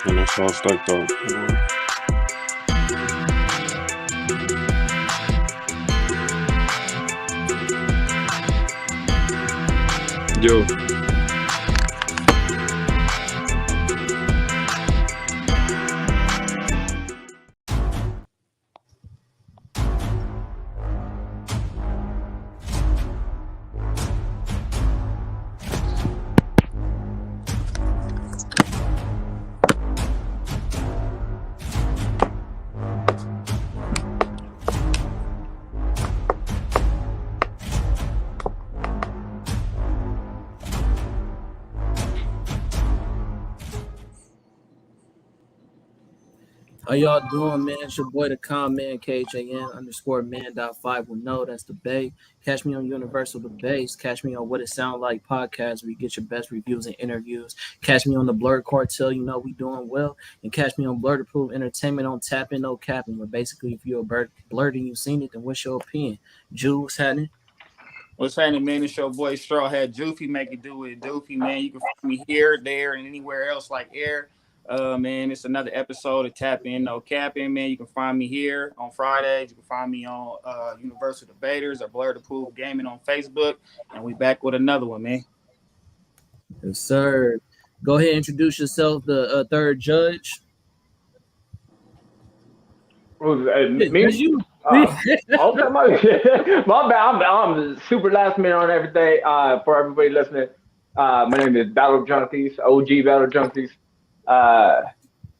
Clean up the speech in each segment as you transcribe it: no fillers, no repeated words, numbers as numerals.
And that's all stoked up. Yo. How y'all doing, man? It's your boy, the Con Man, KJN_man.5 will know that's the Bay. Catch me on Universal The Base. Catch me on What It Sound Like podcast, where you get your best reviews and interviews. Catch me on the BLERD Cartel, you know we doing well. And catch me on BLERD Approved Entertainment on TapN No CapN, where basically if you're a blerd and you've seen it, then what's your opinion? Jules, what's happening? What's happening, man? It's your boy Strawhead Joofy. Make it do it, Doofy, man. You can find me here, there, and anywhere else like air. Man, it's another episode of TapN No CapN, man. You can find me here on Fridays. You can find me on Universal Debaters or BLERD Approved Gaming on Facebook. And we back with another one, man. Yes, sir. Go ahead and introduce yourself, the third judge. Me? You. Okay, my bad. I'm super last minute on everything. For everybody listening, my name is Battle Junkies, OG Battle Junkies.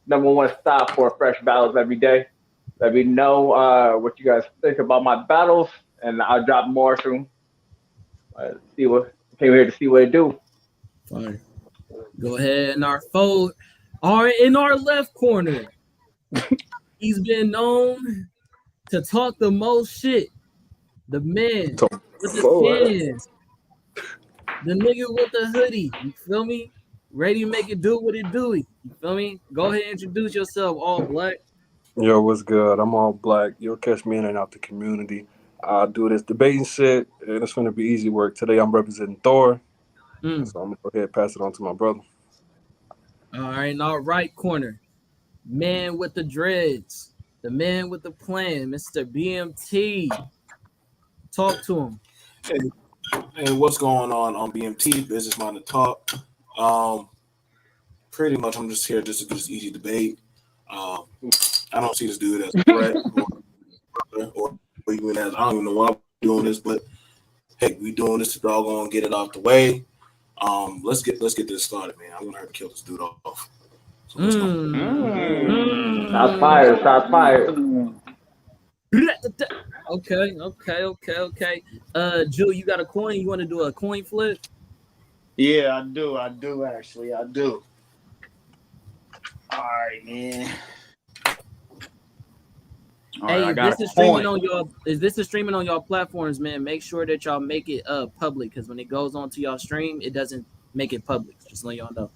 Number one stop for fresh battles every day. Let me know what you guys think about my battles, and I'll drop more soon. Came here to see what it do. Fine. Go ahead, and our foe are in our left corner. He's been known to talk the most shit. The man with the skins. The nigga with the hoodie. You feel me? Ready to make it do what it do. You feel me? Go ahead and introduce yourself, All Black. Yo, what's good? I'm All Black. You'll catch me in and out the community. I do this debating shit, and it's going to be easy work. Today I'm representing Thor, so I'm going to go ahead and pass it on to my brother. All right, in our right corner, man with the dreads, the man with the plan, Mr. BMT. Talk to him. Hey, what's going on BMT? Business Minded Talk. Pretty much I'm just here just to do this easy debate. I don't see this dude as a threat or even as, I don't even know why we're doing this, but hey, we doing this to doggone get it out the way. Let's get this started, man. I'm gonna have to kill this dude off. So let's go. Shots fired. Okay. Jill, you got a coin? You want to do a coin flip? Yeah, I do actually. I do. All right, man. Hey, this is streaming on y'all. Is this streaming on y'all platforms, man? Make sure that y'all make it public, because when it goes onto y'all stream, it doesn't make it public. Just let y'all know.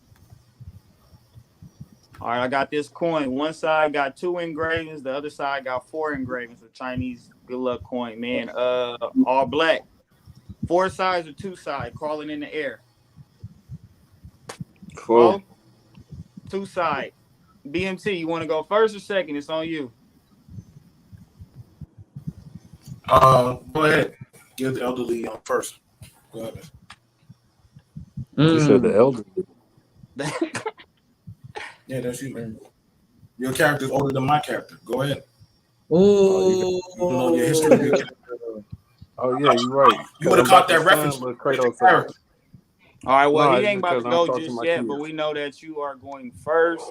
All right, I got this coin. One side got 2 engravings, the other side got 4 engravings. A Chinese good luck coin, man. All black. 4 sides or 2 sides, crawling in the air. Cool. 2 side. BMT, you want to go first or second? It's on you. Go ahead. Give the elderly first. Go ahead. You said the elderly. Yeah, that's you, man. Your character's older than my character. Go ahead. Oh, you know your history of your character. Oh yeah, you're right. You would have caught that reference with Kratos. All right, well, No, he ain't about to go just yet, kids. but we know that you are going first.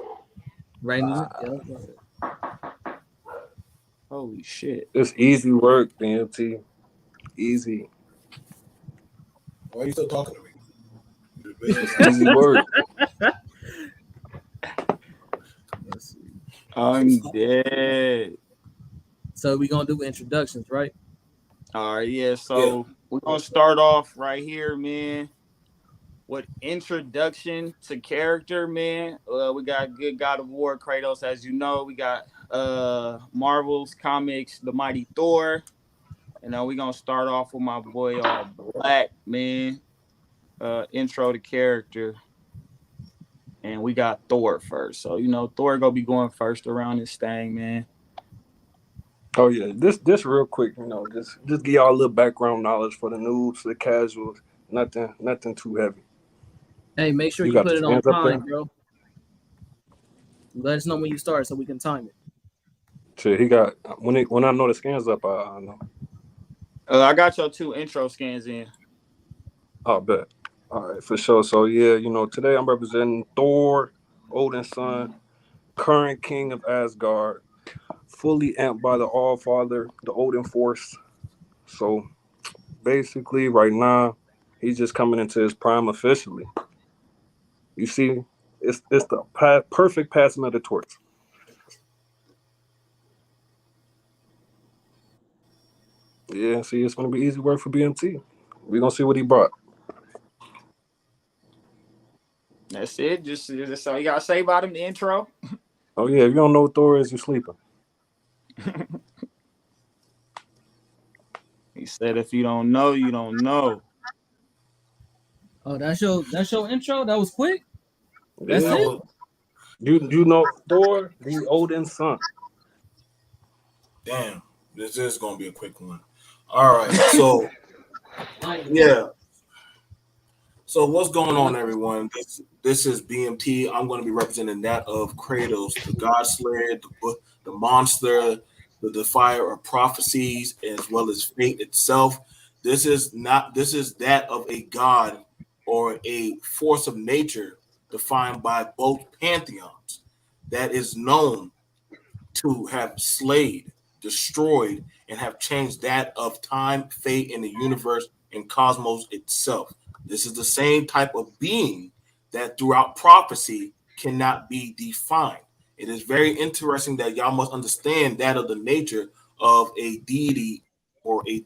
right now. Holy shit. It's easy work, BMT. Easy. Why are you still talking to me? It's easy work. I'm dead. So we gonna do introductions, right? All right, yeah. So we're gonna start off right here, man. With introduction to character, man. We got good God of War, Kratos, as you know. We got Marvel's comics, the Mighty Thor. You know, we're gonna start off with my boy All Black, man. intro to character. And we got Thor first. So, Thor gonna be going first around this thing, man. Oh yeah, this real quick, just give y'all a little background knowledge for the noobs, the casuals. Nothing too heavy. Hey, make sure you got put the it on scans up time, there? bro. Let us know when you start so we can time it. Shit, he got when I know the scans up, I know. I got your 2 intro scans in. I bet. All right, for sure. So yeah, today I'm representing Thor, Odin's son, current king of Asgard, fully amped by the All-Father, the Odin Force. So basically, right now, he's just coming into his prime officially. You see, it's the perfect passing of the torch. Yeah, see, it's gonna be easy work for BMT. We're gonna see what he brought. That's it. Just all you gotta say about him, the intro. Oh yeah, if you don't know what Thor is, you're sleeping. He said, if you don't know, you don't know. Oh, that's your intro? That was quick? That's Yeah. it? You know Thor, the Odin's son. Damn, this is gonna be a quick one. All right, so yeah. So what's going on, everyone? This is BMT. I'm going to be representing that of Kratos, the God Slayer, the monster, the defier of prophecies, as well as fate itself. This is that of a god or a force of nature defined by both pantheons that is known to have slayed, destroyed, and have changed that of time, fate, and the universe and cosmos itself. This is the same type of being that throughout prophecy cannot be defined. It is very interesting that y'all must understand that of the nature of a deity or a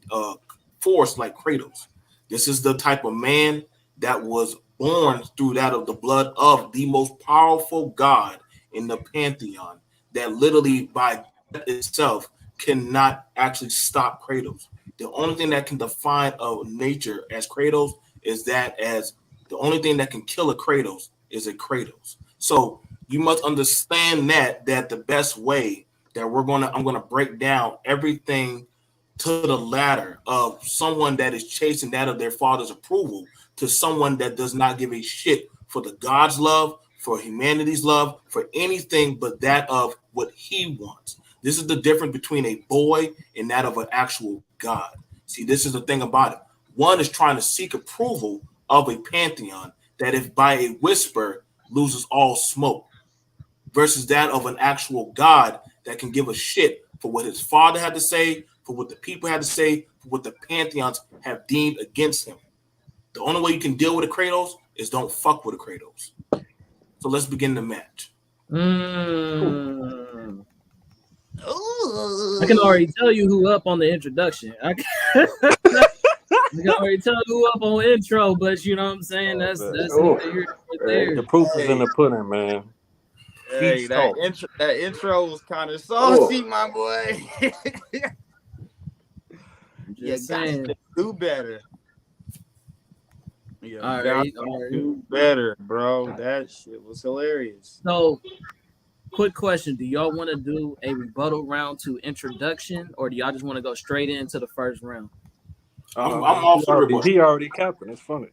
force like Kratos. This is the type of man that was born through that of the blood of the most powerful god in the pantheon that literally by death itself cannot actually stop Kratos. The only thing that can define a nature as Kratos is that as the only thing that can kill a Kratos is a Kratos. So you must understand that the best way that I'm gonna break down everything to the ladder of someone that is chasing that of their father's approval to someone that does not give a shit for the God's love, for humanity's love, for anything but that of what he wants. This is the difference between a boy and that of an actual God. See, this is the thing about it. One is trying to seek approval of a pantheon that if by a whisper loses all smoke versus that of an actual God that can give a shit for what his father had to say, for what the people had to say, for what the pantheons have deemed against him. The only way you can deal with a Kratos is don't fuck with a Kratos. So let's begin the match. I can already tell you who up on the introduction. I can already tell you who up on intro, but you know what I'm saying? That's right there. The proof is in the pudding, man. Hey, that intro was kind of saucy, my boy. Just saying. Got to do better. You All got right. to do better, bro. That shit was hilarious. So, quick question: do y'all want to do a rebuttal round to introduction, or do y'all just want to go straight into the first round? I'm all for rebuttal. He already captain. It's funny.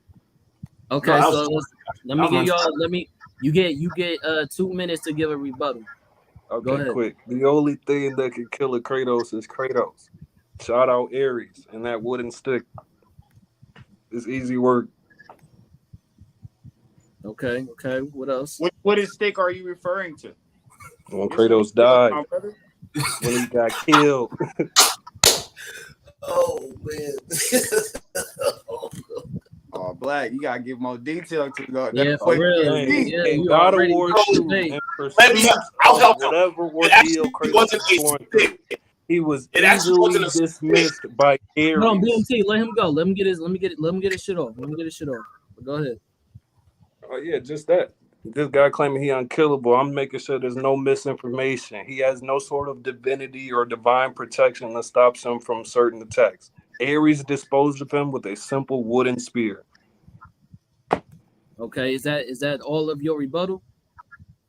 Okay, so let me give y'all. You get 2 minutes to give a rebuttal. Okay, go ahead. Quick. The only thing that can kill a Kratos is Kratos. Shout out Ares and that wooden stick. It's easy work. Okay. What else? What stick are you referring to? When Kratos died, when he got killed. Oh man. Oh, Black, you gotta give more detail to go. Yeah, for real. Yeah, God of War 2 and whatever ordeal Kratos was going through, he was easily dismissed by Ares. Hold on, BMT, let him go. Let him get his shit off. Go ahead. Oh yeah, just that. This guy claiming he unkillable. I'm making sure there's no misinformation. He has no sort of divinity or divine protection that stops him from certain attacks. Ares disposed of him with a simple wooden spear. Okay, is that all of your rebuttal?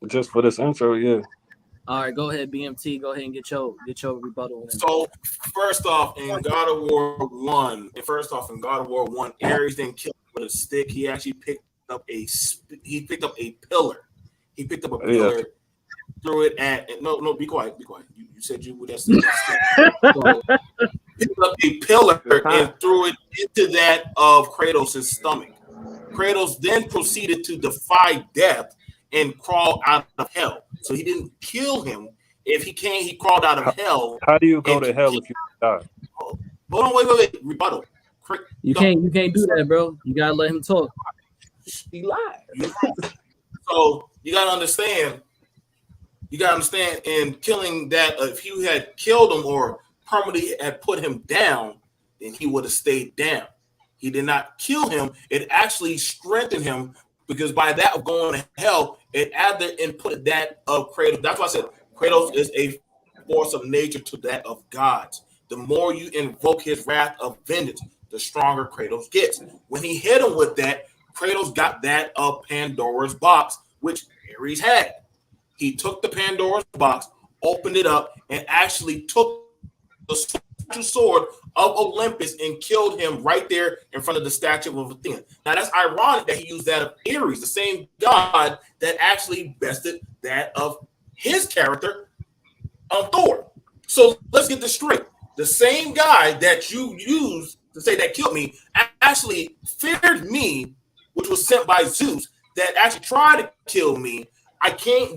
Just for this intro, yeah. All right, go ahead, BMT. Go ahead and get your rebuttal in. So first off, in God of War 1, Ares didn't kill him with a stick. He actually picked up a pillar. He picked up a pillar, threw it at no, be quiet. You said you would have stick. So, picked up a pillar and threw it into that of Kratos' stomach. Kratos then proceeded to defy death and crawl out of hell. So he didn't kill him. If he can't, he crawled out of hell. How do you go to hell if you die? Hold on, wait. Rebuttal. You can't do that, bro. You gotta let him talk. He lied. So you gotta understand. In killing that, if you had killed him or permanently had put him down, then he would have stayed down. He did not kill him. It actually strengthened him because by that of going to hell, it added and put that of Kratos. That's why I said Kratos is a force of nature to that of God's. The more you invoke his wrath of vengeance, the stronger Kratos gets. When he hit him with that, Kratos got that of Pandora's box, which Ares had. He took the Pandora's box, opened it up, and actually took the sword of Olympus and killed him right there in front of the statue of Athena. Now, that's ironic that he used that of Ares, the same god that actually bested that of his character, Thor. So let's get this straight. The same guy that you used to say that killed me actually feared me, which was sent by Zeus, that actually tried to kill me.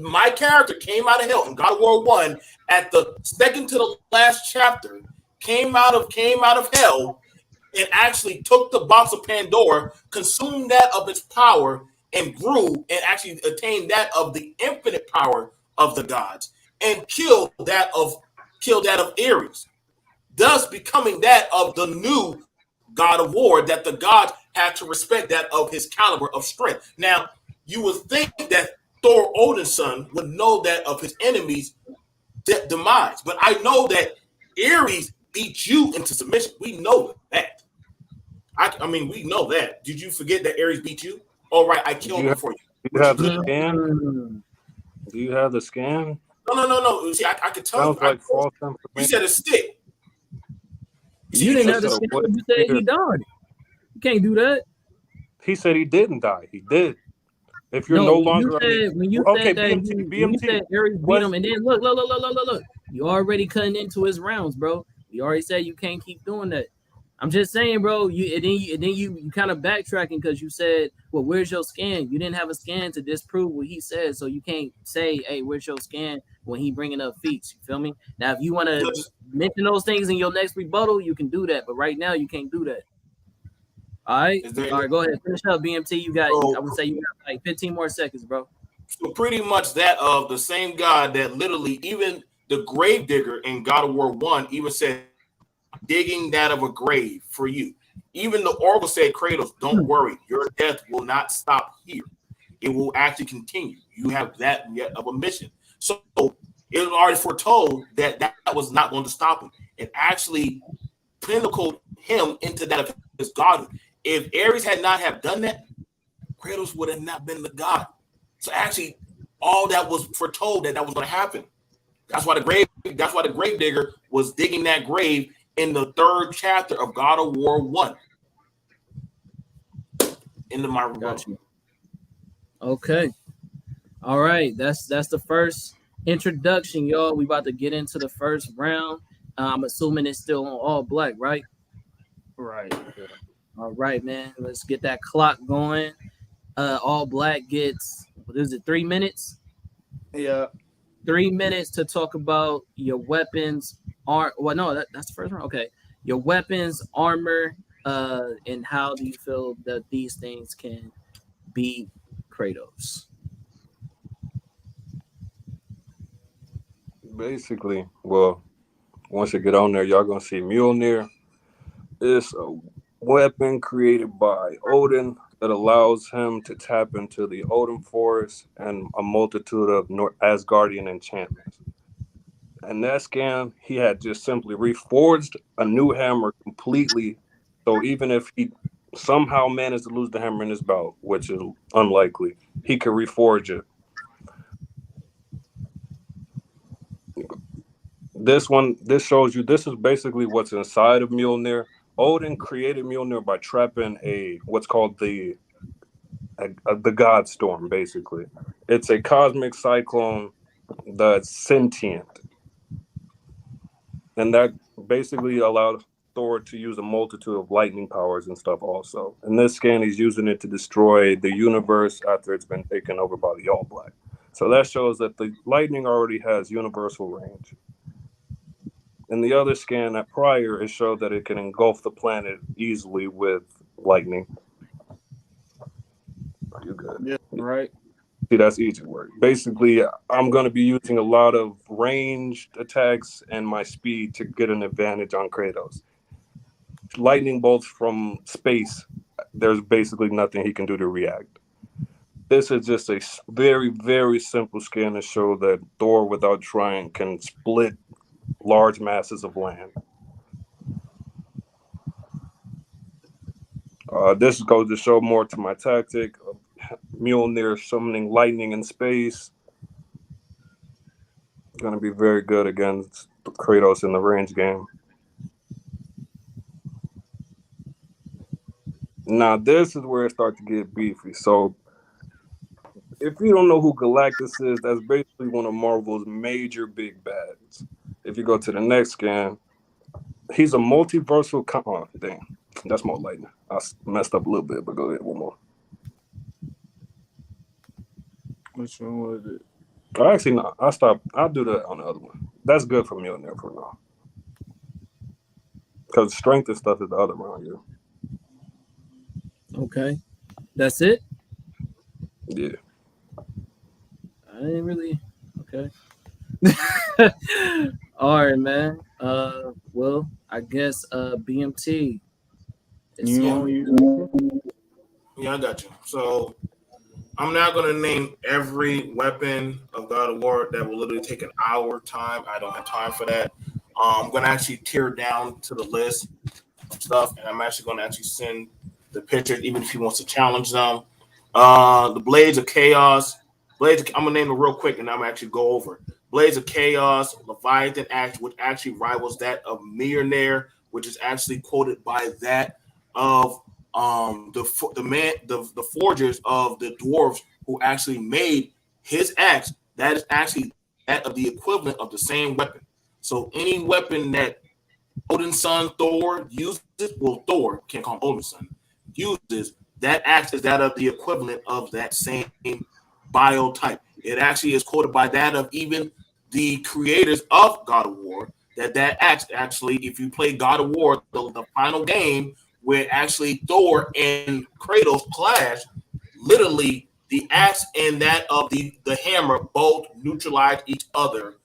My character came out of hell in God of War 1 at the second to the last chapter, came out of hell and actually took the box of Pandora, consumed that of its power, and grew and actually attained that of the infinite power of the gods, and killed that of Ares, thus becoming that of the new God of War that the gods had to respect, that of his caliber of strength. Now, you would think that Thor, Odin's son, would know that of his enemies' demise, but I know that Ares beat you into submission. We know that. I mean, we know that. Did you forget that Ares beat you? All right, I killed him for you. Do you have the scan? Do you have the scan? No. See, I could tell Sounds like false you information. said a stick. You didn't have the scan. You said he died. You can't do that. He said he didn't die. He did. If you're no longer when you said Ares beat him, and then look, you already cutting into his rounds, bro. You already said you can't keep doing that. I'm just saying, bro. You kind of backtracking because you said, well, where's your scan? You didn't have a scan to disprove what he said, so you can't say, hey, where's your scan when he bringing up feats? You feel me? Now, if you want to mention those things in your next rebuttal, you can do that, but right now you can't do that. All right, go ahead. Finish up, BMT. I would say you got like 15 more seconds, bro. So pretty much that of the same God that literally even the grave digger in God of War 1 even said, digging that of a grave for you. Even the oracle said, Kratos, don't worry, your death will not stop here. It will actually continue. You have that yet of a mission. So it was already foretold that was not going to stop him. It actually pinnacled him into that of his godhood. If Ares had not have done that, Kratos would have not been the god. So actually, all that was foretold that was going to happen. That's why the grave digger was digging that grave in the 3rd chapter of God of War 1. Into my rebuttal. Okay. All right. That's the first introduction, y'all. We about to get into the first round. I'm assuming it's still on all black, right? Right. All right, man. Let's get that clock going. All black gets, what is it, 3 minutes? Yeah. 3 minutes to talk about your weapons. That's the first round. Okay. Your weapons, armor, and how do you feel that these things can beat Kratos? Basically, well, once you get on there, y'all gonna see Mjolnir. It's a weapon created by Odin that allows him to tap into the Odin force and a multitude of Asgardian enchantments. And that scan, he had just simply reforged a new hammer completely. So even if he somehow managed to lose the hammer in his belt, which is unlikely, he could reforge it. This shows you this is basically what's inside of Mjolnir. Odin created Mjolnir by trapping what's called the God Storm. Basically, it's a cosmic cyclone that's sentient, and that basically allowed Thor to use a multitude of lightning powers and stuff. Also, in this scan, he's using it to destroy the universe after it's been taken over by the All Black. So that shows that the lightning already has universal range. In the other scan at prior, it showed that it can engulf the planet easily with lightning. Are you good? Yeah, right. See, that's easy work. Basically, I'm going to be using a lot of ranged attacks and my speed to get an advantage on Kratos. Lightning bolts from space, there's basically nothing he can do to react. This is just a very, very simple scan to show that Thor, without trying, can split large masses of land. This goes to show more to my tactic of Mjolnir summoning lightning in space. Going to be very good against Kratos in the range game. Now this is where it starts to get beefy. So if you don't know who Galactus is, that's basically one of Marvel's major big bads. If you go to the next scan, he's a multiversal thing. That's more lightning. I messed up a little bit, but go ahead, one more. Which one was it? Actually, no, I stopped. I'll do that on the other one. That's good for Mjolnir for now. Because strength and stuff is the other round here. Okay. That's it? Yeah. I didn't really. Okay. All right, man. Well, I guess BMT. It's on you. Yeah, I got you. So I'm not going to name every weapon of God of War. That will literally take an hour time. I don't have time for that. I'm going to actually tear down to the list of stuff, and I'm actually going to actually send the pictures, even if he wants to challenge them. The Blades of Chaos. I'm going to name them real quick, and I'm going to actually go over. Blades of Chaos, Leviathan Axe, which actually rivals that of Mjolnir, which is actually quoted by that of the forgers of the dwarves who actually made his axe. That is actually that of the equivalent of the same weapon. So any weapon that Odin's son Thor uses, well, Thor can't call him Odin's son, uses, that axe is that of the equivalent of that same biotype. It actually is quoted by that of even the creators of God of War, that axe actually, if you play God of War, the final game where actually Thor and Kratos clash, literally the axe and that of the hammer both neutralize each other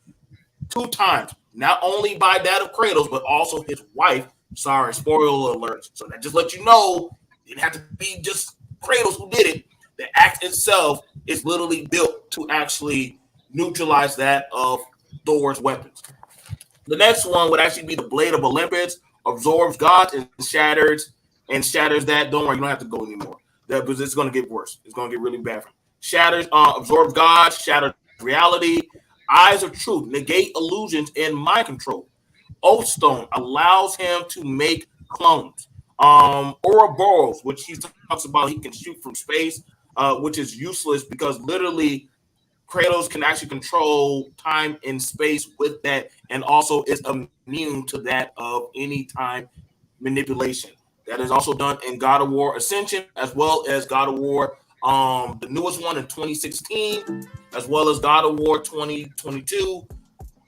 2 times. Not only by that of Kratos, but also his wife. Sorry, spoiler alert. So that just let you know, it didn't have to be just Kratos who did it. The axe itself is literally built to actually neutralize that of Thor's weapons. The next one would actually be the Blade of Olympus, absorbs gods and shatters that. Don't worry, you don't have to go anymore. Because it's going to get worse. It's going to get really bad for him. Shatters, absorbs gods, shatters reality. Eyes of truth, negate illusions and mind control. Oathstone allows him to make clones. Ouroboros, which he talks about, he can shoot from space, which is useless because literally Kratos can actually control time and space with that, and also is immune to that of any time manipulation. That is also done in God of War Ascension, as well as God of War, the newest one in 2016, as well as God of War 2022.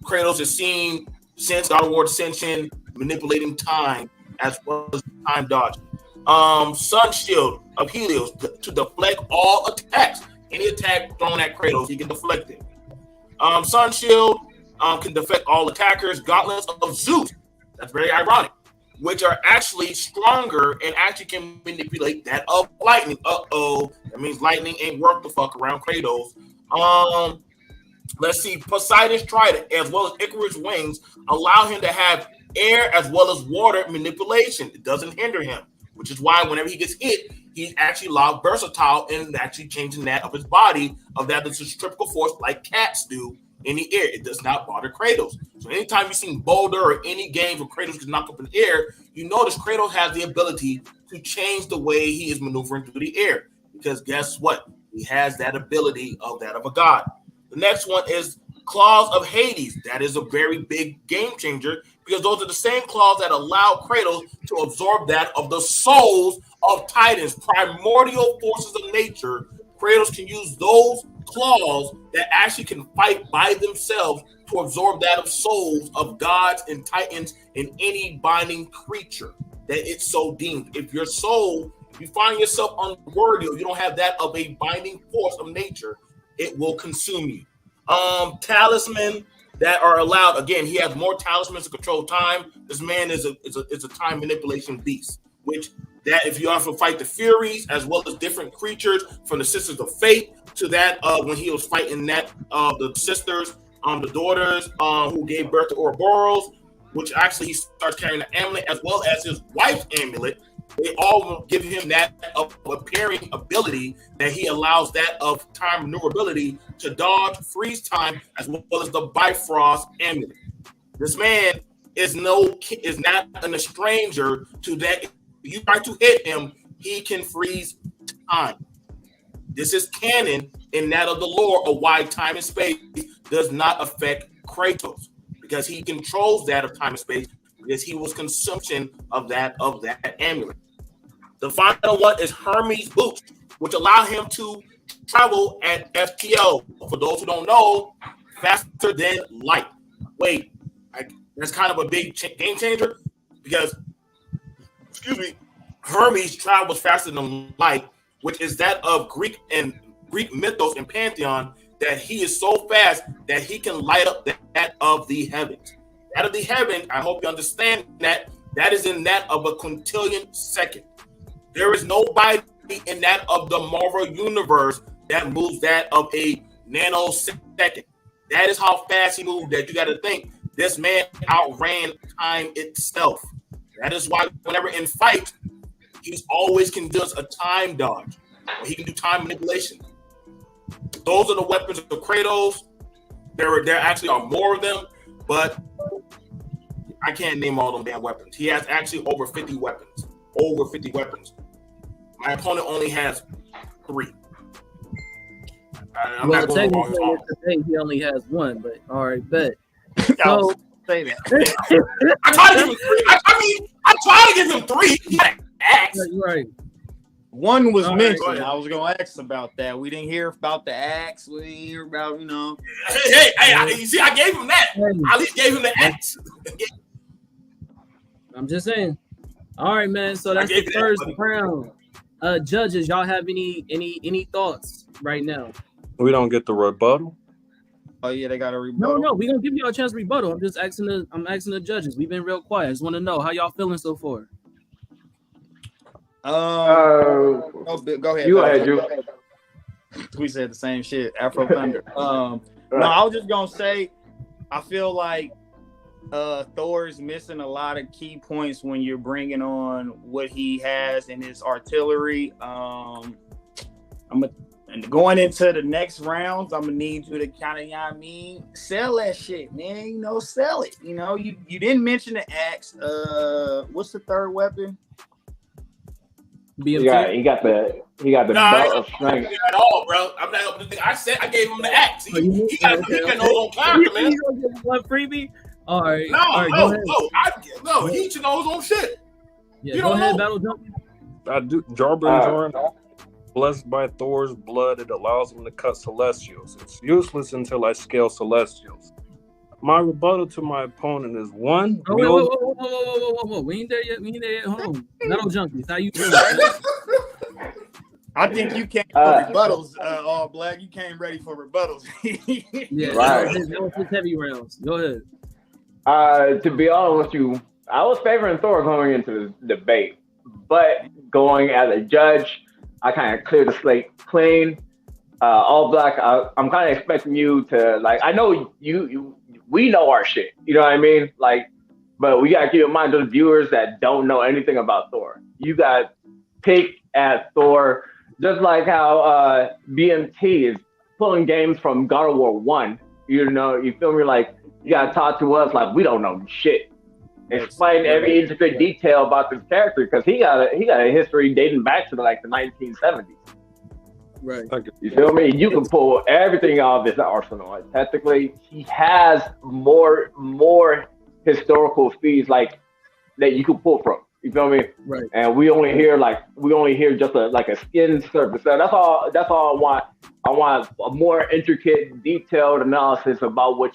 Kratos is seen since God of War Ascension manipulating time as well as time dodging. Sun Shield of Helios to deflect all attacks. Any attack thrown at Kratos, he can deflect it. Sun Shield can deflect all attackers. Gauntlets of Zeus, that's very ironic, which are actually stronger and actually can manipulate that of lightning. That means lightning ain't worth the fuck around Kratos. Let's see, Poseidon's Trident as well as Icarus' wings allow him to have air as well as water manipulation. It doesn't hinder him. which is why whenever he gets hit, he's actually a lot versatile in actually changing that of his body, of that centrifugal force like cats do in the air. It does not bother Kratos. So anytime you've seen Boulder or any games where Kratos gets knocked up in the air, you notice Kratos has the ability to change the way he is maneuvering through the air. Because guess what? He has that ability of that of a god. The next one is Claws of Hades. That is a very big game changer because those are the same claws that allow Kratos to absorb that of the souls of Titans, primordial forces of nature. Kratos can use those claws that actually can fight by themselves to absorb that of souls of gods and Titans and any binding creature that it's so deemed. If your soul, if you find yourself unworthy or you don't have that of a binding force of nature, it will consume you. Talisman that are allowed. Again, he has more talismans to control time. This man is a time manipulation beast. Which that if you also fight the Furies as well as different creatures from the Sisters of Fate to that when he was fighting that the sisters, the daughters who gave birth to Ouroboros, which actually he starts carrying the amulet as well as his wife's amulet. They all give him that appearing ability that he allows that of time maneuverability to dodge, freeze time, as well as the Bifrost amulet. This man is not a stranger to that. If you try to hit him, he can freeze time. This is canon in that of the lore of why time and space does not affect Kratos, because he controls that of time and space because he was consumption of that amulet. The final one is Hermes boots, which allow him to travel at FTL. For those who don't know, faster than light. Wait, that's kind of a big game changer because, Hermes travels faster than light, which is that of Greek mythos and pantheon, that he is so fast that he can light up that of the heavens. That of the heaven, I hope you understand that is in that of a quintillion second. There is nobody in that of the Marvel universe that moves that of a nanosecond. That is how fast he moved. That you got to think this man outran time itself. That is why whenever in fight, he's always can do a time dodge. He can do time manipulation. Those are the weapons of Kratos. There actually are more of them, but I can't name all them damn weapons. He has actually over 50 weapons. Over 50 weapons. My opponent only has 3. I'm well, not going to technically, today he only has 1, but all right, bet. So say that. I try to give him 3. I try to give him 3. He got an axe. Right. One was mentioned. Right. I was going to ask about that. We didn't hear about the axe. We didn't hear about, Hey, you see, I gave him that. I at least gave him the axe. I'm just saying. All right, man. So that's the first round. Judges, y'all have any thoughts right now? We don't get the rebuttal. Oh yeah, they got a rebuttal. No, we're gonna give y'all a chance to rebuttal. I'm asking the judges. We've been real quiet. I just want to know how y'all feeling so far. Go ahead. You ahead, Drew. We said the same shit. Afro Thunder. No, I was just gonna say, I feel like Thor is missing a lot of key points when you're bringing on what he has in his artillery. And going into the next rounds, I'm gonna need you to kind of, sell that shit, man. Sell it. You didn't mention the axe. What's the third weapon? BMT? He got the belt of strength. At all, bro. I'm not. I said I gave him the axe. He got no own character, man. You gonna give him one freebie? All right. No. He should know his own shit. Yeah, go ahead, Battle Jump. I do. Jordan, blessed by Thor's blood, it allows him to cut celestials. It's useless until I scale celestials. My rebuttal to my opponent is 1. Whoa. We ain't there yet. Hold on. Battle Junkies, how you doing? I think you came for rebuttals, All Black. You came ready for rebuttals. Yeah, right. That was heavy rounds. Go ahead. To be honest with you, I was favoring Thor going into the debate, but going as a judge, I kind of cleared the slate clean. All Black, I'm kind of expecting you to I know we know our shit. You know what I mean? But we gotta keep in mind those viewers that don't know anything about Thor. You got pick at Thor, just like how BMT is pulling games from God of War 1. You know, you feel me? Like, you gotta talk to us like we don't know shit. Explain every intricate detail about this character, because he got a history dating back to the 1970s. Right. You feel me? You can pull everything out of this arsenal. Like, technically, he has more historical feeds like that you can pull from. You feel me? Right. And we only hear just a skin surface. So that's all I want. I want a more intricate, detailed analysis about what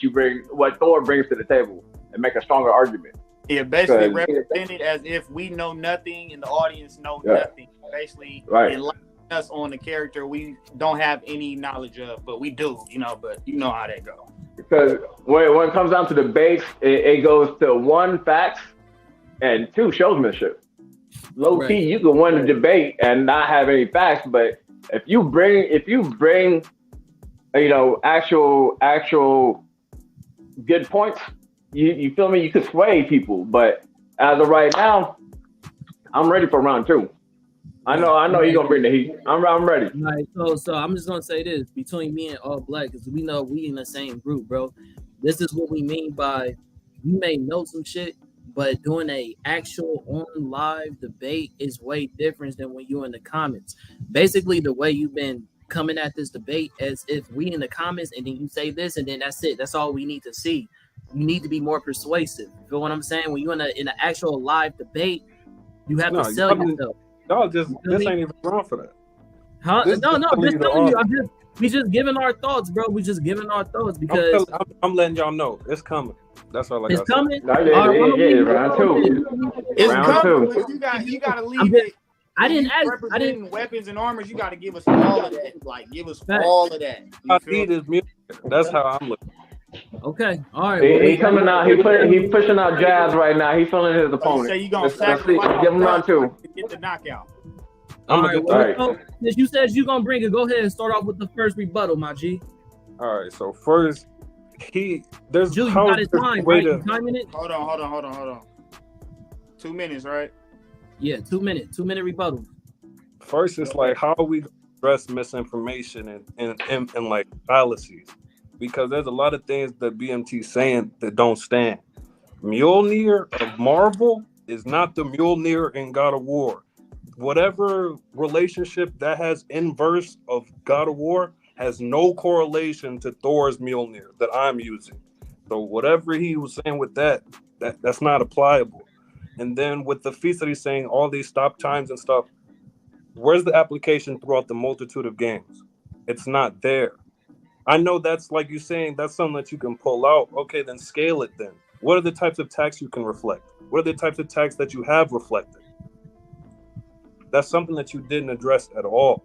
Thor brings to the table, and make a stronger argument. Yeah, basically represented as if we know nothing and the audience know nothing. Basically, enlighten us on the character we don't have any knowledge of, but we do, but you know how that goes. Because when it comes down to debates, it goes to 1, facts, and 2, showmanship. Low key, you can win a debate and not have any facts, but if you bring actual good points, you feel me? You can sway people. But as of right now, I'm ready for round 2. I know you're gonna bring the heat. I'm ready. Right. So I'm just gonna say this between me and All Black, because we know we in the same group, bro. This is what we mean by you may know some shit, but doing a actual on live debate is way different than when you're in the comments. Basically, the way you've been coming at this debate as if we in the comments and then you say this and then that's it. That's all we need to see. You need to be more persuasive. You feel what I'm saying? When you're in an actual live debate, you have to sell yourself. No, this ain't even wrong for that. Huh? No, I'm just telling you. We just giving our thoughts, bro. We just giving our thoughts because I'm letting y'all know it's coming. That's all I got. It's coming. Round 2. It's round coming. 2. You gotta leave it. I didn't ask. Representing weapons and armors. You gotta give us all of that. Like, give us all of that. I need his music. That's how I'm looking. Okay, all right. He coming out. He pushing out jabs right now. He's feeling his opponent. So you gonna sacrifice? Give him round 2 to get the knockout. All right. Since you said you gonna bring it, go ahead and start off with the first rebuttal, my G. All right. So first, there's Julie, you got his time, right? You timing it? Hold on. 2 minutes, right? Yeah, 2 minutes. 2 minute rebuttal. First, it's like how are we address misinformation and like fallacies, because there's a lot of things that BMT saying that don't stand. Mjolnir of Marvel is not the Mjolnir in God of War. Whatever relationship that has inverse of God of War has no correlation to Thor's Mjolnir that I'm using. So whatever he was saying with that's not applicable. And then with the feats that he's saying, all these stop times and stuff, where's the application throughout the multitude of games? It's not there. I know that's like you saying, that's something that you can pull out. Okay, then scale it then. What are the types of attacks you can reflect? What are the types of attacks that you have reflected? That's something that you didn't address at all.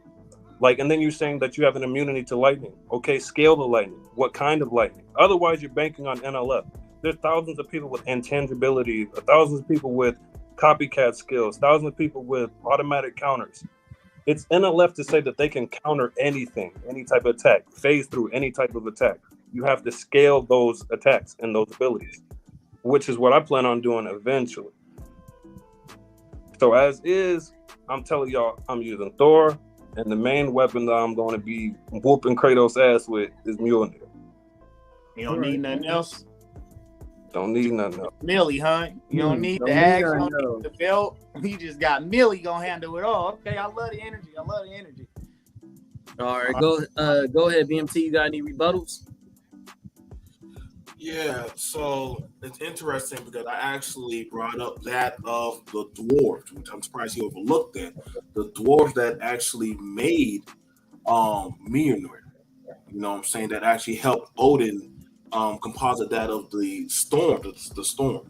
Like, and then you're saying that you have an immunity to lightning. Okay, scale the lightning. What kind of lightning? Otherwise, you're banking on NLF. There's thousands of people with intangibility, thousands of people with copycat skills, thousands of people with automatic counters. It's NLF to say that they can counter anything, any type of attack, phase through any type of attack. You have to scale those attacks and those abilities, which is what I plan on doing eventually. So as is, I'm telling y'all, I'm using Thor, and the main weapon that I'm going to be whooping Kratos' ass with is Mjolnir. You don't need nothing else? Don't need nothing else. Millie, huh? You don't need the axe, you don't need the belt. We just got Millie gonna handle it all. Okay, I love the energy. All right, go ahead, BMT. You got any rebuttals? Yeah, so it's interesting because I actually brought up that of the dwarves, which I'm surprised you overlooked that. The dwarves that actually made Mjolnir. You know what I'm saying? That actually helped Odin composite that of the storm, the storm.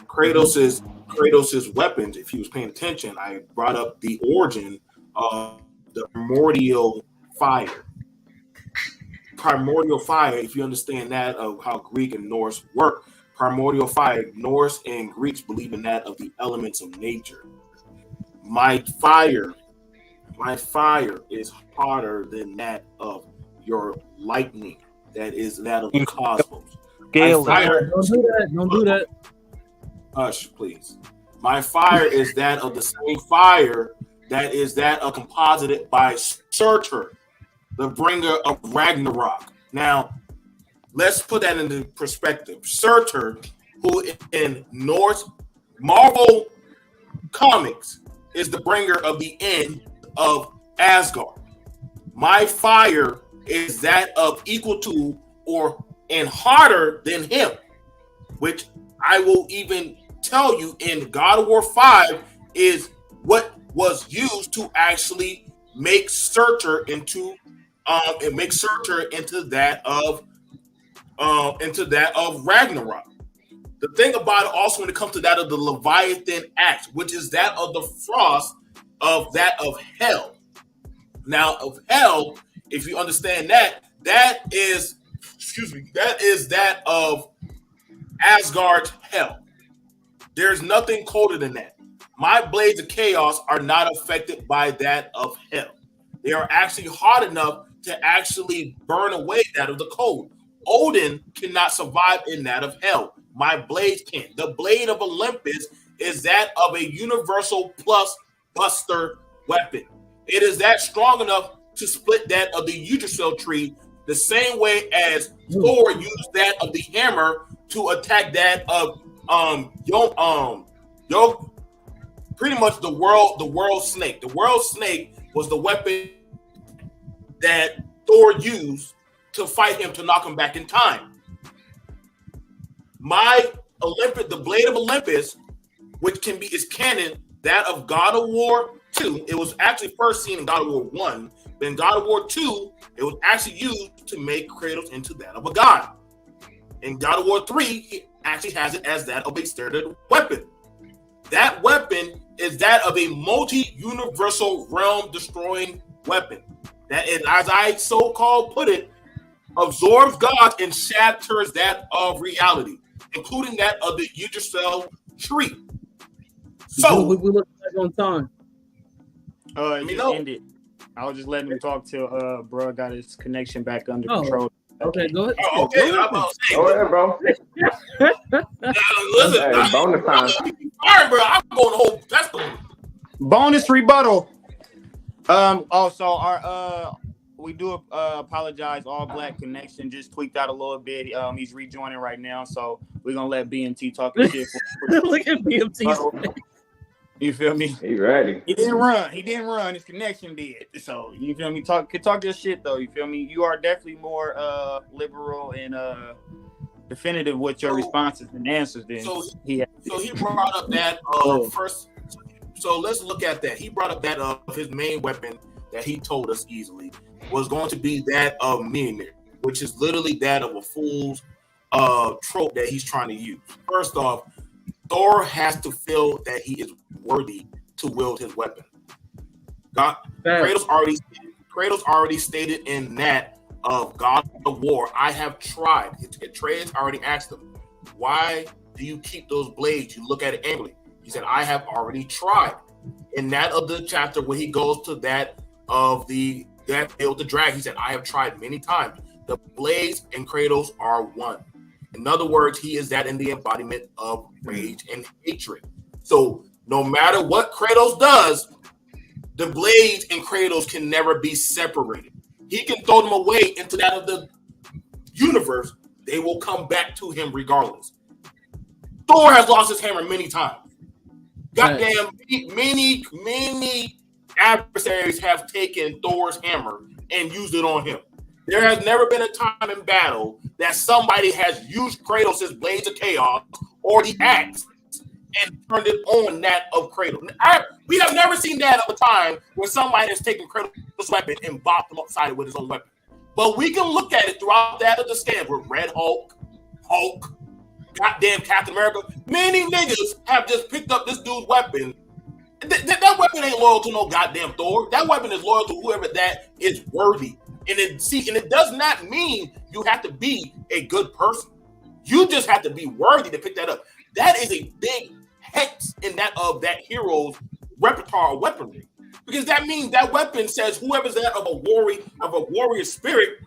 Kratos' weapons, if he was paying attention, I brought up the origin of the primordial fire. Primordial fire, if you understand that of how Greek and Norse work, primordial fire, Norse and Greeks believe in that of the elements of nature. My fire is harder than that of your lightning. That is that of the cosmos. Don't do that. Hush, please. My fire is that of the same fire that is that composited by Surtur, the bringer of Ragnarok. Now, let's put that into perspective. Surtur, who in Norse Marvel comics is the bringer of the end of Asgard. My fire is that of equal to or and harder than him, which I will even tell you in God of War 5 is what was used to actually make Surtur into that of Ragnarok. The thing about it also when it comes to that of the Leviathan axe, which is that of the frost of that of hell. Now of hell, if you understand that is that of Asgard's hell. There's nothing colder than that. My blades of chaos are not affected by that of hell. They are actually hard enough to actually burn away that of the cold. Odin cannot survive in that of hell. My blades can. The blade of Olympus is that of a universal plus buster weapon. It is that strong enough to split that of the Yggdrasil tree the same way as Thor used that of the hammer to attack that of pretty much the world snake. The world snake was the weapon that Thor used to fight him to knock him back in time. My Olympus, the blade of Olympus, which is canon, that of God of War 2. It was actually first seen in God of War 1. Then God of War 2, it was actually used to make Kratos into that of a god. In God of War 3, he actually has it as that of a standard weapon. That weapon is that of a multi-universal realm-destroying weapon. That is, as I so-called put it, absorbs God and shatters that of reality, including that of the Yggdrasil tree. So we look back on time. It just ended. I was just letting him talk till bro got his connection back under control. Okay, go ahead. Oh, okay, Go ahead, bro. Listen, Hey, bonus time. Sorry, bro. I'm going the whole festival. Bonus rebuttal. Also, our we do apologize. All Black connection just tweaked out a little bit. He's rejoining right now, so we're gonna let BMT talk his shit. Look at BMT. You feel me? He ready. He didn't run. His connection did. So you feel me? Talk your shit though. You feel me? You are definitely more liberal and definitive with your responses and answers than he brought up that first. So let's look at that. He brought up that his main weapon that he told us easily was going to be that of Mjolnir, which is literally that of a fool's trope that he's trying to use. First off, Thor has to feel that he is worthy to wield his weapon. Kratos already stated in that of God of War, I have tried. Atreus already asked him, why do you keep those blades? You look at it angrily. He said, I have already tried. In that of the chapter where he goes to that of the dragon, he said, I have tried many times. The blades and Kratos are one. In other words, he is that in the embodiment of rage and hatred. So no matter what Kratos does, the blades and Kratos can never be separated. He can throw them away into that of the universe. They will come back to him regardless. Thor has lost his hammer many times. Goddamn, many adversaries have taken Thor's hammer and used it on him. There has never been a time in battle that somebody has used Kratos' blades of chaos or the axe and turned it on that of Kratos. We have never seen that of a time where somebody has taken Kratos' weapon and bopped him upside with his own weapon. But we can look at it throughout that of the scan with Red Hulk, goddamn Captain America. Many niggas have just picked up this dude's weapon. That weapon ain't loyal to no goddamn Thor. That weapon is loyal to whoever that is worthy. And it does not mean you have to be a good person. You just have to be worthy to pick that up. That is a big hex in that of that hero's repertoire of weaponry. Because that means that weapon says whoever's that of a warrior spirit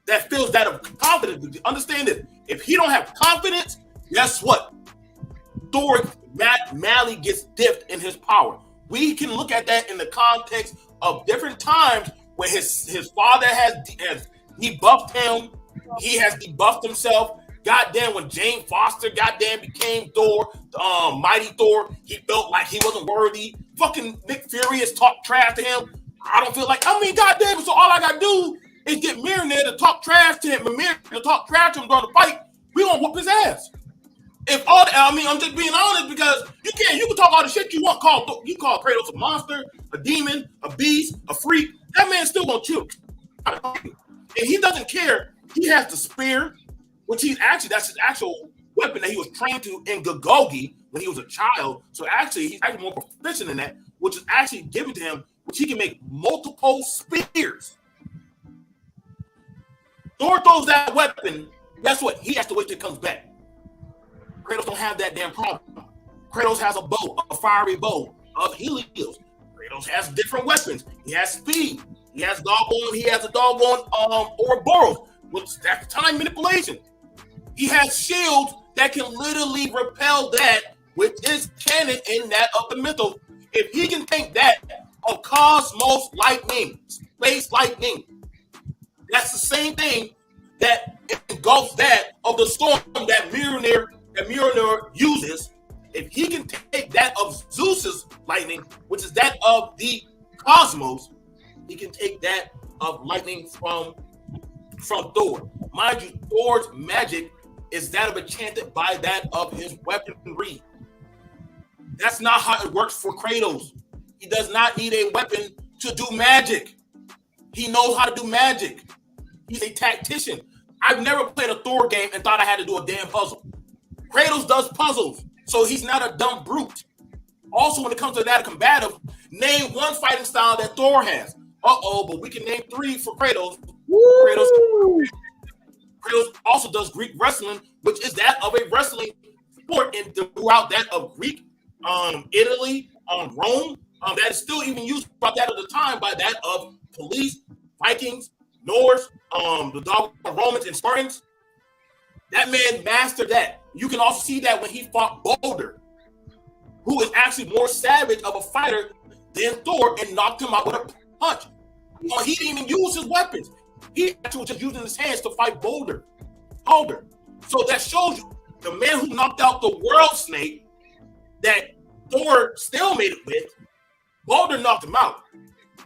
that feels that of confidence. Understand this. If he don't have confidence, guess what? Thor madly gets diffed in his power. We can look at that in the context of different times where his father has debuffed him. He has debuffed himself. Goddamn, when Jane Foster goddamn became Thor, Mighty Thor, he felt like he wasn't worthy. Fucking Nick Fury has talked trash to him. I don't feel like, goddamn, so all I gotta do is get Mjolnir to talk trash to him, and Mjolnir to talk trash to him during the fight. We gonna whoop his ass. I'm just being honest, because you can talk all the shit you want. You call Kratos a monster, a demon, a beast, a freak. That man still gonna chill. And he doesn't care. He has the spear, which that's his actual weapon that he was trained to in Gogogi when he was a child. So actually, he's actually more proficient in that, which is actually given to him, which he can make multiple spears. Thor throws that weapon. Guess what? He has to wait till it comes back. Kratos don't have that damn problem. Kratos has a bow, a fiery bow of Helios. Kratos has different weapons. He has speed. He has a doggone Ouroboros, which that's time manipulation. He has shields that can literally repel that, which is canon in that of the mythos. If he can take that of cosmos lightning, space lightning, that's the same thing that engulfs that of the storm that Mjolnir uses. If he can take that of Zeus's lightning, which is that of the cosmos, he can take that of lightning from Thor. Mind you, Thor's magic is that of enchanted by that of his weaponry. That's not how it works for Kratos. He does not need a weapon to do magic. He knows how to do magic. He's a tactician. I've never played a Thor game and thought I had to do a damn puzzle. Kratos does puzzles, so he's not a dumb brute. Also, when it comes to that combative, name one fighting style that Thor has. But we can name 3 for Kratos. Kratos also does Greek wrestling, which is that of a wrestling sport, and throughout that of Greek, Italy, Rome, that is still even used by that of the time by that of police, Vikings, Norse, the dog Romans and Spartans. That man mastered that. You can also see that when he fought Balder, who is actually more savage of a fighter than Thor, and knocked him out with a punch. He didn't even use his weapons. He actually was just using his hands to fight Balder. So that shows you the man who knocked out the world snake that Thor stalemated with, Balder knocked him out.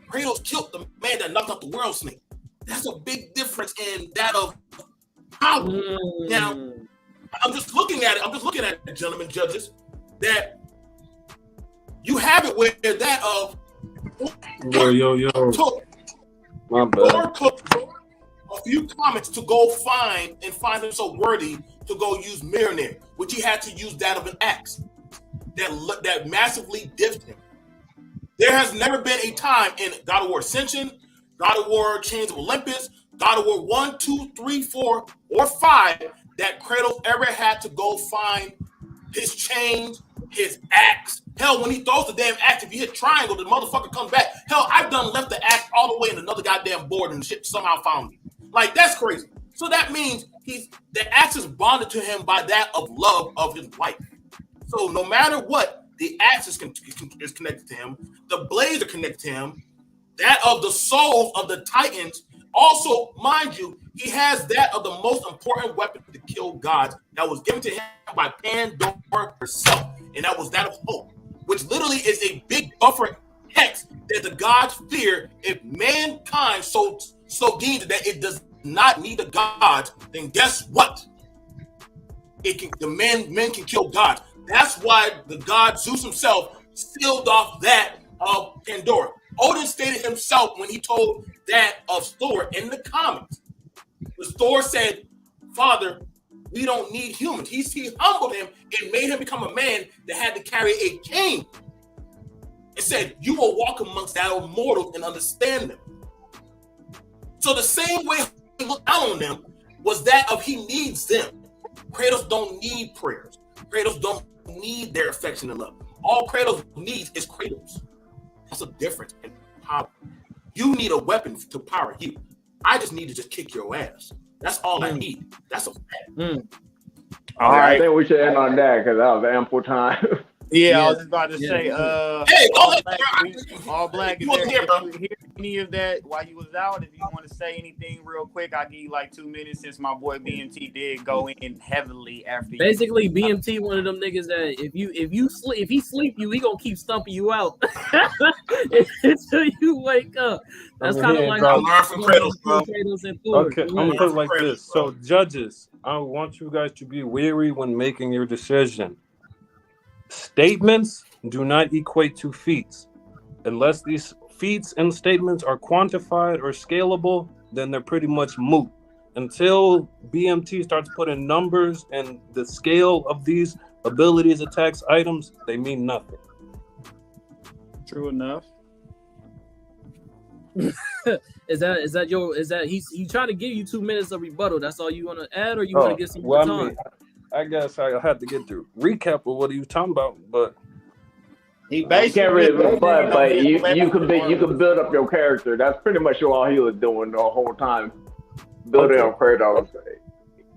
Kratos killed the man that knocked out the world snake. That's a big difference in that of power. Now, I'm just looking at it, gentlemen judges, that you have it where that of took a few comments to go find himself worthy to go use Mjolnir, which he had to use that of an axe that massively diffed him. There has never been a time in God of War Ascension, God of War Chains of Olympus, God of War 1, 2, 3, 4, or 5 that Kratos ever had to go find his chains, his axe. Hell, when he throws the damn axe, if you hit triangle, the motherfucker comes back. Hell, I've done left the axe all the way in another goddamn board and shit somehow found me. Like, that's crazy. So that means the axe is bonded to him by that of love of his wife. So no matter what, the axe is connected to him. The blades are connected to him. That of the souls of the Titans. Also, mind you, he has that of the most important weapon to kill gods that was given to him by Pandora herself. And that was that of hope, which literally is a big buffer hex that the gods fear. If mankind so deems that it does not need the gods, then guess what? Men can kill gods. That's why the god Zeus himself sealed off that of Pandora. Odin stated himself when he told that of Thor in the comics. Because Thor said, Father, we don't need humans. He humbled him and made him become a man that had to carry a cane. And said, you will walk amongst that of mortals and understand them. So the same way he looked down on them was that of he needs them. Kratos don't need prayers. Kratos don't need their affection and love. All Kratos needs is Kratos. That's a difference in power. You need a weapon to power you. I just need to just kick your ass. That's all I need. That's a fact. All I right. think we should end on that because that was ample time. Yeah, I was just about to say, Hey, all black. Is You wasn't there, here, bro. if you hear any of that while you was out? If you want to say anything real quick, I'll give you like 2 minutes since my boy BMT did go in heavily after. Basically, BMT one of them niggas that if he sleep you, he gonna keep stumping you out until you wake up. That's I mean, kind he of ain't like dropped- I learned from Kratos, bro. Kratos and Thor. Okay, I'm gonna put it like this. So, judges, I want you guys to be wary when making your decision. Statements do not equate to feats. Unless these feats and statements are quantified or scalable, then they're pretty much moot. Until BMT starts putting numbers and the scale of these abilities, attacks, items, they mean nothing. True enough. Is that he's trying to give you 2 minutes of rebuttal? That's all you want to add, or you want to get some more time? I guess I had to get the recap of what he was talking about, but He You can't basically, really, but you can build up your character. That's pretty much all he was doing the whole time, building Okay. up Kratos.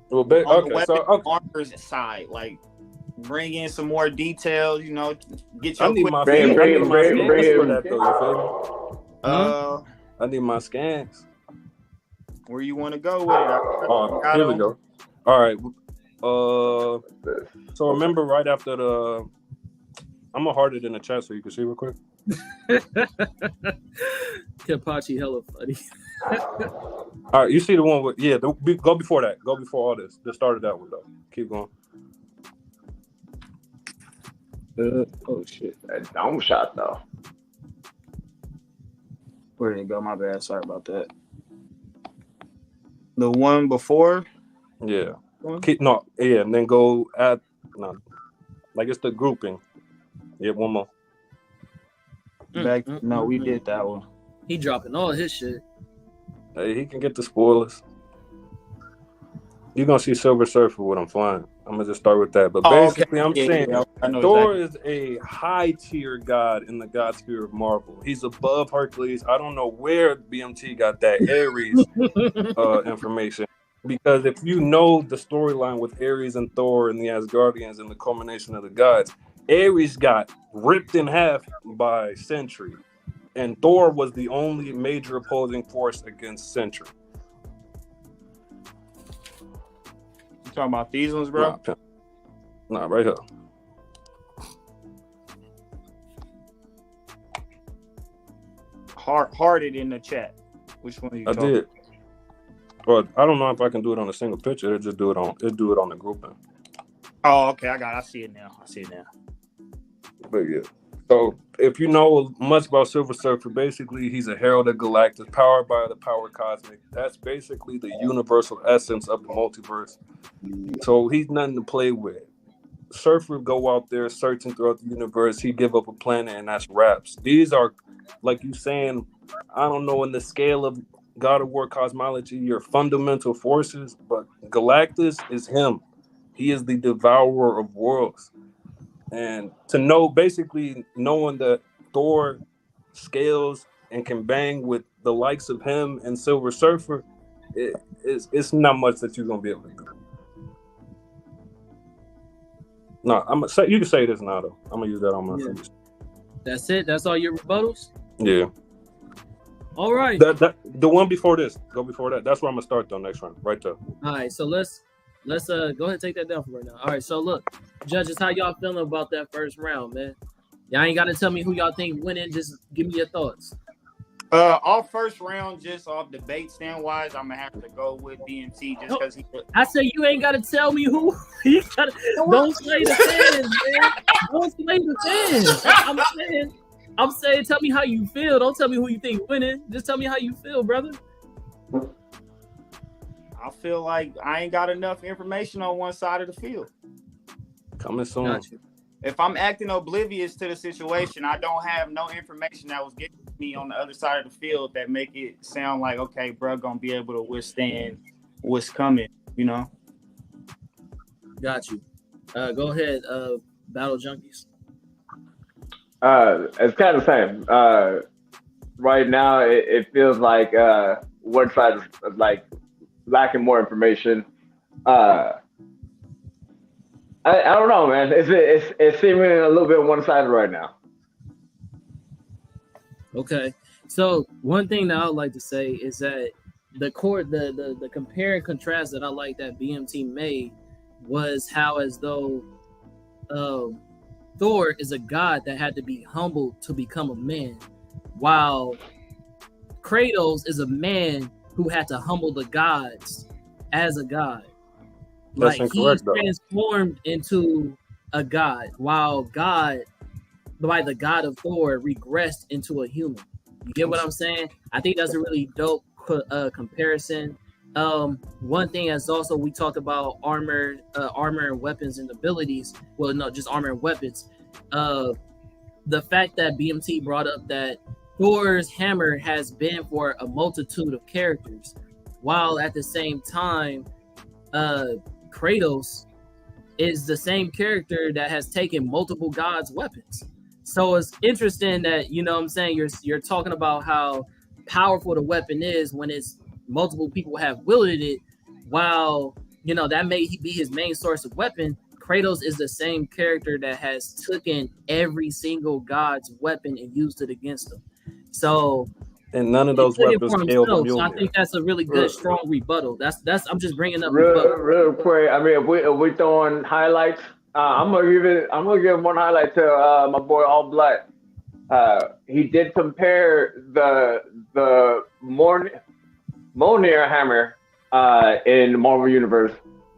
well, on the okay, weapon so okay. armors side, like bring in some more details. You know, get I your need quick. my Bring- scans bring- for bring- that though. You feel me? I need my scans. Where you want to go with it? Oh, here we go. All right. So remember, right after the, I'm gonna heart it in the chat so you can see real quick. Kapachi hella funny. All right, you see the one with go before that. Go before all this. Just started that one though. Keep going. Oh shit! That dome shot though. Where did it go? My bad. Sorry about that. The one before. Yeah. And then go at like it's the grouping. Yeah, one more. Back. No, we did that one. He dropping all his shit. Hey, he can get the spoilers. You're gonna see Silver Surfer when I'm flying. I'm gonna just start with that. But basically, I'm saying I know Thor exactly. is a high tier god in the god sphere of Marvel. He's above Hercules. I don't know where BMT got that Ares information. Because if you know the storyline with Ares and Thor and the Asgardians and the culmination of the gods, Ares got ripped in half by Sentry. And Thor was the only major opposing force against Sentry. You talking about these ones, bro? Nah, right here. Hearted in the chat. Which one are you I talking? did. But I don't know if I can do it on a single picture. It'll do it on the grouping. Oh, okay. I see it now. But yeah. So if you know much about Silver Surfer, basically he's a herald of Galactus, powered by the power cosmic. That's basically the universal essence of the multiverse. So he's nothing to play with. Surfer go out there searching throughout the universe. He give up a planet and that's wraps. These are, like you saying, I don't know in the scale of God of War cosmology, your fundamental forces, but Galactus is him. He is the devourer of worlds. And to know, basically knowing that Thor scales and can bang with the likes of him and Silver Surfer, it's not much that you're gonna be able to do. No, I'm gonna say you can say this now though. I'm gonna use that on my face. That's it. That's all your rebuttals. Yeah. All right. The one before this, go before that. That's where I'm gonna start though next round, right there. All right. So let's go ahead and take that down for right now. All right. So look, judges, how y'all feeling about that first round, man? Y'all ain't got to tell me who y'all think winning. Just give me your thoughts. Off first round, just off debate stand wise, I'm gonna have to go with BMT just because he. I say you ain't got to tell me who. You gotta, don't say the fans, man. Don't say the fans. I'm saying, tell me how you feel. Don't tell me who you think winning. Just tell me how you feel, brother. I feel like I ain't got enough information on one side of the field. Coming soon. Gotcha. If I'm acting oblivious to the situation, I don't have no information that was given to me on the other side of the field that make it sound like, okay, bro, gonna be able to withstand what's coming, you know? Got you. Go ahead, Battle Junkies. It's kind of the same. Right now, it feels like one side is like lacking more information. I don't know, man. It's seeming a little bit one-sided right now. Okay. So one thing that I would like to say is that the compare and contrast that I like that BMT made was how as though Thor is a god that had to be humbled to become a man, while Kratos is a man who had to humble the gods as a god. That's Like he's incorrect, though. transformed into a god, while the god of Thor regressed into a human. You get what I'm saying? I think that's a really dope comparison. One thing is also we talked about armor and weapons and abilities. Well, no, just armor and weapons. The fact that BMT brought up that Thor's hammer has been for a multitude of characters, while at the same time, Kratos is the same character that has taken multiple gods' weapons. So it's interesting that, you know what I'm saying, you're talking about how powerful the weapon is when it's multiple people have wielded it, while, you know, that may be his main source of weapon. Kratos is the same character that has taken every single god's weapon and used it against them. So And none of those weapons killed the so I Mjolnir. think that's a really good, strong rebuttal. That's I'm just bringing up Real quick. I mean, if we throwing highlights, I'm gonna give one highlight to my boy All Black. He did compare the Mjolnir hammer in the Marvel universe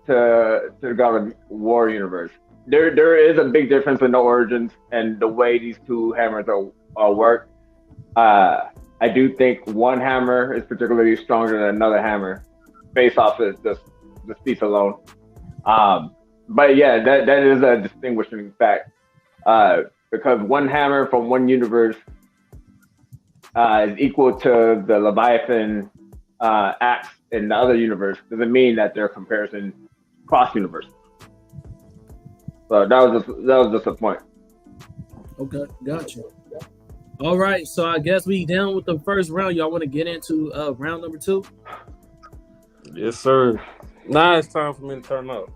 to the God of War universe. There is a big difference in the origins and the way these two hammers are worked. I do think one hammer is particularly stronger than another hammer, based off of the piece alone. But yeah, that is a distinguishing fact, because one hammer from one universe is equal to the Leviathan axe in the other universe. Doesn't mean that they're comparison cross universe. So that was just a point. Okay, gotcha. All right, so I guess we done with the first round. Y'all want to get into round number 2? Yes, sir. Now it's time for me to turn up.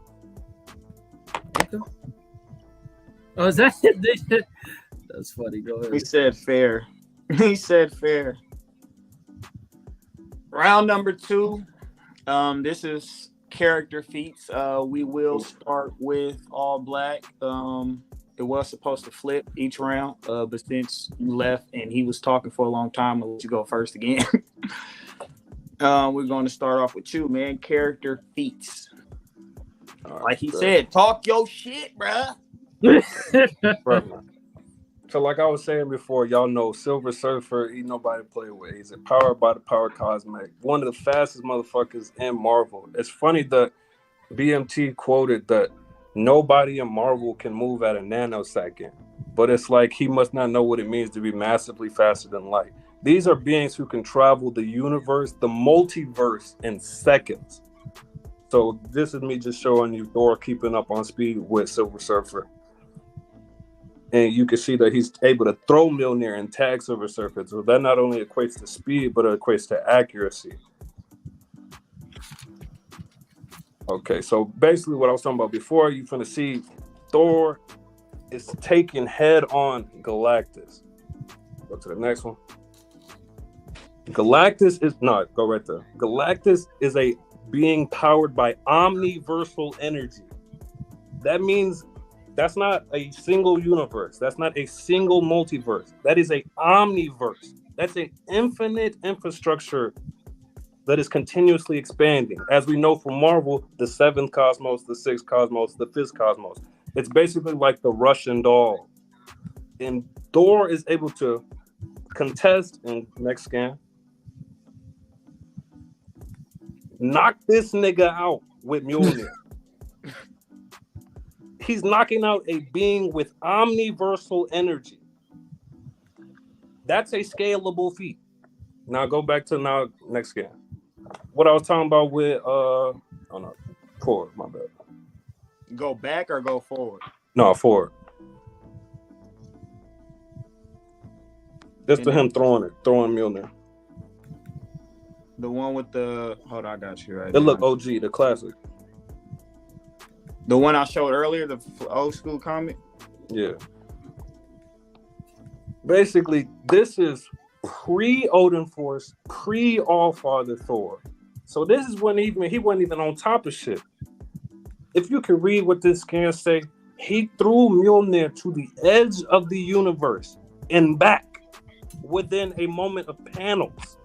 Okay. Oh, is that? That's funny. Go ahead. He said fair. He said fair. Round number 2. This is character feats. We will start with All Black. It was supposed to flip each round, but since you left and he was talking for a long time, I'll let you go first again. We're going to start off with you, man. Character feats. Like he said, talk your shit, bruh. So like I was saying before, y'all know Silver Surfer, he nobody play with. He's powered by the Power Cosmic. One of the fastest motherfuckers in Marvel. It's funny that BMT quoted that nobody in Marvel can move at a nanosecond. But it's like he must not know what it means to be massively faster than light. These are beings who can travel the universe, the multiverse, in seconds. So this is me just showing you Thor keeping up on speed with Silver Surfer. And you can see that he's able to throw Mjolnir and tag Silver Surfer. So that not only equates to speed, but it equates to accuracy. Okay, so basically what I was talking about before, you're going to see Thor is taking head on Galactus. Go to the next one. Galactus is not, go right there. Galactus is a being powered by omniversal energy. That means that's not a single universe. That's not a single multiverse. That is a omniverse. That's an infinite infrastructure that is continuously expanding. As we know from Marvel, the 7th cosmos, the 6th cosmos, the 5th cosmos. It's basically like the Russian doll. And Thor is able to contest, and next scan, knock this nigga out with Mjolnir. He's knocking out a being with omniversal energy. That's a scalable feat. Now go back to next scan. What I was talking about with forward, my bad. Go back or go forward? No, forward. Just to him throwing Mjolnir. The one with the hold on, I got you right. It look OG, the classic. The one I showed earlier, the old school comic. Yeah. Basically, this is pre-Odin Force, pre-Allfather Thor. So this is when he wasn't even on top of shit. If you can read what this scan say, he threw Mjolnir to the edge of the universe and back within a moment of panels.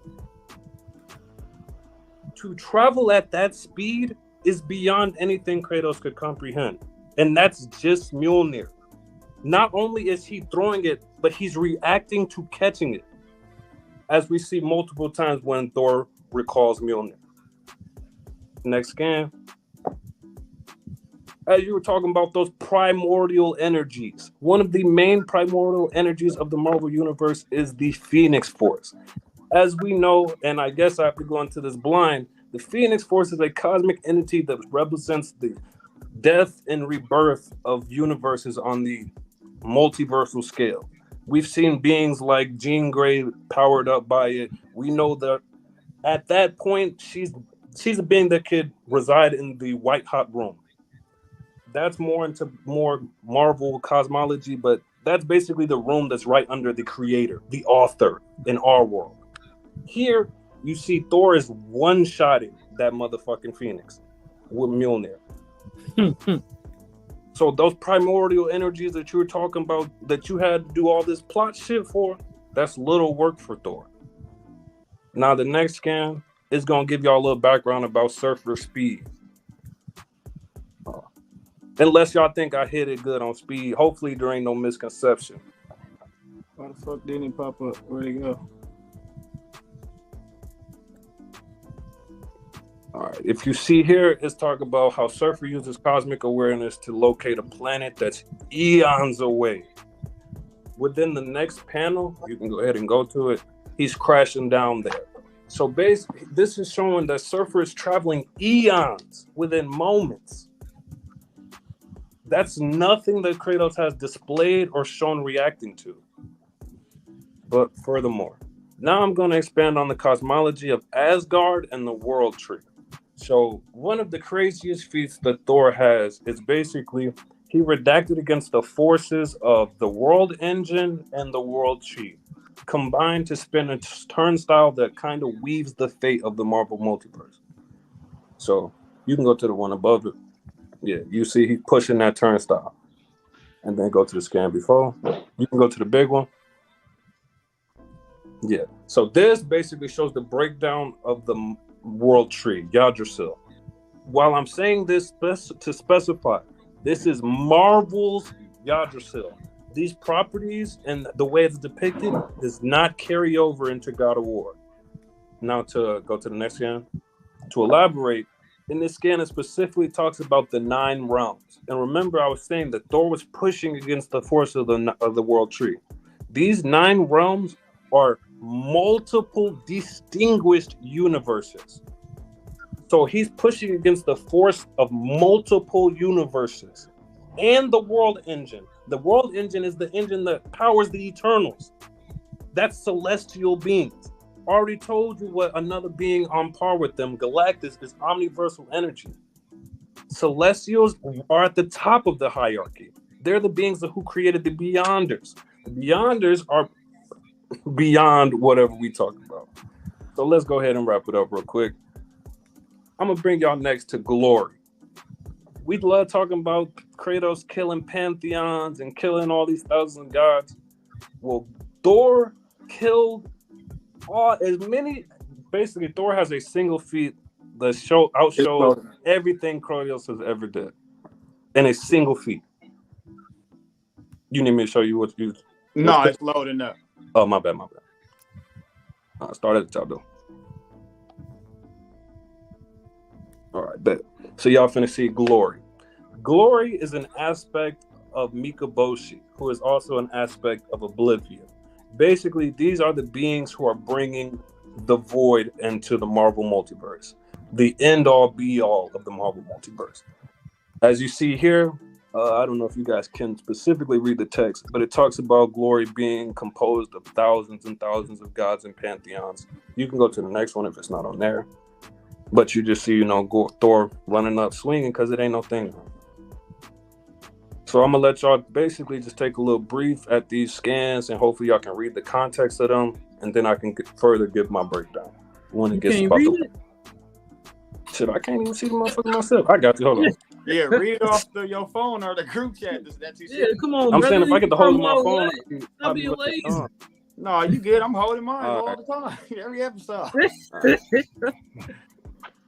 To travel at that speed is beyond anything Kratos could comprehend. And that's just Mjolnir. Not only is he throwing it, but he's reacting to catching it. As we see multiple times when Thor recalls Mjolnir. Next scan. As you were talking about those primordial energies, one of the main primordial energies of the Marvel Universe is the Phoenix Force. As we know, and I guess I have to go into this blind, the Phoenix Force is a cosmic entity that represents the death and rebirth of universes on the multiversal scale. We've seen beings like Jean Grey powered up by it. We know that at that point, she's a being that could reside in the white hot room. That's more into more Marvel cosmology, but that's basically the room that's right under the creator, the author in our world. Here, you see Thor is one-shotting that motherfucking Phoenix with Mjolnir. So those primordial energies that you were talking about, that you had to do all this plot shit for, that's little work for Thor. Now the next scan is going to give y'all a little background about Surfer's speed. Unless y'all think I hit it good on speed. Hopefully there ain't no misconception. Why the fuck didn't it pop up? Where'd it go? All right. If you see here, it's talking about how Surfer uses cosmic awareness to locate a planet that's eons away. Within the next panel, you can go ahead and go to it. He's crashing down there. So basically, this is showing that Surfer is traveling eons within moments. That's nothing that Kratos has displayed or shown reacting to. But furthermore, now I'm going to expand on the cosmology of Asgard and the World Tree. So one of the craziest feats that Thor has is basically he redacted against the forces of the World Engine and the World Tree, combined to spin a turnstile that kind of weaves the fate of the Marvel multiverse. So you can go to the one above it. Yeah, you see he's pushing that turnstile. And then go to the scan before. You can go to the big one. Yeah. So this basically shows the breakdown of the World Tree, Yggdrasil. While I'm saying this to specify, this is Marvel's Yggdrasil. These properties and the way it's depicted does not carry over into God of War. Now to go to the next scan. To elaborate, in this scan, it specifically talks about the 9 realms. And remember, I was saying that Thor was pushing against the force of the World Tree. These 9 realms are multiple distinguished universes. So he's pushing against the force of multiple universes. And the World Engine. The World Engine is the engine that powers the Eternals. That's celestial beings. Already told you what another being on par with them, Galactus, is omniversal energy. Celestials are at the top of the hierarchy. They're the beings who created the Beyonders. The Beyonders are beyond whatever we talk about. So let's go ahead and wrap it up real quick. I'm going to bring y'all next to Glory. We love talking about Kratos killing pantheons and killing all these thousands of gods. Well, Thor killed as many. Basically, Thor has a single feat that outshows everything Kratos has ever did in a single feat. You need me to show you what you? No, it's loading up. Oh, my bad. Start at the top though. All right, bet. So y'all finna see Glory. Glory is an aspect of Mikaboshi, who is also an aspect of Oblivion. Basically, these are the beings who are bringing the void into the Marvel multiverse, the end-all, be-all of the Marvel multiverse. As you see here, I don't know if you guys can specifically read the text, but it talks about Glory being composed of thousands and thousands of gods and pantheons. You can go to the next one if it's not on there. But you just see, Thor running up swinging because it ain't no thing. So I'm gonna let y'all basically just take a little brief at these scans, and hopefully y'all can read the context of them, and then I can further give my breakdown when it gets about the. Shit, I can't even see the motherfucker myself. I got you. Hold on. Yeah, read it off your phone or the group chat. Yeah, come on, I'm brother. saying if I get the hold of my phone, I'll be lazy. No, you good. I'm holding mine all the time. Every episode.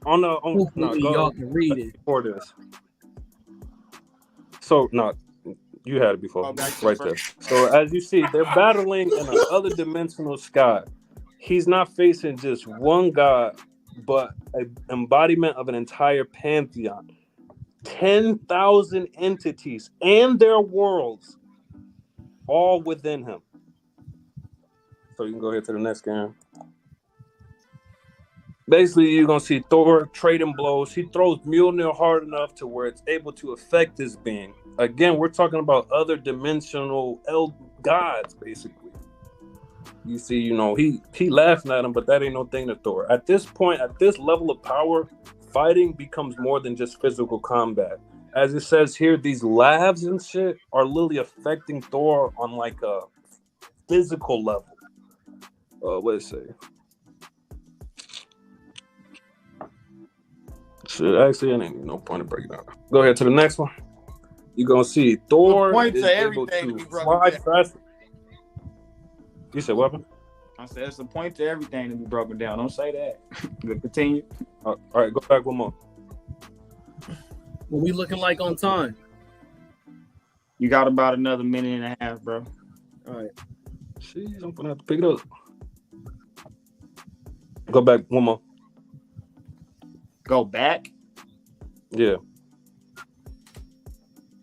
Y'all can read it. For this. So, no, you had it before. Right there. So, as you see, they're battling in an other dimensional sky. He's not facing just one god, but an embodiment of an entire pantheon. 10,000 entities and their worlds all within him. So you can go ahead to the next game. Basically, you're going to see Thor trading blows. He throws Mjolnir hard enough to where it's able to affect this being. Again, we're talking about other dimensional gods, basically. You see, he laughing at him, but that ain't no thing to Thor. At this point, at this level of power, fighting becomes more than just physical combat. As it says here, these laughs and shit are literally affecting Thor on like a physical level. What did it say? Shit, actually, it ain't even no point in breaking down. Go ahead to the next one. You're gonna see Thor is able to fly faster. You said what? I said it's a point to everything to be broken down. Don't say that. But continue. All right, go back one more. What we looking like on time? You got about another minute and a half, bro. All right. Jeez, I'm gonna have to pick it up. Go back one more. Go back? Yeah.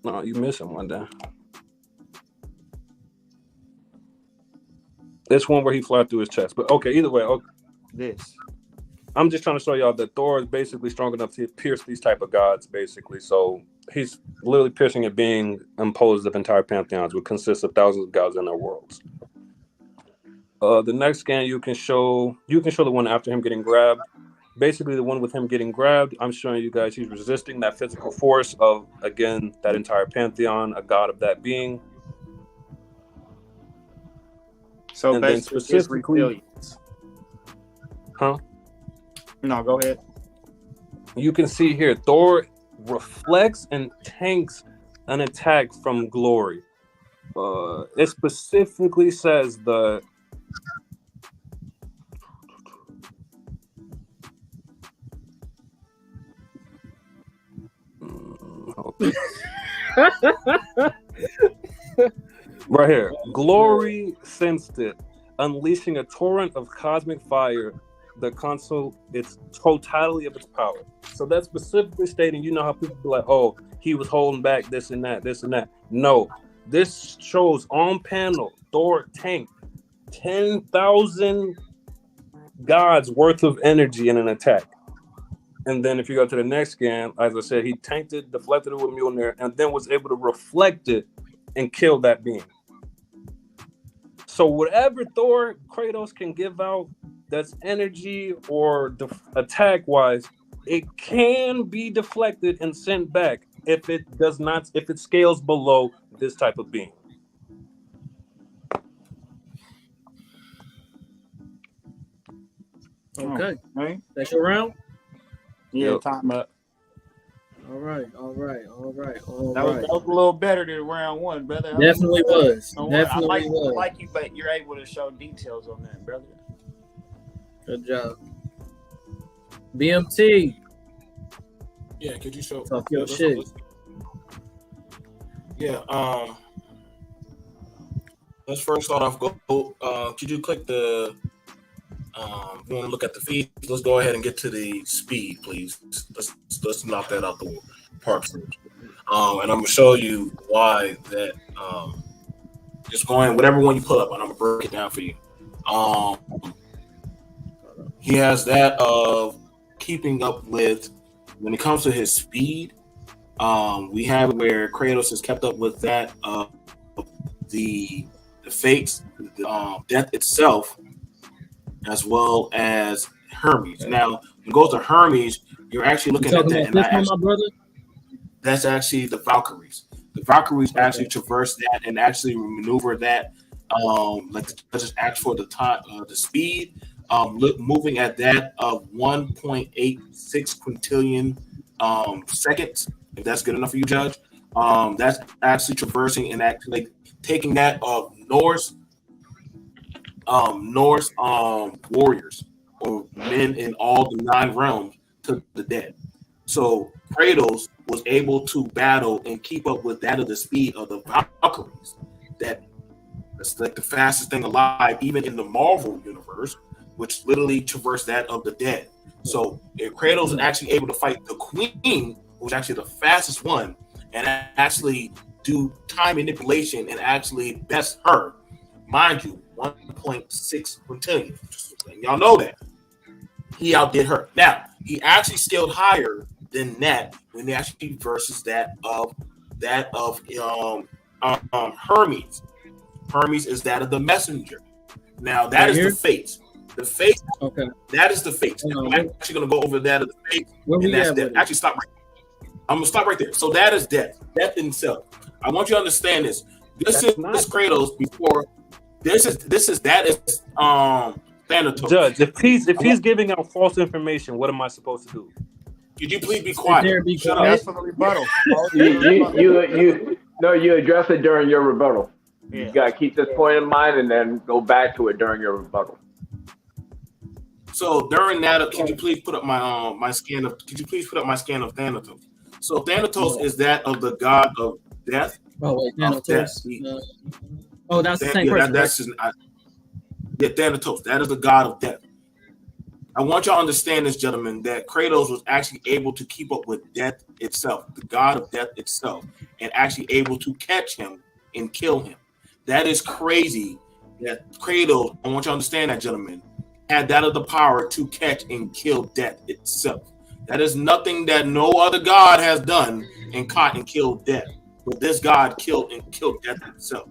No, you missing one down. This one where he fly through his chest. But okay, either way, okay. This. I'm just trying to show y'all that Thor is basically strong enough to pierce these type of gods, basically. So he's literally piercing it, being imposed of entire pantheons, which consists of thousands of gods in their worlds. The next scan you can show the one after him getting grabbed. Basically, the one with him getting grabbed, I'm showing you guys he's resisting that physical force of, again, that entire pantheon, a god of that being. So and basically, specifically, resilience. Huh? No, go ahead. You can see here, Thor reflects and tanks an attack from Glory. It specifically says the... Right here. Glory sensed it, unleashing a torrent of cosmic fire that console its totality of its power. So that's specifically stating, you know how people be like, oh, he was holding back this and that, this and that. No, this shows on panel, Thor tanked 10,000 gods worth of energy in an attack. And then if you go to the next scan, as I said, he tanked it, deflected it with Mjolnir, and then was able to reflect it and kill that being. So whatever Kratos can give out that's energy or attack-wise, it can be deflected and sent back if it scales below this type of being. Okay. Right? That's your round? Yeah, Yep. time up. All right. That was a little better than round one, brother. Definitely was. I like you, but you're able to show details on that, brother. Good job. BMT. Yeah, could you show Talk your shit. Yeah, let's first start off. Could you click the you want to look at the feed? Let's go ahead and get to the speed, please. Let's knock that out the park first. And I'm gonna show you why that. Just going whatever one you pull up, and I'm gonna break it down for you. He has that of keeping up with when it comes to his speed. We have it where Kratos has kept up with that the fates, death itself, as well as Hermes. Now, when you go to Hermes, you're actually looking at that, and my brother? That's actually the Valkyries. The Valkyries actually traverse that and actually maneuver that. Like the judges asked for the time, the speed, moving at that of 1.86 quintillion seconds. If that's good enough for you, Judge, that's actually traversing and actually taking that of Norse warriors or men in all the 9 realms to the dead. So Kratos was able to battle and keep up with that of the speed of the Valkyries. That's like the fastest thing alive, even in the Marvel universe, which literally traversed that of the dead. So if Kratos was actually able to fight the Queen, who was actually the fastest one, and actually do time manipulation and actually best her, mind you, 1.6 quintillion. Just letting y'all know that he outdid her. Now he actually scaled higher than that when he actually versus that of Hermes. Hermes is that of the messenger. Now that is the Fates. The Fates. Okay. That is the Fates. I'm actually going to go over that of the Fates. And that's death. Actually, stop right there. I'm going to stop right there. So that is death. Death itself. I want you to understand this. This is Kratos before. This is Thanatos. Judge, if he's giving out false information, what am I supposed to do? Could you please be quiet? Shut up. That's for the rebuttal. You address it during your rebuttal. Yeah. You gotta keep this point in mind and then go back to it during your rebuttal. So during that, could you please put up my scan of? Could you please put up my scan of Thanatos? So Thanatos is that of the god of death. Oh wait, Thanatos. That's the same person. Thanatos. That is the god of death. I want y'all to understand this, gentlemen, that Kratos was actually able to keep up with death itself, the god of death itself, and actually able to catch him and kill him. That is crazy that Kratos, I want you to understand that, gentlemen, had that of the power to catch and kill death itself. That is nothing that no other god has done and caught and killed death. But this god killed death itself.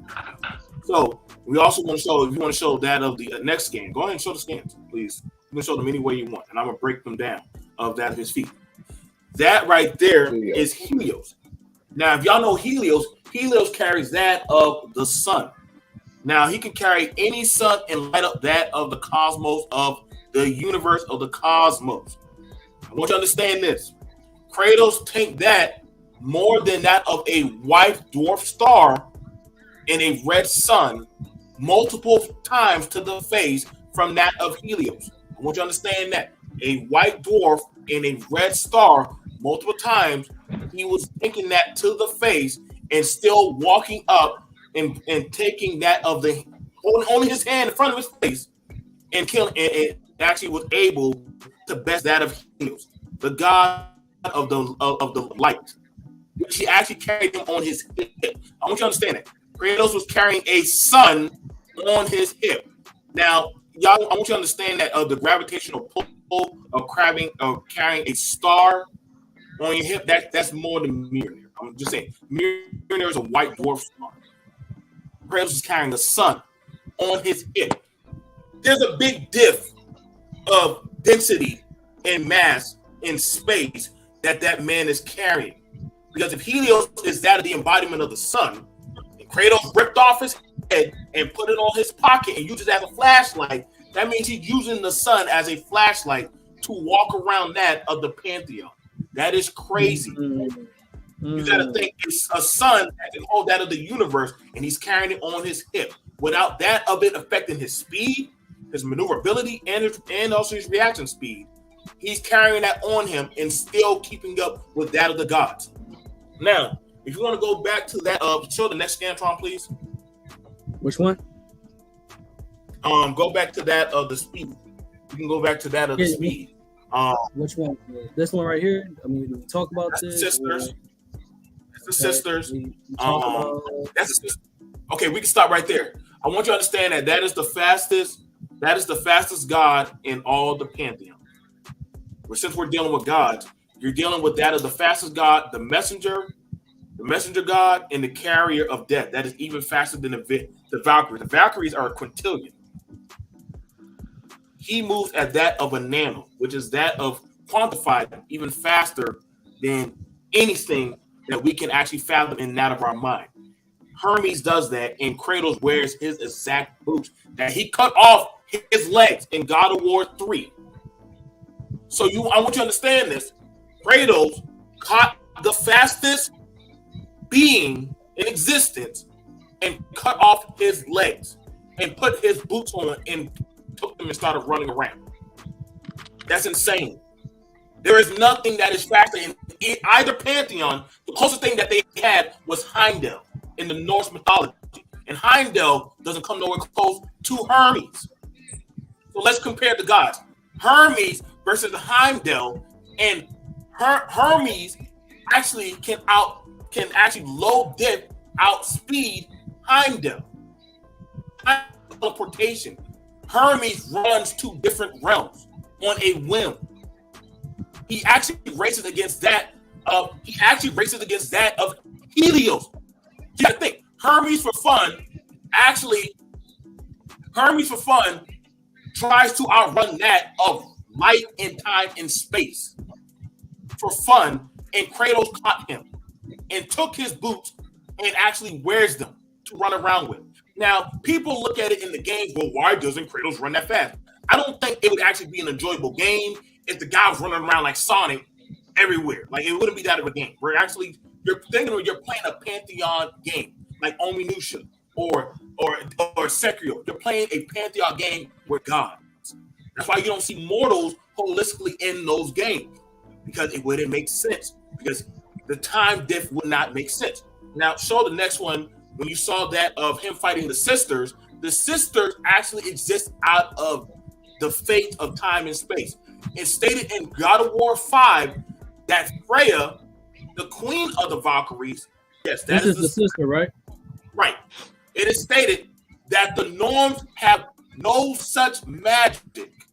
So we also want to show, if you want to show that of the next scan, go ahead and show the scans, please. You can show them any way you want, and I'm going to break them down of that of his feet. That right there is Helios. Now, if y'all know Helios carries that of the sun. Now, he can carry any sun and light up that of the cosmos, of the universe, of the cosmos. I want you to understand this. Kratos take that more than that of a white dwarf star and a red sun multiple times to the face from that of Helios. I want you to understand that. A white dwarf and a red star multiple times, he was taking that to the face and still walking up and taking that of the holding his hand in front of his face and killing, and actually was able to best that of Helios, the god of the light, which he actually carried him on his hip. I want you to understand that Kratos was carrying a sun on his hip. Now, y'all, I want you to understand that the gravitational pull of carrying a star on your hip, that's more than Mjolnir. I'm just saying, Mjolnir is a white dwarf star. Kratos is carrying the sun on his hip. There's a big diff of density and mass in space that man is carrying. Because if Helios is that of the embodiment of the sun, and Kratos ripped off his head and put it on his pocket and used it as a flashlight, that means he's using the sun as a flashlight to walk around that of the Pantheon. That is crazy. You got to think it's a sun that can hold that of the universe, and he's carrying it on his hip. Without that of it affecting his speed, his maneuverability, and also his reaction speed, he's carrying that on him and still keeping up with that of the gods. Now, if you want to go back to that, show the next Scantron, please. Which one? Go back to that of the speed. You can go back to that of the speed. Which one? This one right here. I mean, we talk about this. Sisters. It's the sisters. That's the sister. Okay, we can stop right there. I want you to understand that is the fastest. That is the fastest god in all the Pantheon. But since we're dealing with gods, you're dealing with that of the fastest god, the messenger god, and the carrier of death. That is even faster than the Valkyries. The Valkyries are a quintillion. He moves at that of a nano, which is that of quantified even faster than anything that we can actually fathom in that of our mind. Hermes does that, and Kratos wears his exact boots that he cut off his legs in God of War 3. So I want you to understand this. Kratos caught the fastest being in existence and cut off his legs and put his boots on and took them and started running around. That's insane. There is nothing that is faster in either pantheon. The closest thing that they had was Heimdall in the Norse mythology. And Heimdall doesn't come nowhere close to Hermes. So let's compare the gods. Hermes versus Heimdall, and Hermes actually can low dip outspeed Heimdall. Teleportation. Hermes runs to different realms on a whim. He actually races against that of Helios. You gotta think, Hermes for fun tries to outrun that of light and time and space for fun, and Kratos caught him and took his boots and actually wears them to run around with. Now, people look at it in the games, well, why doesn't Kratos run that fast? I don't think it would actually be an enjoyable game if the guy was running around like Sonic everywhere. Like, it wouldn't be that of a game. You're playing a Pantheon game, like Onimusha or Sekiro. You're playing a Pantheon game with gods. That's why you don't see mortals holistically in those games, because it wouldn't make sense, because the time diff would not make sense. Now, show the next one. When you saw that of him fighting the sisters actually exist out of the fate of time and space. It's stated in God of War 5 that Freya, the queen of the Valkyries, yes, that is the sister, right? Right. It is stated that the Norns have no such magic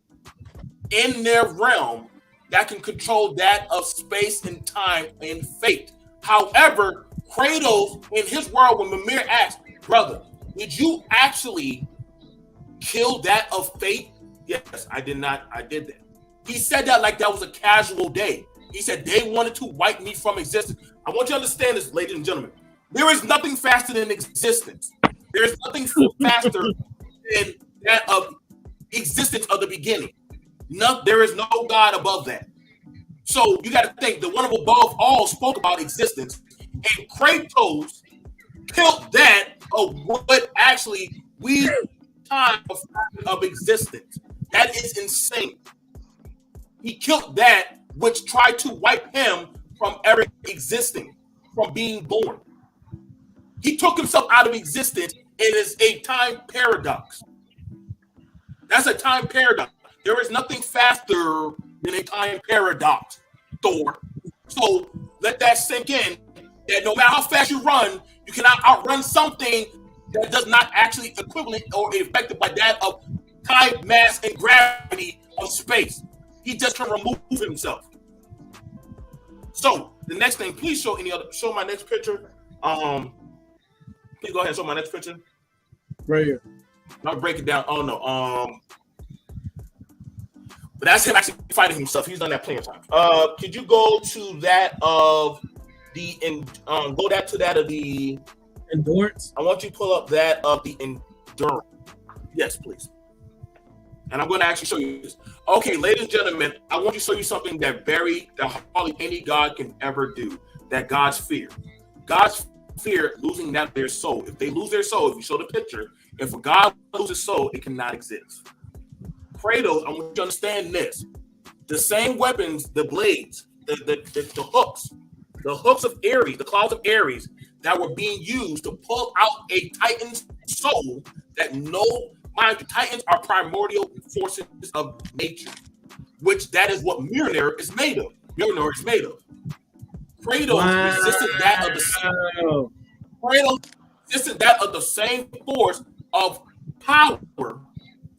in their realm that can control that of space and time and fate. However, Kratos, in his world, when Mimir asked, brother, did you actually kill that of fate? Yes, I did not. I did that. He said that like that was a casual day. He said they wanted to wipe me from existence. I want you to understand this, ladies and gentlemen. There is nothing faster than existence. There is nothing faster than that of existence of the beginning. No, there is no God above that. So you got to think the one above all spoke about existence, and Kratos killed that of what actually we time of existence. That is insane. He killed that which tried to wipe him from ever existing, from being born. He took himself out of existence. It is a time paradox. That's a time paradox. There is nothing faster than a time paradox, Thor. So let that sink in, that no matter how fast you run, you cannot outrun something that does not actually equivalent or affected by that of time, mass, and gravity of space. He just can remove himself. So the next thing, please show my next picture. Please go ahead and show my next picture. Right here. I'll break it down. Oh no. But that's him actually fighting himself. He's done that plenty of times. Could you go to that of the endurance? I want you to pull up that of the endurance. Yes, please. And I'm going to actually show you this. Okay, ladies and gentlemen, I want to show you something that hardly any God can ever do. That God's fear. God's fear losing their soul. If they lose their soul, if you show the picture, if a God loses soul, it cannot exist. Kratos, I want you to understand this. The same weapons, the blades, the hooks of Ares, the claws of Ares that were being used to pull out a Titan's soul that mind you, Titans are primordial forces of nature, which that is what Mjolnir is made of. Kratos resisted that of the same force of power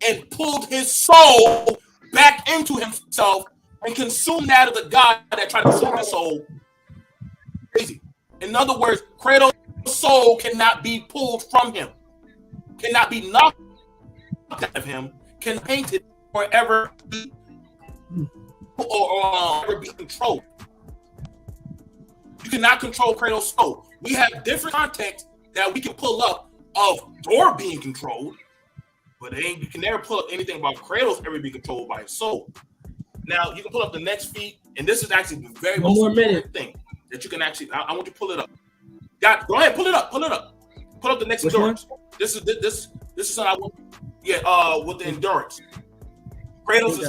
and pulled his soul back into himself and consumed that of the god that tried to consume his soul. Crazy. In other words, Kratos' soul cannot be pulled from him, cannot be knocked out of him, can paint it or ever be ever be controlled. You cannot control Kratos' soul. We have different context that we can pull up of Thor being controlled, but you can never pull up anything about Kratos ever being controlled by his soul. Now you can pull up the next feat, and this is actually the very most important thing that you can actually. I want you to pull it up. Go ahead, pull it up. Pull up the next endurance. This is what I want. Yeah, with the endurance. Kratos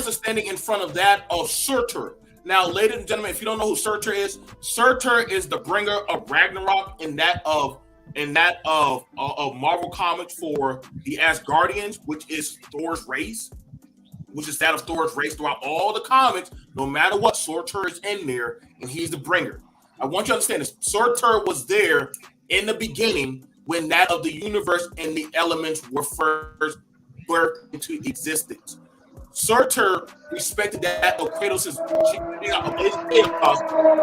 is standing in front of that of Surtur. Now, ladies and gentlemen, if you don't know who Surtur is the bringer of Ragnarok in that of Marvel Comics for the Asgardians, which is Thor's race, throughout all the comics. No matter what, Surtur is in there, and he's the bringer. I want you to understand this. Surtur was there in the beginning when that of the universe and the elements were first birthed into existence. Surtur respected that of Kratos'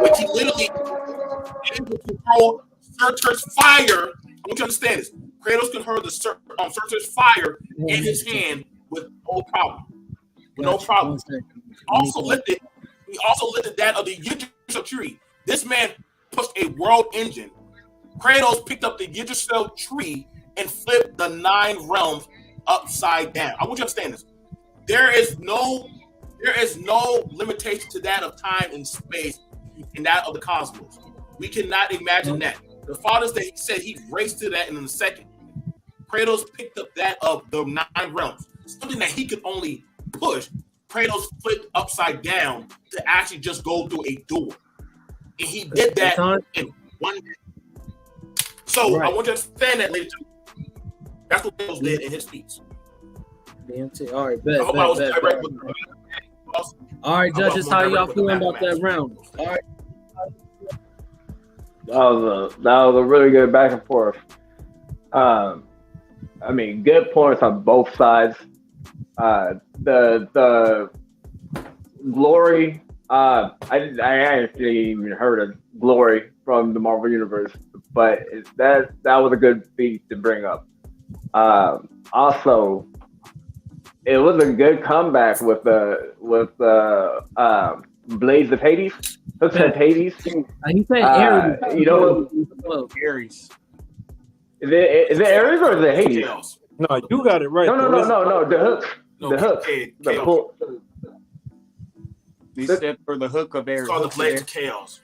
which he literally able to control Surtur's fire. I want you to understand this. Kratos can hold the Surtur's fire in his hand with no problem. No problem. He also lifted that of the Yggdrasil tree. This man pushed a world engine. Kratos picked up the Yggdrasil tree and flipped the 9 realms upside down. I want you to understand this. There is no limitation to that of time and space and that of the cosmos. We cannot imagine that. The fathers that he said he raced to that in a second. Kratos picked up that of the 9 realms. Something that he could only push. Kratos flipped upside down to actually just go through a door. And he did that in one day. So I want you to understand that, ladies and gentlemen. That's what Kratos did in his feats. BMT. All right, bet. All right, judges, how y'all feeling about that round? All right. That was a really good back and forth. I mean, good points on both sides. The glory. I actually even heard of glory from the Marvel Universe, but that was a good feat to bring up. Also, it was a good comeback with the Blades of Hades. Hooks of Hades. He said Ares. Ares. Is it Ares or is it Hades? No, you got it right. No. The hooks. The hooks. The pull. He said for the hook of Ares. It's called the Blades of Chaos.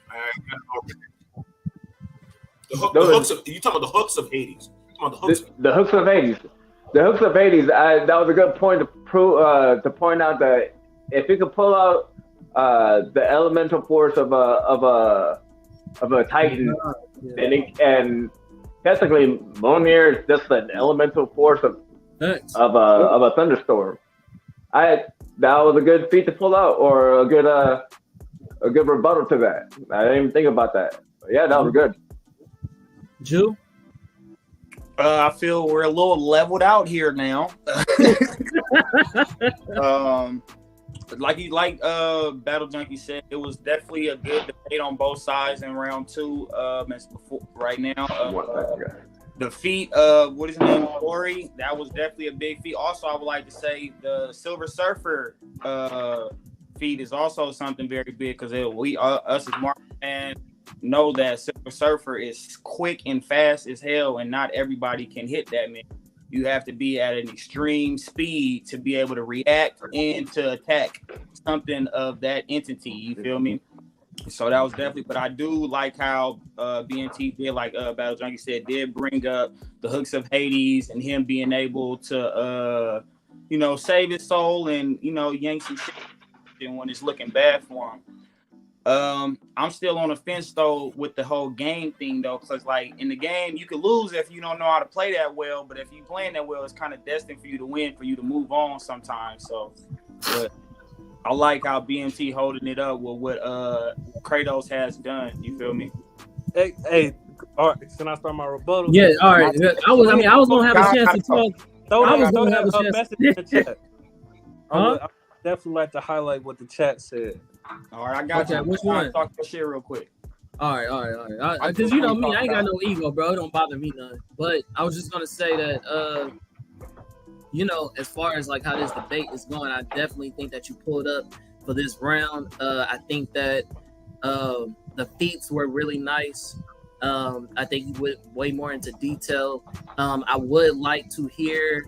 You talking about the hooks of Hades? The hooks of Hades. The hooks of Hades. That was a good point to point out that if you could pull out the elemental force of a Titan, and technically Mjolnir is just an elemental force of a thunderstorm. That was a good feat to pull out, or a good rebuttal to that. I didn't even think about that. But yeah, that was good. Jew? I feel we're a little leveled out here now. Like Battle Junkie said, it was definitely a good debate on both sides in round 2. Right now, the feat of what is his name, Corey, that was definitely a big feat. Also, I would like to say the Silver Surfer feat is also something very big, because us as Marvel fans know that Silver Surfer is quick and fast as hell, and not everybody can hit that, man. You have to be at an extreme speed to be able to react and to attack something of that entity. You feel me? So that was definitely, but I do like how BNT did, like Battle Junkie said, did bring up the hooks of Hades and him being able to, save his soul and, yank some shit when it's looking bad for him. I'm still on the fence though with the whole game thing though, because like in the game you could lose if you don't know how to play that well, but if you playing that well, it's kind of destined for you to win, for you to move on sometimes. So, but I like how BMT holding it up with what Kratos has done. You feel me? Hey, all right. Can I start my rebuttal? Yeah, all right. I was gonna have a chance to talk. I was gonna have a message in the chat. I definitely like to highlight what the chat said. All right, I got you. Which one? Talk your shit real quick. All right. Because you know me, I ain't got no ego, bro. It don't bother me none. But I was just gonna say that, as far as like how this debate is going, I definitely think that you pulled up for this round. I think that the feats were really nice. I think you went way more into detail. I would like to hear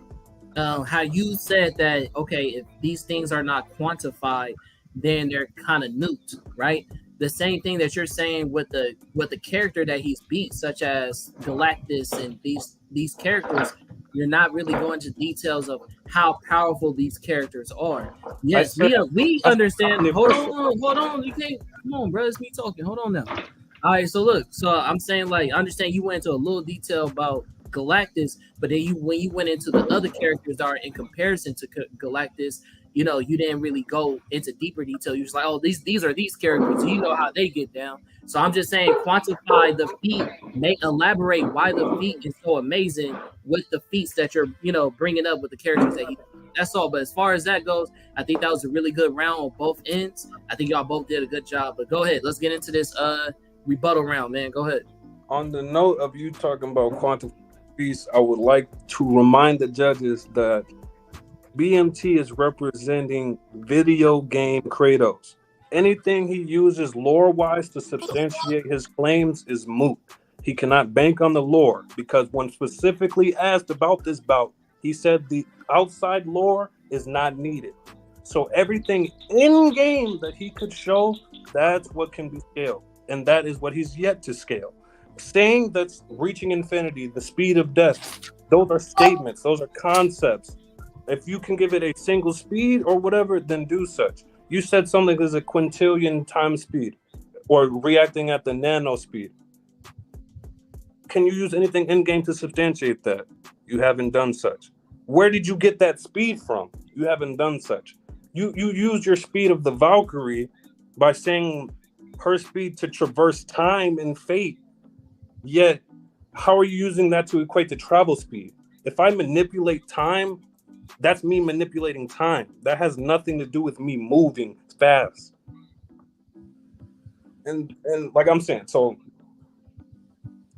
how you said that, okay, if these things are not quantified, then they're kind of nuked, right? The same thing that you're saying with the character that he's beat, such as Galactus and these characters, you're not really going into details of how powerful these characters are. Yes, we understand. Hold on. You can't. Come on, bro. It's me talking. Hold on now. All right. So look. So I'm saying, like, I understand you went into a little detail about Galactus, but then when you went into the other characters that are in comparison to Galactus, you know, you didn't really go into deeper detail. You're just like, oh, these are these characters. You know how they get down. So I'm just saying, quantify the feat, elaborate why the feat is so amazing with the feats that you're, you know, bringing up with the characters that that's all. But as far as that goes, I think that was a really good round on both ends. I think y'all both did a good job. But go ahead, let's get into this rebuttal round, man. Go ahead. On the note of you talking about quantum feats, I would like to remind the judges that BMT is representing video game Kratos. Anything he uses lore-wise to substantiate his claims is moot. He cannot bank on the lore because when specifically asked about this bout, he said the outside lore is not needed. So everything in-game that he could show, that's what can be scaled. And that is what he's yet to scale. Saying that's reaching infinity, the speed of death, those are statements, those are concepts. If you can give it a single speed or whatever, then do such. You said something is a quintillion times speed or reacting at the nano speed. Can you use anything in-game to substantiate that? You haven't done such. Where did you get that speed from? You haven't done such. You used your speed of the Valkyrie by saying her speed to traverse time and fate. Yet, how are you using that to equate to travel speed? If I manipulate time, that's me manipulating time. That has nothing to do with me moving fast. And like I'm saying, so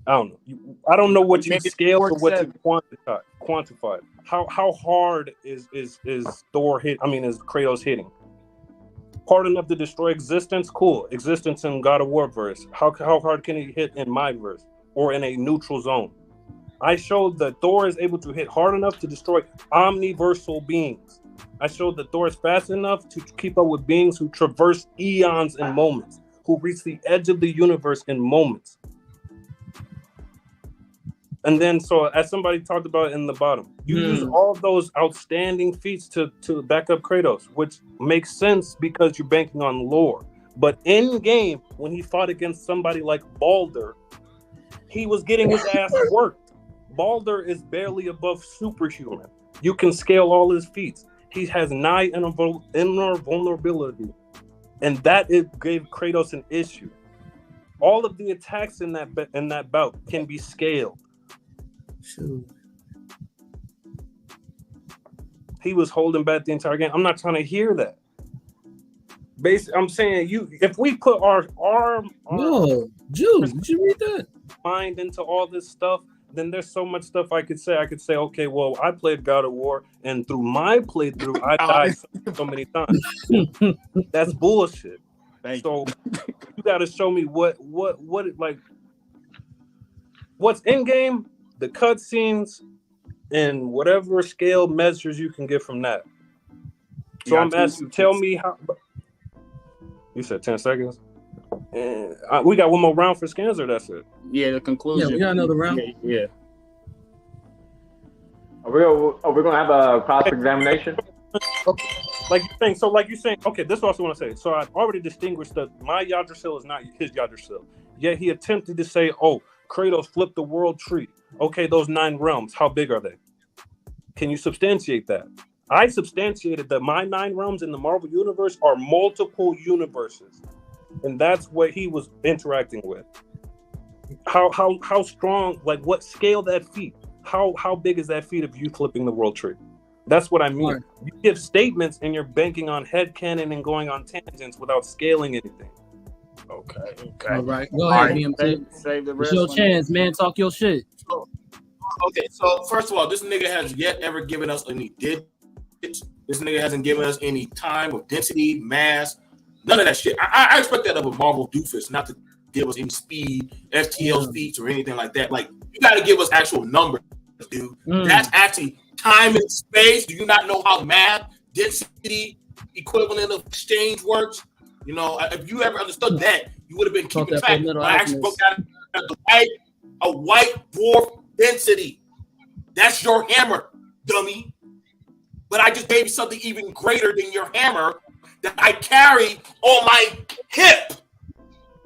I don't know. I don't know what you scale or what you quantify. How hard is Thor hit? I mean, is Kratos hitting? Hard enough to destroy existence? Cool. Existence in God of War verse. How hard can he hit in my verse or in a neutral zone? I showed that Thor is able to hit hard enough to destroy omniversal beings. I showed that Thor is fast enough to keep up with beings who traverse eons in moments, who reach the edge of the universe in moments. And then, so as somebody talked about in the bottom, you use all those outstanding feats to back up Kratos, which makes sense because you're banking on lore. But in game, when he fought against somebody like Balder, he was getting his ass worked. Balder is barely above superhuman. You can scale all his feats. He has nigh inner vulnerability, and that it gave Kratos an issue. All of the attacks in that bout can be scaled. Shoot. He was holding back the entire game. I'm not trying to hear that. I'm saying if we put our Jules, did you read that? Mind into all this stuff, then there's so much stuff I could say. I could say, okay, well, I played God of War, and through my playthrough, I died so many times. That's bullshit. So you got to show me what like what's in game, the cutscenes, and whatever scale measures you can get from that. So I'm asking, tell me how. You said 10 seconds. And we got one more round for scans, or that's it? Yeah, the conclusion. Yeah, we got another round. Yeah. Are we gonna have a cross examination? Okay. Like you're saying, okay, this is what I want to say. So I've already distinguished that my Yggdrasil is not his Yggdrasil. Yet he attempted to say, oh, Kratos flipped the world tree. Okay, those 9 realms, how big are they? Can you substantiate that? I substantiated that my 9 realms in the Marvel universe are multiple universes. And that's what he was interacting with. How strong, like what scale that feat? How big is that feat of you flipping the world tree? That's what I mean. Right. You give statements and you're banking on headcanon and going on tangents without scaling anything. Okay. All right. Go ahead, BMT. Save the rest. It's your chance, man. Talk your shit. Okay, so first of all, this nigga has yet ever given us any This nigga hasn't given us any time or density, mass, none of that shit. I expect that of a Marvel doofus, not to give us any speed, FTL feats, or anything like that. Like, you got to give us actual numbers, dude. That's actually time and space. Do you not know how math, density, equivalent of exchange works? You know, if you ever understood that, you would have been keeping track. I actually broke down a white dwarf density. That's your hammer, dummy. But I just gave you something even greater than your hammer that I carry on my hip.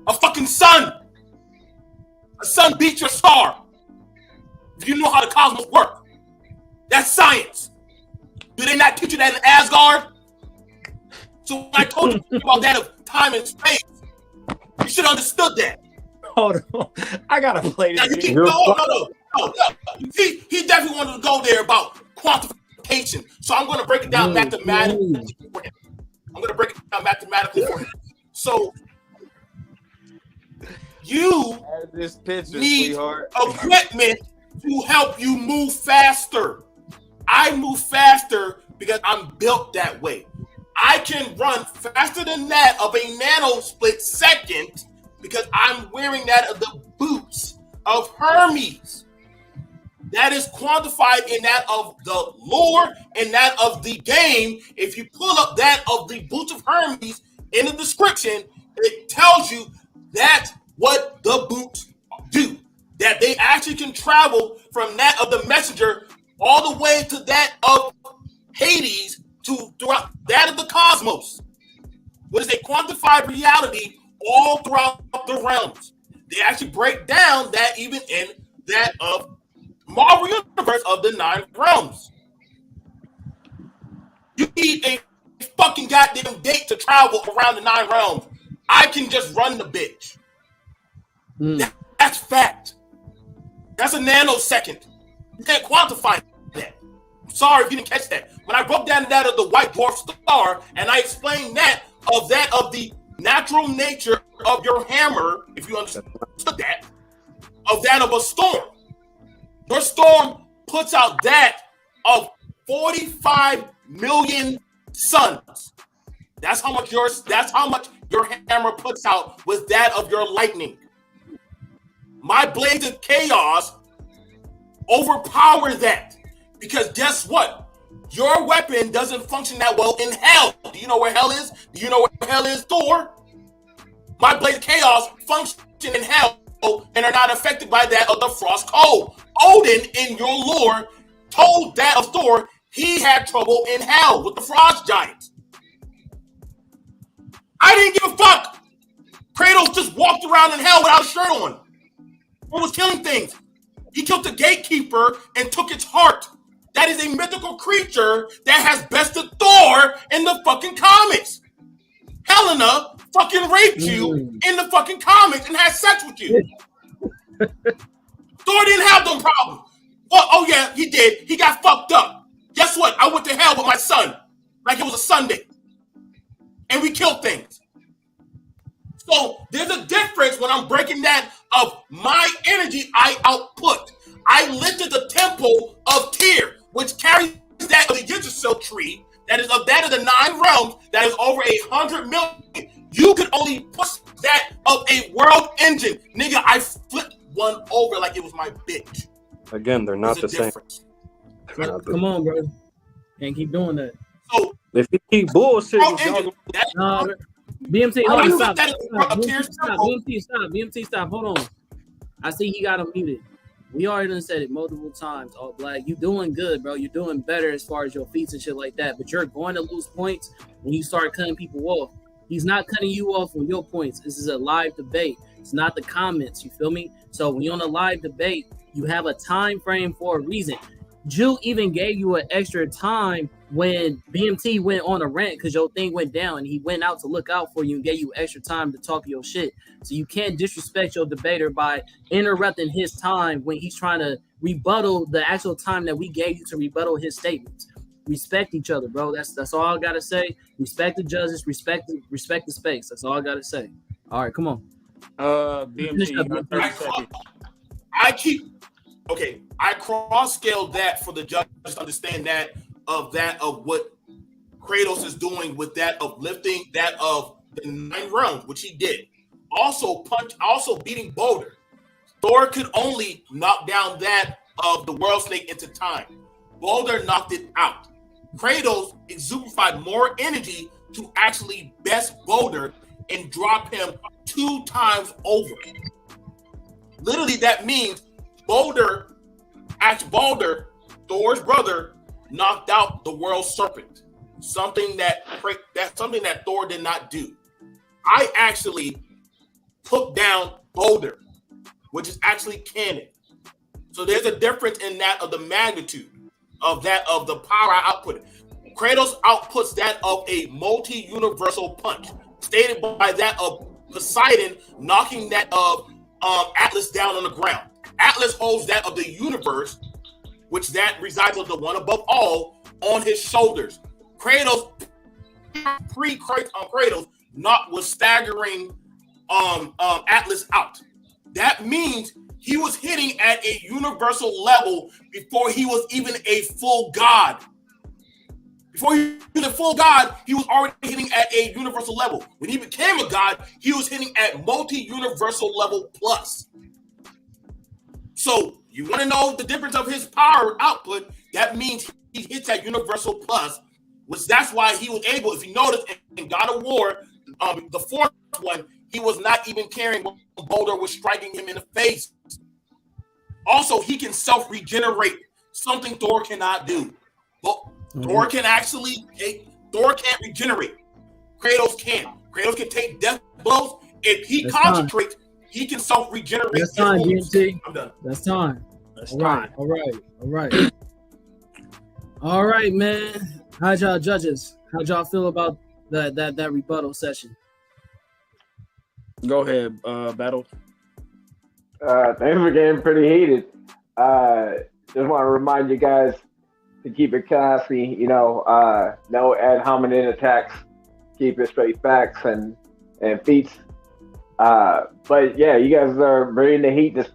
A fucking sun. A sun beats your star. If you know how the cosmos work. That's science. Do they not teach you that in Asgard? So when I told you about that of time and space, you should have understood that. Hold on. I gotta play this. No. He definitely wanted to go there about quantification. So I'm going to break it down mathematically for him. So you this picture, need sweetheart. equipment to help you move faster. I move faster because I'm built that way. I can run faster than that of a nano split second because I'm wearing that of the boots of Hermes. That is quantified in that of the lore and that of the game. If you pull up that of the boots of Hermes in the description, it tells you that's what the boots do. That they actually can travel from that of the messenger all the way to that of Hades to throughout that of the cosmos. What is a quantified reality all throughout the realms. They actually break down that even in that of Marvel Universe of the 9 realms. You need a fucking goddamn date to travel around the 9 realms. I can just run the bitch. That's fact. That's a nanosecond. You can't quantify that. Sorry if you didn't catch that. When I broke down that of the white dwarf star, and I explained that of the natural nature of your hammer, if you understood that, of that of a storm. Your storm puts out that of 45 million suns. That's how much your hammer puts out with that of your lightning. My blades of chaos overpower that. Because guess what? Your weapon doesn't function that well in hell. Do you know where hell is? Do you know where hell is, Thor? My blades of chaos function in hell and are not affected by that of the frost cold. Odin, in your lore, told that of Thor he had trouble in hell with the frost giants. I didn't give a fuck. Kratos just walked around in hell without a shirt on. He was killing things. He killed the gatekeeper and took its heart. That is a mythical creature that has bested Thor in the fucking comics. Helena fucking raped you in the fucking comics and had sex with you. Thor didn't have them problems. Oh yeah, he did. He got fucked up. Guess what? I went to hell with my son like it was a Sunday. And we killed things. So there's a difference when I'm breaking that of my energy I output. I lifted the temple of Tyr, which carries that of the Yggdrasil tree, that is of that of the 9 realms, that is over 100 million. You could only push that of a world engine. Nigga, I flipped one over like it was my bitch. Again, they're not the same. Come on, bro. Can't keep doing that. So if you keep bullshitting, BMT, hold on, stop. BMT, stop. Hold on. I see he got him muted. We already done said it multiple times. All Black, you doing good, bro. You're doing better as far as your feats and shit like that. But you're going to lose points when you start cutting people off. He's not cutting you off on your points. This is a live debate. It's not the comments. You feel me? So when you're on a live debate, you have a time frame for a reason. Jew even gave you an extra time when BMT went on a rant because your thing went down and he went out to look out for you and gave you extra time to talk your shit. So you can't disrespect your debater by interrupting his time when he's trying to rebuttal the actual time that we gave you to rebuttal his statements. Respect each other, bro. That's all I gotta say. Respect the judges. Respect the space. That's all I gotta say. All right, come on. BMT, 30 seconds. I cross-scaled that for the judges to understand that of what Kratos is doing with that of lifting that of the 9 realms, which he did. Also beating Boulder. Thor could only knock down that of the World Snake into time. Boulder knocked it out. Kratos exubified more energy to actually best Boulder and drop him 2 times over. Literally, that means Boulder, Thor's brother, knocked out the World Serpent. Something that Thor did not do. I actually took down Boulder, which is actually canon. So there's a difference in that of the magnitude of that of the power output. Kratos outputs that of a multi-universal punch, stated by that of Poseidon knocking that of Atlas down on the ground. Atlas holds that of the universe, which that resides of the one above all, on his shoulders. Kratos, Kratos, was staggering Atlas out. That means he was hitting at a universal level before he was even a full god. Before he was a full god, he was already hitting at a universal level. When he became a god, he was hitting at multi-universal level plus. So you want to know the difference of his power output? That means he hits at universal plus, which that's why he was able, if you notice, in God of War, the 4th one, he was not even caring when Boulder was striking him in the face. Also, he can self-regenerate, something Thor cannot do. Well, Thor can actually Thor can't regenerate. Kratos can. Kratos can take death blows. If he concentrates, he can self-regenerate. That's time, DMT. I'm done. That's time. All right. All right, man. How'd y'all judges? How'd y'all feel about that rebuttal session? Go ahead, Battle. Things were getting pretty heated. Just want to remind you guys to keep it classy, no ad hominem attacks, keep it straight facts and feats. But yeah, you guys are bringing the heat this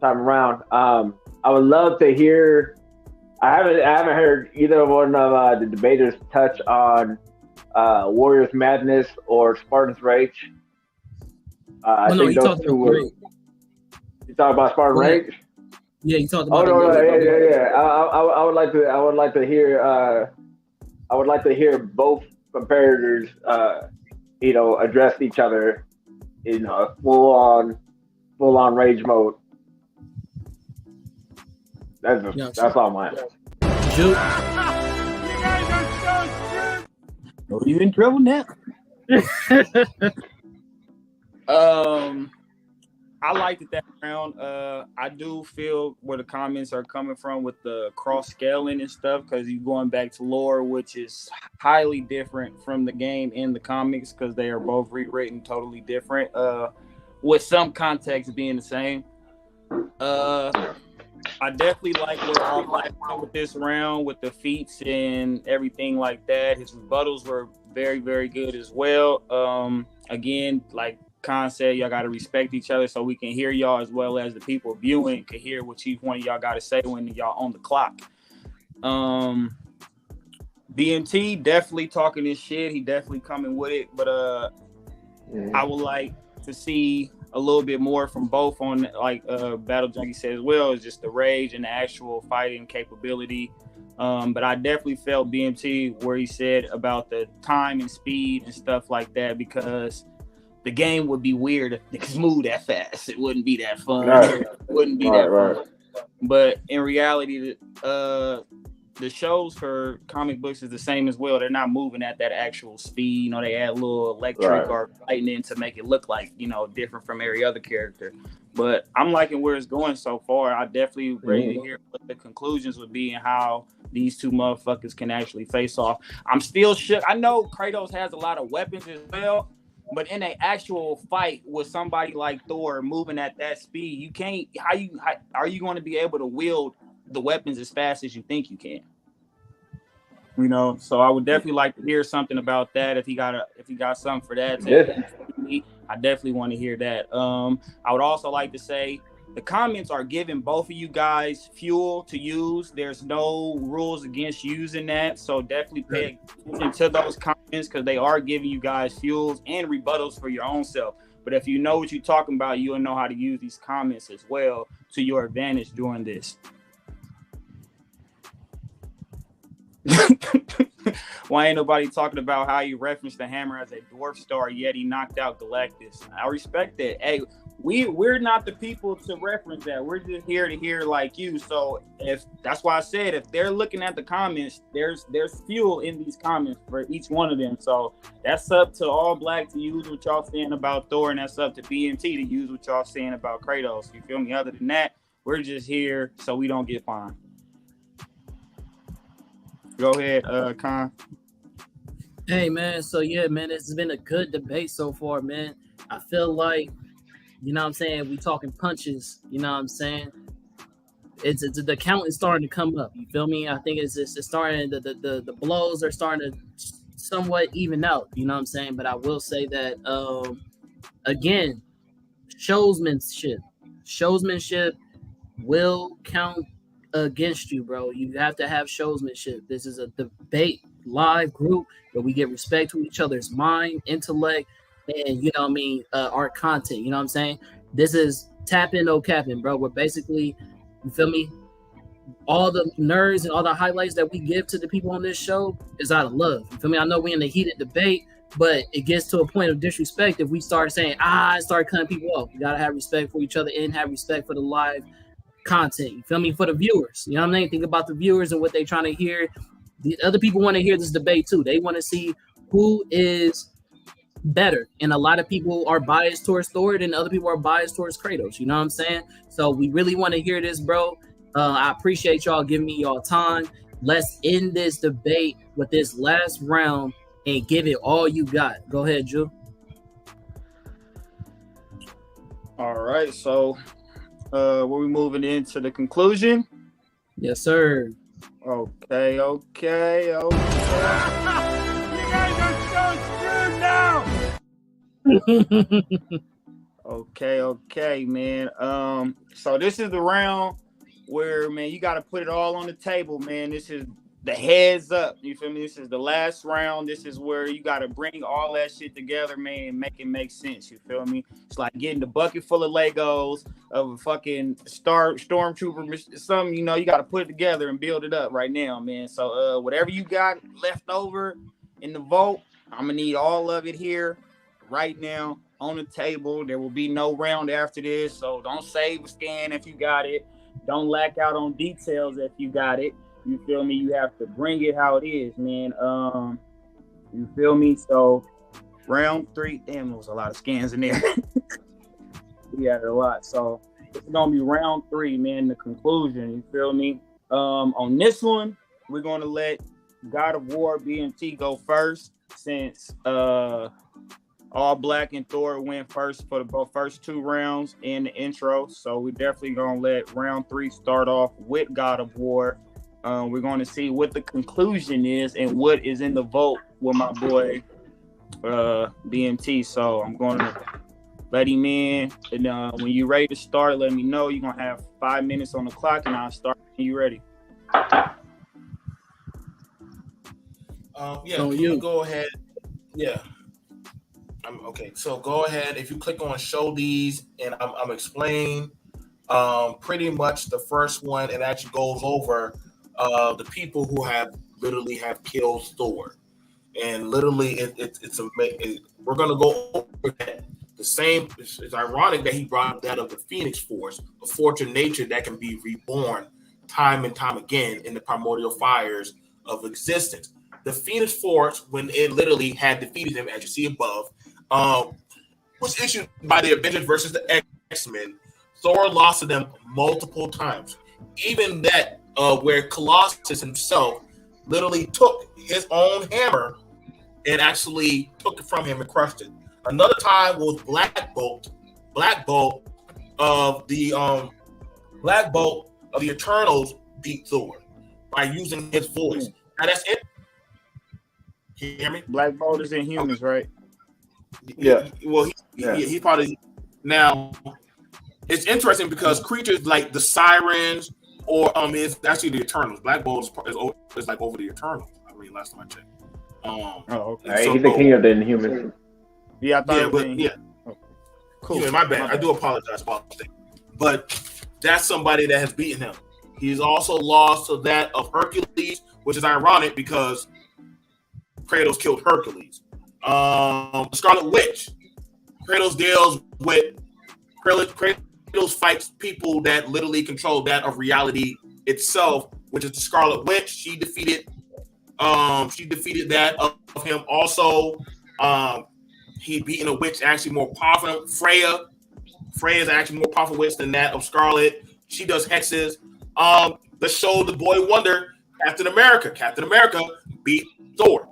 time around. I would love to hear. I haven't heard either one of the debaters touch on Warriors Madness or Spartan's Rage. I think those two were. You talk about Spartan Rage? Yeah, you talked about. Yeah. I would like to hear. I would like to hear both competitors, address each other in full on rage mode. That's all mine. Juke. Oh, you in trouble now? I liked it that round. I do feel where the comments are coming from with the cross scaling and stuff, because you're going back to lore, which is highly different from the game in the comics, because they are both rewritten totally different, with some context being the same. I definitely like where AllBlack went with this round, with the feats and everything like that. His rebuttals were very, very good as well. Again, like Khan said, y'all got to respect each other so we can hear y'all, as well as the people viewing can hear what each one of y'all got to say when y'all on the clock. BMT definitely talking his shit. He definitely coming with it, but I would like to see a little bit more from both on, like Battle Junkie said as well, is just the rage and the actual fighting capability. But I definitely felt BMT where he said about the time and speed and stuff like that, because the game would be weird if niggas move that fast. It wouldn't be that fun. Right. It wouldn't be that fun. But in reality, the shows for comic books is the same as well. They're not moving at that actual speed. They add a little electric or lightning to make it look like, different from every other character. But I'm liking where it's going so far. I definitely ready to hear what the conclusions would be and how these two motherfuckers can actually face off. I'm still shook. I know Kratos has a lot of weapons as well, but in an actual fight with somebody like Thor moving at that speed, you can't. How are you going to be able to wield the weapons as fast as you think you can? So I would definitely like to hear something about that. If he got something for that, I definitely want to hear that. I would also like to say The comments are giving both of you guys fuel to use. There's no rules against using that. So definitely pay attention to those comments because they are giving you guys fuels and rebuttals for your own self. But if you know what you're talking about, you'll know how to use these comments as well to your advantage during this. Why ain't nobody talking about how you referenced the hammer as a dwarf star, yet he knocked out Galactus? I respect that. Hey, we're not the people to reference that. We're just here to hear like you. So if that's why I said if they're looking at the comments, there's fuel in these comments for each one of them. So that's up to All Black to use what y'all saying about Thor, and that's up to BNT to use what y'all saying about Kratos. You feel me? Other than that, we're just here so we don't get fined. Go ahead, Con. Hey, man. So, yeah, man, it's been a good debate so far, man. I feel like, you know what I'm saying, we talking punches, you know what I'm saying? It's the count is starting to come up, you feel me? I think it's starting, the blows are starting to somewhat even out, you know what I'm saying? But I will say that, again, showsmanship will count against you, bro. You have to have showsmanship. This is a debate live group where we give respect to each other's mind, intellect, and you know what I mean, our content. You know what I'm saying? This is TapN No CapN, bro. We're basically, you feel me? All the nerds and all the highlights that we give to the people on this show is out of love. You feel me? I know we're in a heated debate, but it gets to a point of disrespect if we start saying, start cutting people off. You gotta have respect for each other and have respect for the live content. You feel me? For the viewers. You know what I mean? Think about the viewers and what they're trying to hear. The other people want to hear this debate too. They want to see who is better. And a lot of people are biased towards Thor and other people are biased towards Kratos. You know what I'm saying? So we really want to hear this, bro. I appreciate y'all giving me y'all time. Let's end this debate with this last round and give it all you got. Go ahead, Drew. All right. So we're moving into the conclusion. Yes, sir. Okay. You guys are so screwed now. Okay, man. So this is the round where, man, you got to put it all on the table, man. This is the heads up. You feel me? This is the last round. This is where you got to bring all that shit together, man, and make it make sense. You feel me? It's like getting the bucket full of Legos of a fucking stormtrooper, something, you know, you got to put it together and build it up right now, man. So whatever you got left over in the vote, I'm going to need all of it here right now on the table. There will be no round after this, so don't save a scan if you got it. Don't lack out on details if you got it. You feel me? You have to bring it how it is, man. You feel me? So round 3, damn, there was a lot of scans in there. We had a lot. So it's gonna be round 3, man. The conclusion. You feel me? On this one, we're gonna let God of War BMT go first, since All Black and Thor went first for the first 2 rounds in the intro. So we definitely gonna let round 3 start off with God of War. We're going to see what the conclusion is and what is in the vote with my boy BMT. So I'm going to let him in. And when you're ready to start, let me know. You're going to have 5 minutes on the clock, and I'll start when you're ready. So you go ahead. Yeah. Okay. So go ahead. If you click on show these, and I'm explaining pretty much the first one, it actually goes over the people who literally have killed Thor, and literally it's amazing. We're gonna go over that. The same. It's ironic that he brought up that of the Phoenix Force, a force of nature that can be reborn time and time again in the primordial fires of existence. The Phoenix Force, when it literally had defeated him, as you see above, was issued by the Avengers versus the X-Men. Thor lost to them multiple times. Even that. Where Colossus himself literally took his own hammer and actually took it from him and crushed it. Another time was Black Bolt of the Eternals beat Thor by using his voice. Now that's it. Can you hear me? Black Bolt is in Humans, right? Yeah. Well, he probably now. it's interesting because creatures like the Sirens or it's actually the Eternals. Black Bolt is like over the Eternals. I mean, last time I checked. Okay. Right, he's the king of the Inhumans. Yeah, I thought Oh, cool. Yeah, my bad. I do apologize about that. But that's somebody that has beaten him. He's also lost to that of Hercules, which is ironic because Kratos killed Hercules. Scarlet Witch. Kratos deals with Kratos fights people that literally control that of reality itself, which is the Scarlet Witch. She defeated that of him. Also, he beaten a witch actually more powerful. Freya is actually more powerful witch than that of Scarlet. She does hexes. The show The Boy Wonder, Captain America. Captain America beat Thor.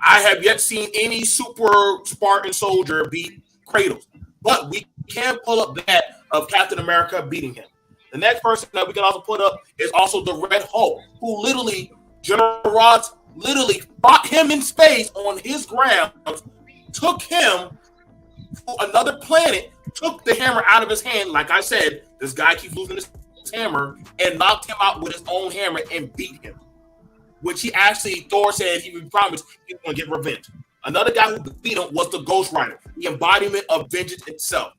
I have yet seen any super Spartan soldier beat Kratos, but we can pull up that of Captain America beating him. The next person that we can also put up is also the Red Hulk, who literally, General Ross literally fought him in space on his ground, took him to another planet, took the hammer out of his hand. Like I said, this guy keeps losing his hammer and knocked him out with his own hammer and beat him. Which he actually, Thor said he would promise he was going to get revenge. Another guy who beat him was the Ghost Rider, the embodiment of vengeance itself.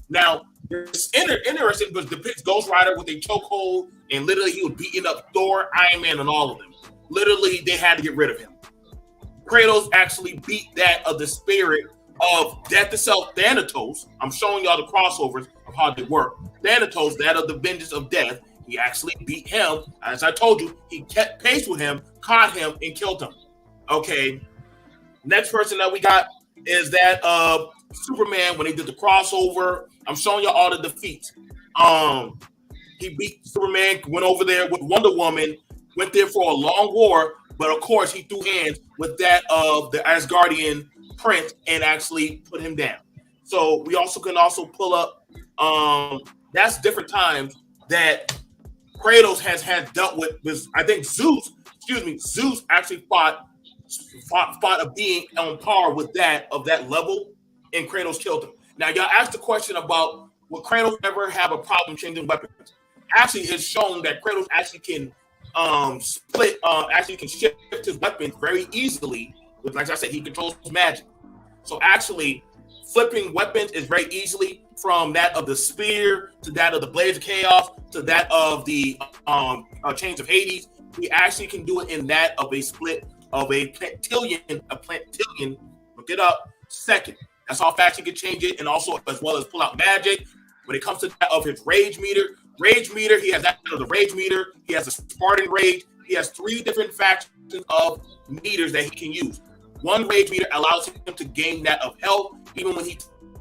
Now, it's interesting because it depicts Ghost Rider with a chokehold, and literally he was beating up Thor, Iron Man, and all of them. Literally, they had to get rid of him. Kratos actually beat that of the spirit of death itself, Thanatos. I'm showing y'all the crossovers of how they work. Thanatos, that of the vengeance of death. He actually beat him. As I told you, he kept pace with him, caught him, and killed him. Okay. Next person that we got is that Superman when he did the crossover. I'm showing you all the defeats. He beat Superman, went over there with Wonder Woman, went there for a long war, but of course he threw hands with that of the Asgardian prince and actually put him down. So we also can pull up that's different times that Kratos has dealt with this. I think Zeus actually fought a being on par with that of that level, and Kratos killed him. Now, y'all asked the question about will Kratos ever have a problem changing weapons? Actually, it's shown that Kratos actually can can shift his weapons very easily. Like I said, he controls magic. So actually, flipping weapons is very easily from that of the spear to that of the blades of chaos to that of the chains of Hades. We actually can do it in that of a split of a plantillion. Look it up. Second. That's how fast you can change it, and also as well as pull out magic. When it comes to that of his rage meter, he has that of the rage meter. He has a Spartan rage. He has 3 different factions of meters that he can use. One rage meter allows him to gain that of health. Even when he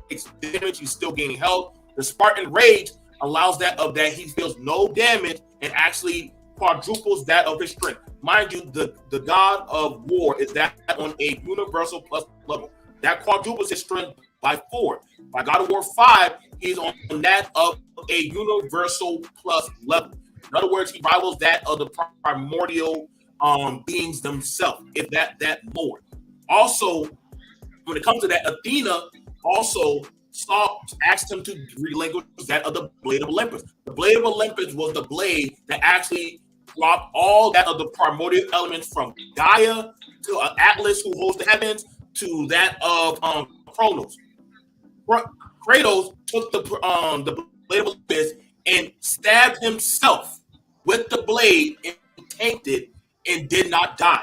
takes damage, he's still gaining health. The Spartan rage allows that he feels no damage and actually quadruples that of his strength. Mind you, the god of war is that on a universal plus level. That quadruples his strength by 4. By God of War 5, he's on that of a universal plus level. In other words, he rivals that of the primordial beings themselves, if that more. Also, when it comes to that, Athena also asked him to relinquish that of the Blade of Olympus. The Blade of Olympus was the blade that actually dropped all that of the primordial elements from Gaia to Atlas, who holds the heavens, to that of Kronos. Kratos took the Blade of Olympus and stabbed himself with the blade and tanked it and did not die.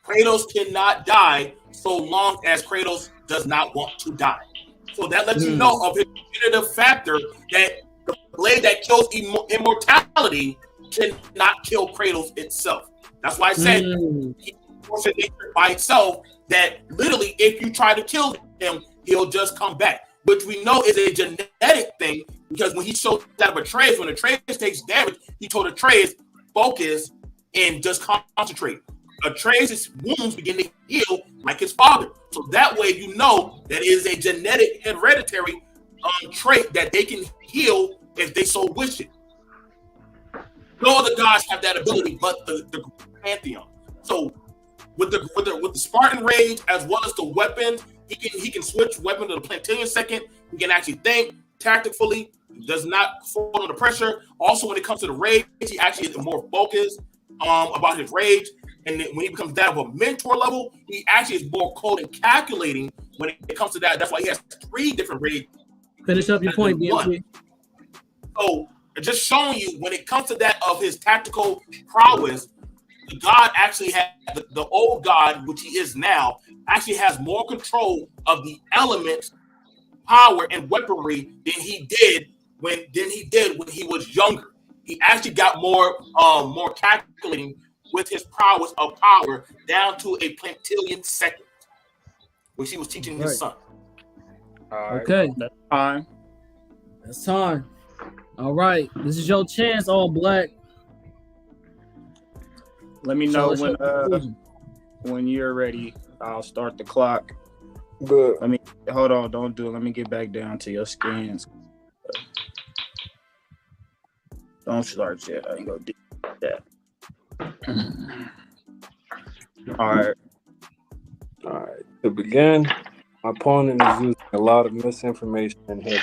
Kratos cannot die so long as Kratos does not want to die. So that lets you know of his punitive factor that the blade that kills immortality cannot kill Kratos itself. That's why I said he forced nature by itself that literally if you try to kill him, he'll just come back. Which we know is a genetic thing because when he showed that of Atreus, when Atreus takes damage, he told Atreus, focus and just concentrate. Atreus' wounds begin to heal like his father. So that way you know that it is a genetic hereditary trait that they can heal if they so wish it. No other gods have that ability but the Pantheon. So with the Spartan rage as well as the weapons, he can switch weapon to the plantillion second. He can actually think tactically. does not fall under pressure. Also, when it comes to the rage, he actually is more focused about his rage. And then when he becomes that of a mentor level, he actually is more cold and calculating when it comes to that. That's why he has 3 different rage. Finish up your point, BMT. So just showing you when it comes to that of his tactical prowess, the God actually had the old God, which he is now, actually has more control of the elements, power, and weaponry than he did when he was younger. He actually got more calculating with his prowess of power down to a plantillion second, which he was teaching his son. Okay. That's fine. That's time. All right. This is your chance, All Black. Let me know when you're ready. I'll start the clock. Good. Hold on, don't do it. Let me get back down to your scans. Don't start yet. I ain't gonna do that. All right. To begin, my opponent is using a lot of misinformation in here.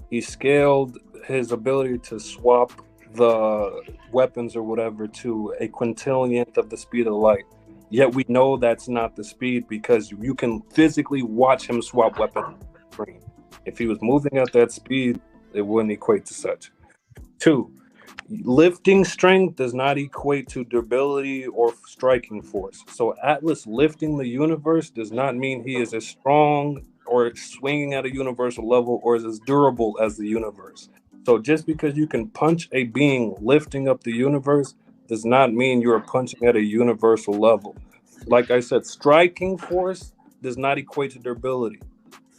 He scaled his ability to swap the weapons or whatever to a quintillionth of the speed of light. Yet we know that's not the speed because you can physically watch him swap weapons. If he was moving at that speed, it wouldn't equate to such. 2, lifting strength does not equate to durability or striking force. So Atlas lifting the universe does not mean he is as strong or swinging at a universal level or is as durable as the universe. So just because you can punch a being lifting up the universe does not mean you're punching at a universal level. Like I said, striking force does not equate to durability.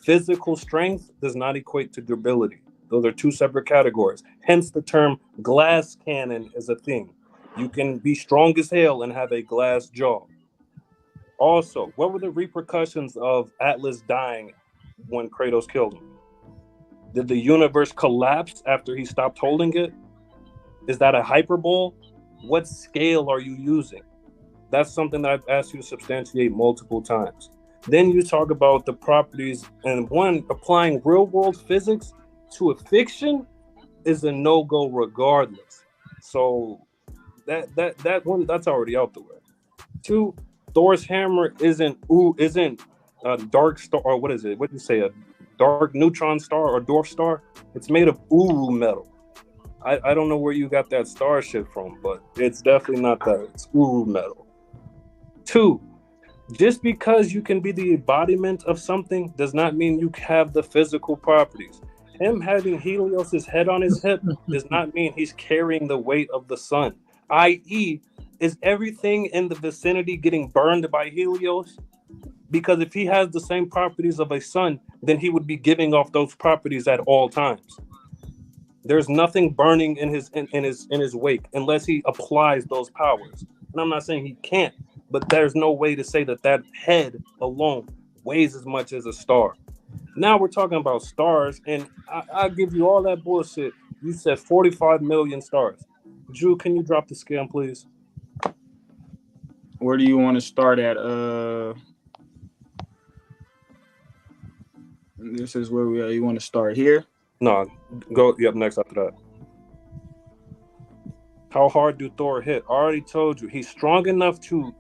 Physical strength does not equate to durability. Those are 2 separate categories. Hence the term glass cannon is a thing. You can be strong as hell and have a glass jaw. Also, what were the repercussions of Atlas dying when Kratos killed him? Did the universe collapse after he stopped holding it? Is that a hyperbole? What scale are you using? That's something that I've asked you to substantiate multiple times. Then you talk about the properties, and one, applying real-world physics to a fiction is a no-go regardless. So that one, that's already out the way. 2, Thor's hammer isn't a dark star, or what is it? What do you say? A dark neutron star or dwarf star? It's made of uru metal. I don't know where you got that star shit from, but it's definitely not that. It's uru metal. 2, just because you can be the embodiment of something does not mean you have the physical properties. Him having Helios's head on his hip does not mean he's carrying the weight of the sun. I.e., is everything in the vicinity getting burned by Helios? Because if he has the same properties of a sun, then he would be giving off those properties at all times. There's nothing burning in his wake unless he applies those powers. And I'm not saying he can't, but there's no way to say that head alone weighs as much as a star. Now we're talking about stars, and I'll give you all that bullshit. You said 45 million stars. Drew, can you drop the scale, please? Where do you want to start at? This is where you want to start here? No, go up next after that. How hard do Thor hit? I already told you. He's strong enough to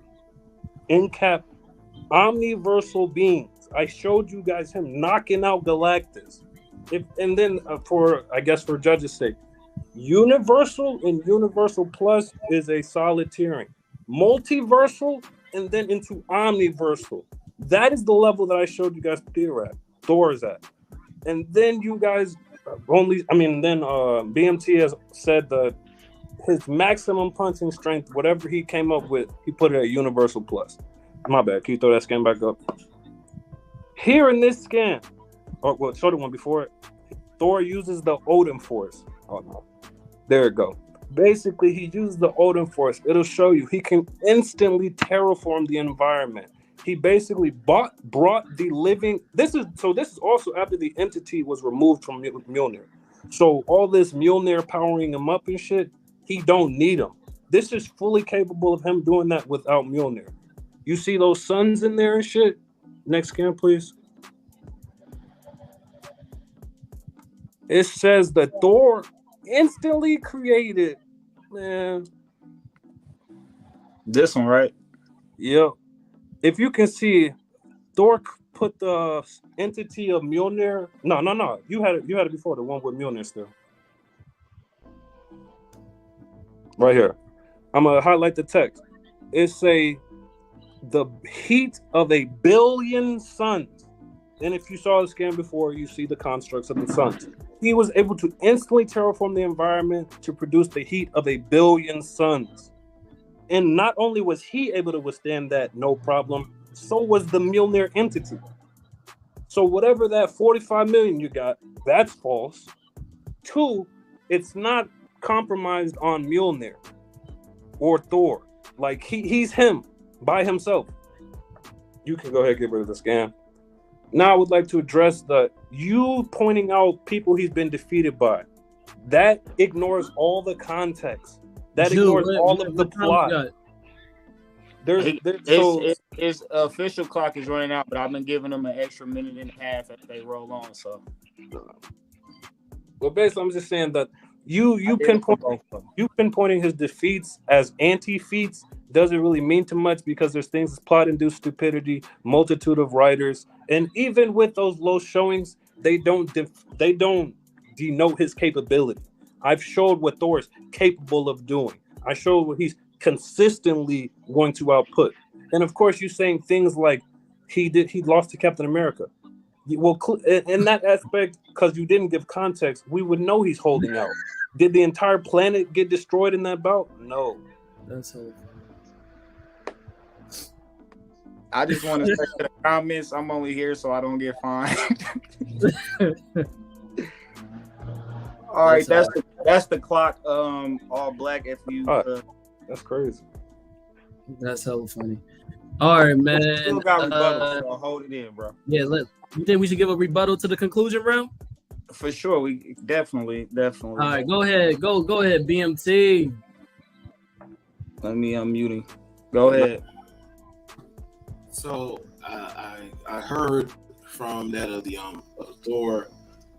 incap omniversal beings. I showed you guys him knocking out Galactus. And then for judges' sake, Universal and Universal Plus is a solid tiering. Multiversal and then into Omniversal. That is the level that I showed you guys Thor is at. And then you guys BMT has said that his maximum punching strength, whatever he came up with, he put it at Universal Plus. My bad. Can you throw that scan back up? Here in this scan, show the one before it. Thor uses the Odin Force. Oh no. There it go. Basically, he used the Odin Force. It'll show you he can instantly terraform the environment. He basically brought the living. This is also after the entity was removed from Mjolnir. So all this Mjolnir powering him up and shit, he don't need him. This is fully capable of him doing that without Mjolnir. You see those suns in there and shit? Next scan, please. It says that Thor instantly created, man. This one, right? Yep. If you can see, Thor put the entity of Mjolnir. No. You had it before, the one with Mjolnir still. Right here. I'm gonna highlight the text. It say the heat of 1,000,000,000 suns. And if you saw the scan before, you see the constructs of the suns. He was able to instantly terraform the environment to produce the heat of 1,000,000,000 suns. And not only was he able to withstand that, no problem, so was the Mjolnir entity. So whatever that 45 million you got, that's false. 2, it's not compromised on Mjolnir or Thor. Like he's him by himself. You can go ahead and get rid of the scan. Now I would like to address you pointing out people he's been defeated by. That ignores all the context. That ignores all of the plot. His official clock is running out, but I've been giving him an extra minute and a half as they roll on. So, well, basically, I'm just saying that you pinpointing his defeats as anti-feats doesn't really mean too much, because there's things as plot-induced stupidity, multitude of writers, and even with those low showings, they don't denote his capability. I've showed what Thor's capable of doing. I showed what he's consistently going to output. And of course, you're saying things like he lost to Captain America. Well, in that aspect, because you didn't give context, we would know he's holding out. Did the entire planet get destroyed in that bout? No. That's all. I just want to say to the comments, I'm only here so I don't get fined. All right, that's the clock. All black. If you, that's crazy. That's hella funny. All right, man. Still got rebuttal, so hold it in, bro. Yeah, you think we should give a rebuttal to the conclusion round? For sure, we definitely. All right, go ahead, BMT. Let me unmute. Go ahead. So I heard from that of the Thor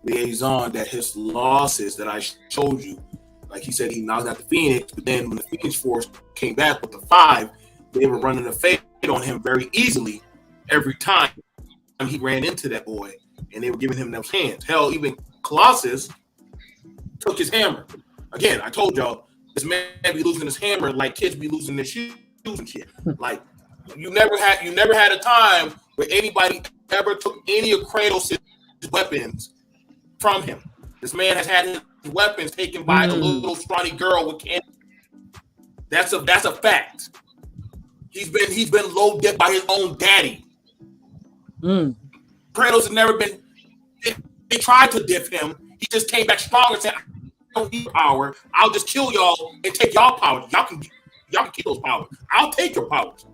liaison that his losses that I showed you, like he said, he knocked out the Phoenix, but then when the Phoenix Force came back with the 5, they were running a fade on him very easily every time he ran into that boy, and they were giving him those hands. Hell, even Colossus took his hammer. Again, I told y'all, this man be losing his hammer like kids be losing their shoes and shit. Like, you never had a time where anybody ever took any of Kratos' weapons from him. This man has had his weapons taken by a little scrawny girl with cancer. That's a fact. He's been low dipped by his own daddy. Kratos has never been. They tried to dip him. He just came back stronger and said, "I don't need power. I'll just kill y'all and take y'all power. Y'all can keep those powers. I'll take your powers."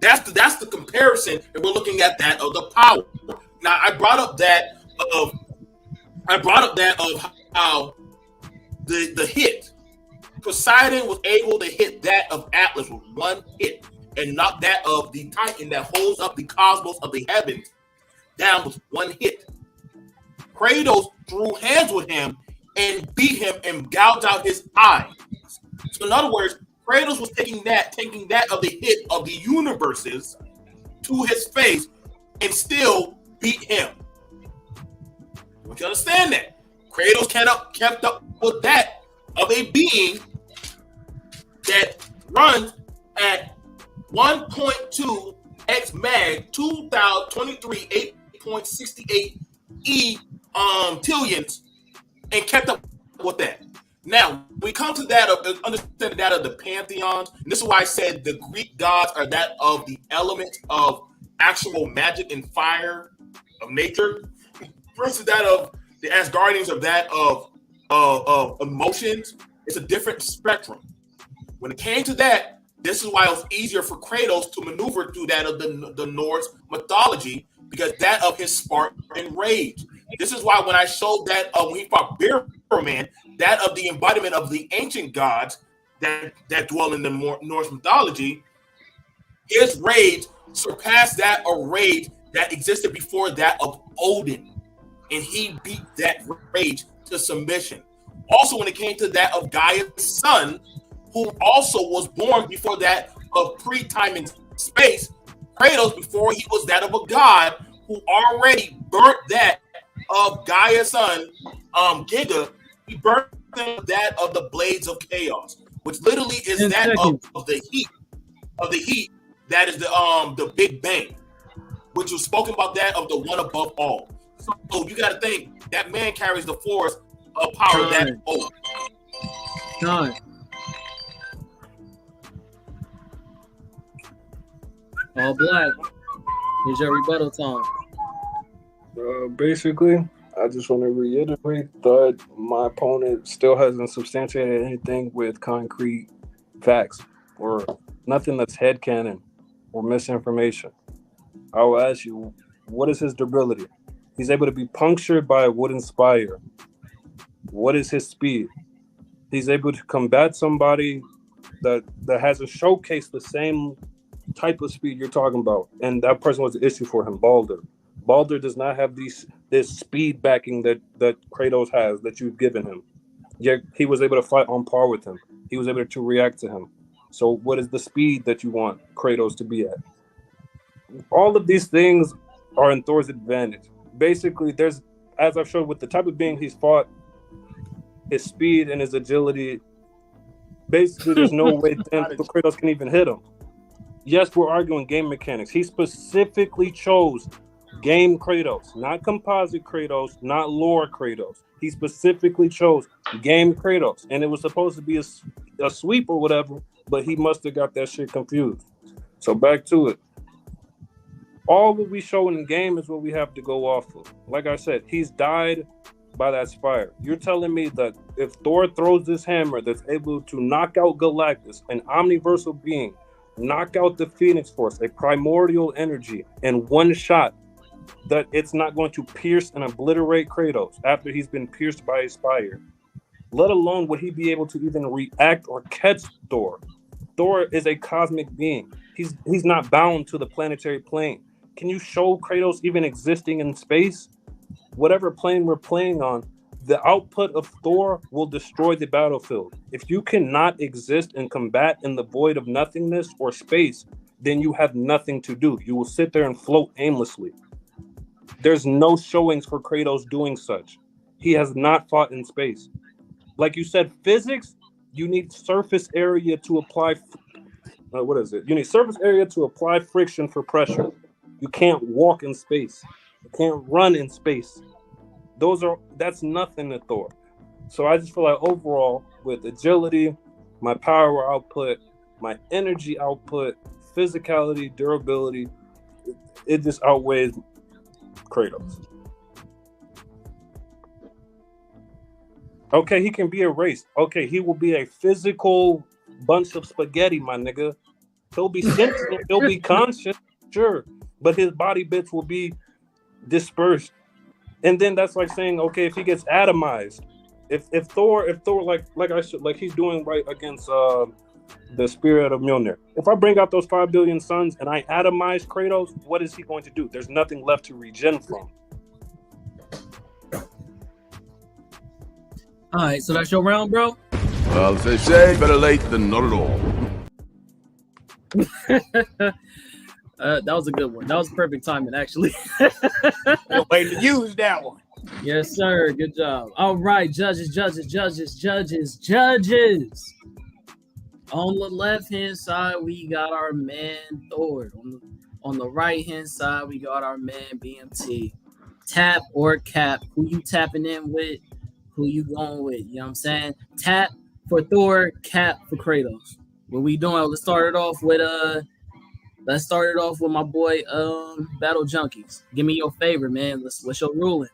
That's the comparison, and we're looking at that of the power. Now, I brought up that of how the hit. Poseidon was able to hit that of Atlas with one hit and knock that of the Titan that holds up the cosmos of the heavens down with one hit. Kratos threw hands with him and beat him and gouged out his eyes. So in other words, Kratos was taking that of the hit of the universes to his face and still beat him. You want to understand that? Kratos kept up with that of a being that runs at 1.2 x mag 2023 8.68 e tillions and kept up with that. Now, we come to that of understanding that of the pantheons, and this is why I said the Greek gods are that of the element of actual magic and fire of nature, versus that of the Asgardians of that of emotions. It's a different spectrum. When it came to that, this is why it was easier for Kratos to maneuver through that of the Norse mythology, because that of his Spartan rage. This is why when I showed that when he fought Man, that of the embodiment of the ancient gods that dwell in the Norse mythology, his rage surpassed that of rage that existed before that of Odin. and he beat that rage to submission. Also, when it came to that of Gaia's son, who also was born before that of pre-time and space, Kratos, before he was that of a god, who already burnt that of Gaia's son, Giga, he burnt that of the blades of chaos, which literally is that of the heat. That is the Big Bang, which was spoken about that of the one above all. So you got to think that man carries the force of power that old. Time. All black. Here's your rebuttal time. Basically, I just want to reiterate that my opponent still hasn't substantiated anything with concrete facts or nothing that's headcanon or misinformation. I will ask you, what is his durability? He's able to be punctured by a wooden spire. What is his speed? He's able to combat somebody that hasn't showcased the same type of speed you're talking about, and that person was the issue for him. Baldur does not have this speed backing that Kratos has, that you've given him. Yet he was able to fight on par with him. He was able to react to him. So what is the speed that you want Kratos to be at? All of these things are in Thor's advantage. Basically, there's, as I've showed with the type of being he's fought, his speed and his agility, basically there's no way Kratos can even hit him. Yes, we're arguing game mechanics. He specifically chose game Kratos, not composite Kratos, not lore Kratos. He specifically chose game Kratos, and it was supposed to be a sweep or whatever, but he must have got that shit confused. So back to it. All that we show in the game is what we have to go off of. Like I said, he's died by that spire. You're telling me that if Thor throws this hammer that's able to knock out Galactus, an omniversal being, knock out the Phoenix Force, a primordial energy, in one shot, that it's not going to pierce and obliterate Kratos after he's been pierced by a spire? Let alone would he be able to even react or catch Thor? Thor is a cosmic being. He's not bound to the planetary plane. Can you show Kratos even existing in space? Whatever plane we're playing on, the output of Thor will destroy the battlefield. If you cannot exist and combat in the void of nothingness or space, then you have nothing to do. You will sit there and float aimlessly. There's no showings for Kratos doing such. He has not fought in space. Like you said, physics, you need surface area to apply. You need surface area to apply friction for pressure. You can't walk in space. You can't run in space. That's nothing to Thor. So I just feel like overall, with agility, my power output, my energy output, physicality, durability, it just outweighs Kratos. Okay, he can be erased. Okay, he will be a physical bunch of spaghetti, my nigga. He'll be sentient, he'll be conscious, sure, but his body bits will be dispersed. And then that's like saying, okay, if he gets atomized, if Thor like he's doing right against the spirit of Mjolnir. If I bring out those 5 billion suns and I atomize Kratos, what is he going to do? There's nothing left to regen from. All right, so that's your round, bro. Well, as they say, better late than not at all. That was a good one. That was perfect timing, actually. You're waiting to use that one. Yes, sir. Good job. All right, judges. On the left-hand side, we got our man Thor. On the right-hand side, we got our man BMT. Tap or cap. Who you tapping in with? Who you going with? You know what I'm saying? Tap for Thor, cap for Kratos. What we doing? Let's start it off with my boy Battle Junkies. Give me your favorite, man. What's your ruling?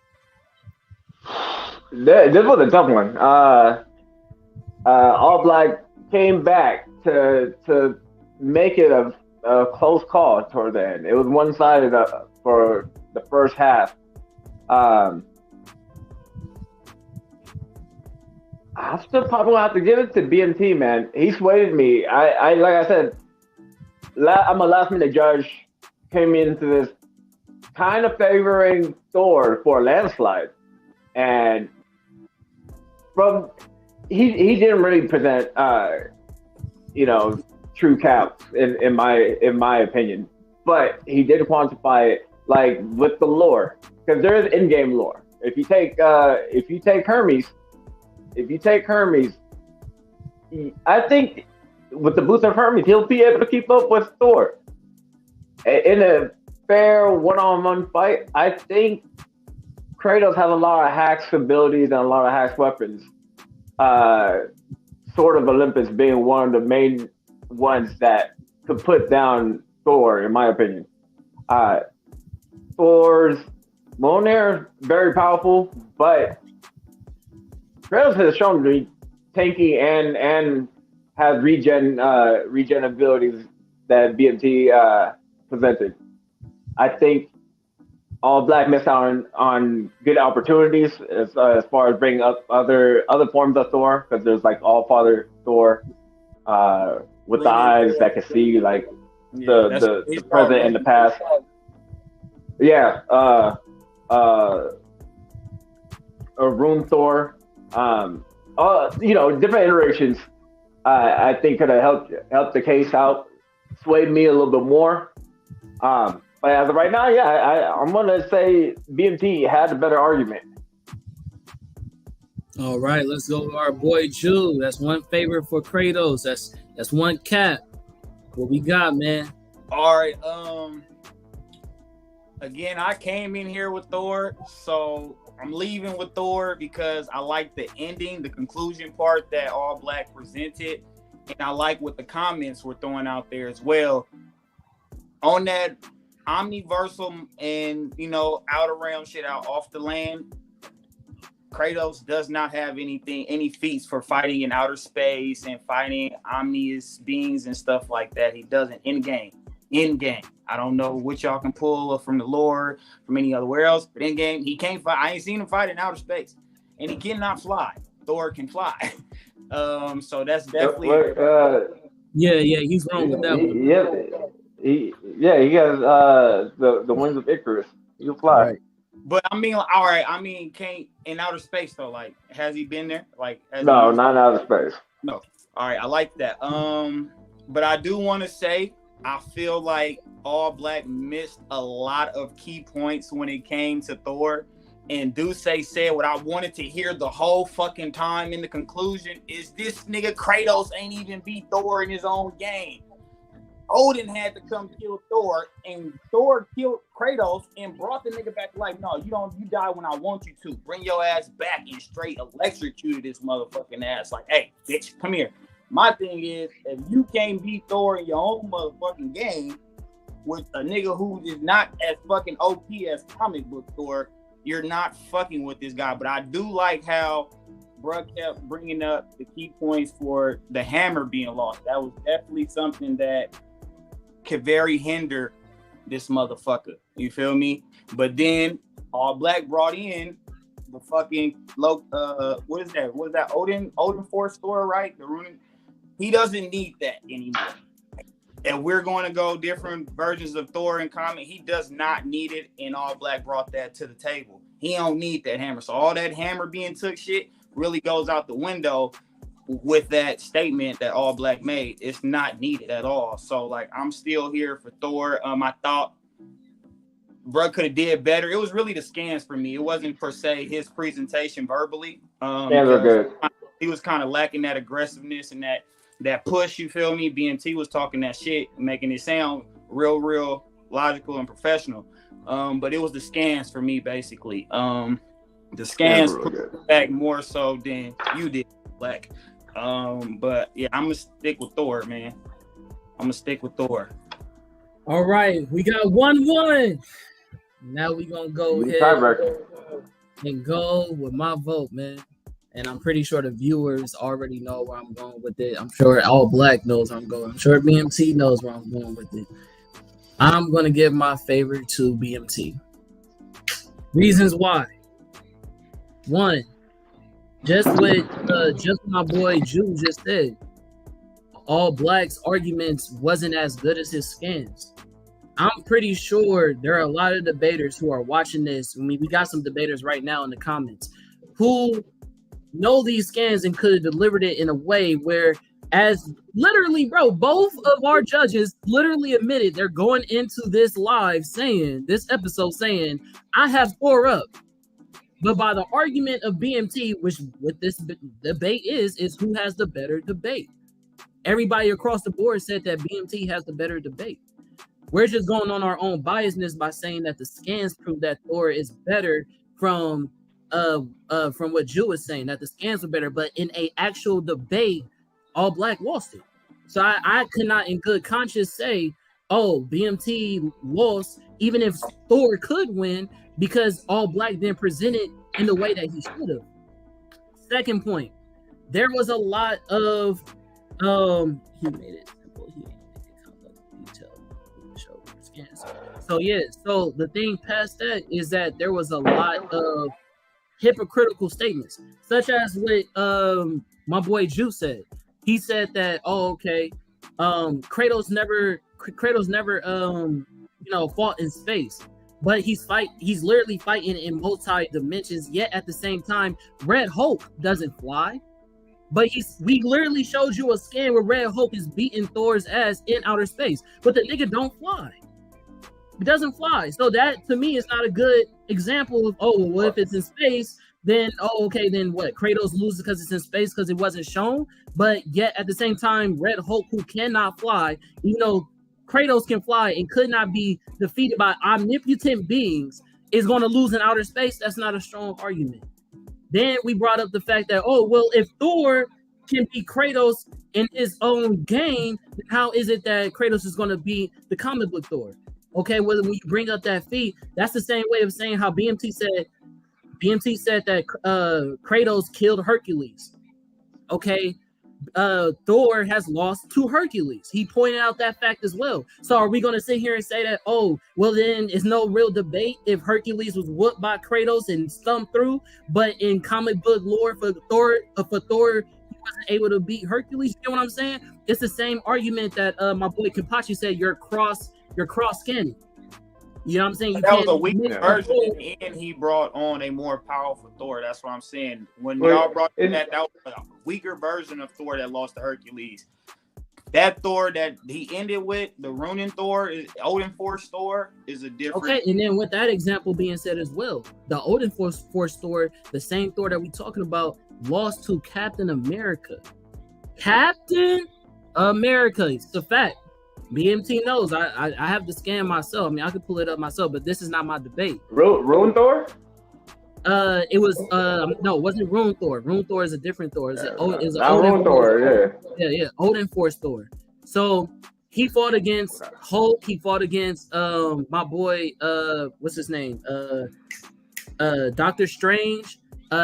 This was a tough one. All Black came back to make it a close call toward the end. It was one-sided for the first half. I still probably have to give it to BMT, man. He swayed me. I like I said, I'm a last-minute judge. Came into this kind of favoring Thor for a landslide, and he didn't really present true Cap in my opinion, but he did quantify it like with the lore, because there is in-game lore. If you take Hermes, I think with the boost of Hermes, he'll be able to keep up with Thor in a fair one-on-one fight. I think Kratos has a lot of hacks abilities and a lot of hacks weapons. Sword of Olympus being one of the main ones that could put down Thor, in my opinion. Thor's Mjolnir, very powerful, but Kratos has shown to be tanky and has regen abilities that BMT presented. I think All Black missed out on good opportunities as far as bringing up other forms of Thor, because there's like All Father Thor with the eyes that can see like the present and the past. Yeah, a Rune Thor. Different iterations. I think could have helped the case out, swayed me a little bit more. But as of right now, I'm gonna say BMT had a better argument. All right, let's go to our boy Jew. That's one favorite for Kratos. That's one Cap. What we got, man? All right. Again, I came in here with Thor, so I'm leaving with Thor because I like the ending, the conclusion part that All Black presented, and I like what the comments were throwing out there as well. On that omniversal and outer realm shit out off the land, Kratos does not have any feats for fighting in outer space and fighting omnious beings and stuff like that. He doesn't in game. I don't know what y'all can pull from the lore from anywhere else, but in game he can't fight. I ain't seen him fight in outer space, and he cannot fly. Thor can fly. So that's definitely he's wrong with that one. He has the wings of Icarus. He can fly. Right. But I mean, all right. I mean, can't in outer space though? Like, has he been there? Like, no, not in outer space. No. All right, I like that. But I do want to say, I feel like All Black missed a lot of key points when it came to Thor. And Duce said what I wanted to hear the whole fucking time in the conclusion is this nigga Kratos ain't even beat Thor in his own game. Odin had to come kill Thor, and Thor killed Kratos and brought the nigga back. Like, no, you die when I want you to. Bring your ass back and straight electrocuted this motherfucking ass. Like, hey, bitch, come here. My thing is, if you can't beat Thor in your own motherfucking game with a nigga who is not as fucking OP as comic book Thor, you're not fucking with this guy. But I do like how bruh kept bringing up the key points for the hammer being lost. That was definitely something that could very hinder this motherfucker. You feel me? But then All Black brought in the fucking what is that? What is that? Odin Force Thor, right? The runic. He doesn't need that anymore. And we're going to go different versions of Thor in comic. He does not need it, and All Black brought that to the table. He don't need that hammer. So all that hammer being took shit really goes out the window with that statement that All Black made. It's not needed at all. So like, I'm still here for Thor. I thought bruh could have did better. It was really the scans for me. It wasn't per se his presentation verbally. Scans are good. He was kind of lacking that aggressiveness and that push, you feel me? BMT was talking that shit, making it sound real logical and professional. But it was the scans for me, basically. The scans put back more so than you did, Black. But yeah, I'm gonna stick with Thor, man. I'm gonna stick with Thor. All right, we got 1-1. Now we gonna go ahead and go with my vote, man. And I'm pretty sure the viewers already know where I'm going with it. I'm sure All Black knows where I'm going. I'm sure BMT knows where I'm going with it. I'm going to give my favorite to BMT. Reasons why. One, just what my boy Jew just said. All Black's arguments wasn't as good as his scans. I'm pretty sure there are a lot of debaters who are watching this. I mean, we got some debaters right now in the comments who know these scans and could have delivered it in a way where, as literally, bro, both of our judges literally admitted they're going into this episode saying, I have Thor up. But by the argument of BMT, which what this debate is who has the better debate. Everybody across the board said that BMT has the better debate. We're just going on our own biasness by saying that the scans prove that Thor is better from what Jew was saying, that the scans were better. But in a actual debate, All Black lost it. So I could not in good conscience say, oh, BMT lost, even if Thor could win, because All Black then presented in the way that he should have. Second point, there was a lot of he made it simple. He didn't make it complex detail. Show scans. So yeah, so the thing past that is that there was a lot of hypocritical statements, such as what my boy Jew said. He said that, Kratos never fought in space, but he's literally fighting in multi dimensions, yet at the same time Red Hulk doesn't fly. But we literally showed you a scan where Red Hulk is beating Thor's ass in outer space, but the nigga don't fly. He doesn't fly. So that to me is not a good example of, if it's in space, then then what? Kratos loses because it's in space because it wasn't shown. But yet at the same time, Red Hulk, who cannot fly, even though Kratos can fly and could not be defeated by omnipotent beings, is going to lose in outer space. That's not a strong argument. Then we brought up the fact that, if Thor can beat Kratos in his own game, then how is it that Kratos is going to beat the comic book Thor? Okay, well, when you bring up that feat, that's the same way of saying how BMT said that Kratos killed Hercules. Okay, Thor has lost to Hercules. He pointed out that fact as well. So are we going to sit here and say that, then it's no real debate if Hercules was whooped by Kratos and stumped through, but in comic book lore for Thor, he wasn't able to beat Hercules? You know what I'm saying? It's the same argument that my boy Kimpachi said, you're cross scanning. You know what I'm saying? That was a weaker version, and he brought on a more powerful Thor. That's what I'm saying. When y'all brought that was a weaker version of Thor that lost to Hercules. That Thor that he ended with, the Ronin Thor, Odin Force Thor, is a different. Okay, and then with that example being said as well, the Odin Force Thor, the same Thor that we talking about, lost to Captain America. Captain America, it's a fact. BMT knows. I have the scan myself. I mean, I could pull it up myself, but this is not my debate. Rune Thor? It was no, it wasn't Rune Thor. Rune Thor is a different Thor. It's Rune Thor, yeah. Odin Force Thor. So he fought against Hulk. He fought against my boy what's his name? Doctor Strange.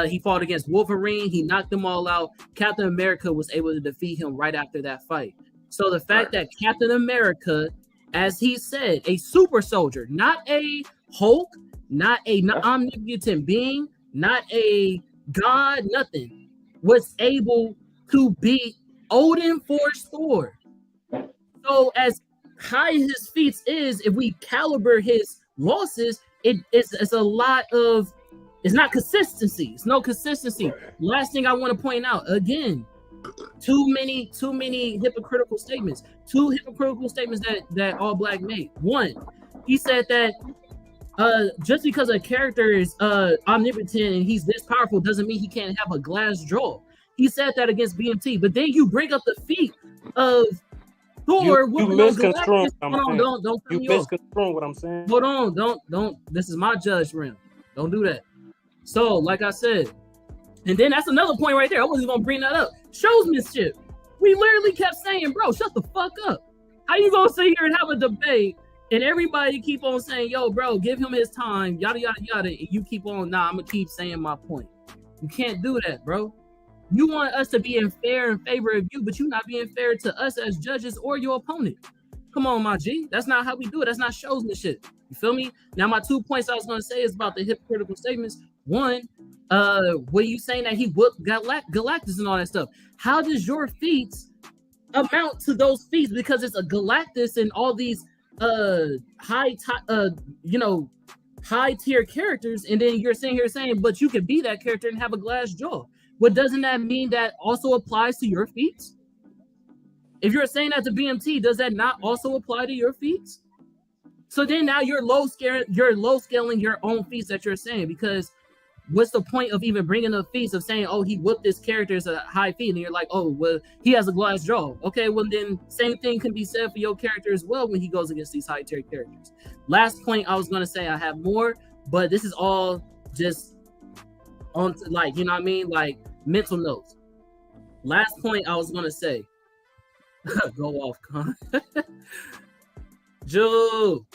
He fought against Wolverine. He knocked them all out. Captain America was able to defeat him right after that fight. So the fact that Captain America, as he said, a super soldier, not a Hulk, not a omnipotent being, not a god, nothing, was able to beat Odin Force Thor. So as high as his feats is, if we caliber his losses, it's a lot of, it's not consistency. It's no consistency. Last thing I want to point out, again, too many hypocritical statements. Two hypocritical statements that All Black made. One, he said that just because a character is omnipotent and he's this powerful doesn't mean he can't have a glass jaw. He said that against BMT, but then you bring up the feat of Thor. You misconstruing what I'm saying. Don't you misconstruing what I'm saying. Hold on, don't. This is my judgment. Don't do that. So, like I said, and then that's another point right there. I wasn't gonna bring that up. Showsmanship. We literally kept saying, bro, shut the fuck up. How you gonna sit here and have a debate and everybody keep on saying, yo, bro, give him his time, yada yada yada, and you keep on, I'm gonna keep saying my point. You can't do that, bro. You want us to be in favor of you, but you're not being fair to us as judges or your opponent. Come on, my G. That's not how we do it. That's not showsmanship. You feel me? Now, my 2 points I was gonna say is about the hypocritical statements. One, were you saying that he whooped Galactus and all that stuff? How does your feats amount to those feats? Because it's a Galactus and all these high tier characters, and then you're sitting here saying, but you could be that character and have a glass jaw. But doesn't that mean that also applies to your feats? If you're saying that to BMT, does that not also apply to your feats? So then now you're low scaling your own feats that you're saying, because what's the point of even bringing up feats of saying, oh, he whooped this character as a high feat, and you're like, oh, well, he has a glass jaw. Okay, well then same thing can be said for your character as well when he goes against these high tier characters. Last point I was gonna say, I have more, but this is all just on like, you know what I mean, like mental notes. Last point I was gonna say. Go off, Con. Jew.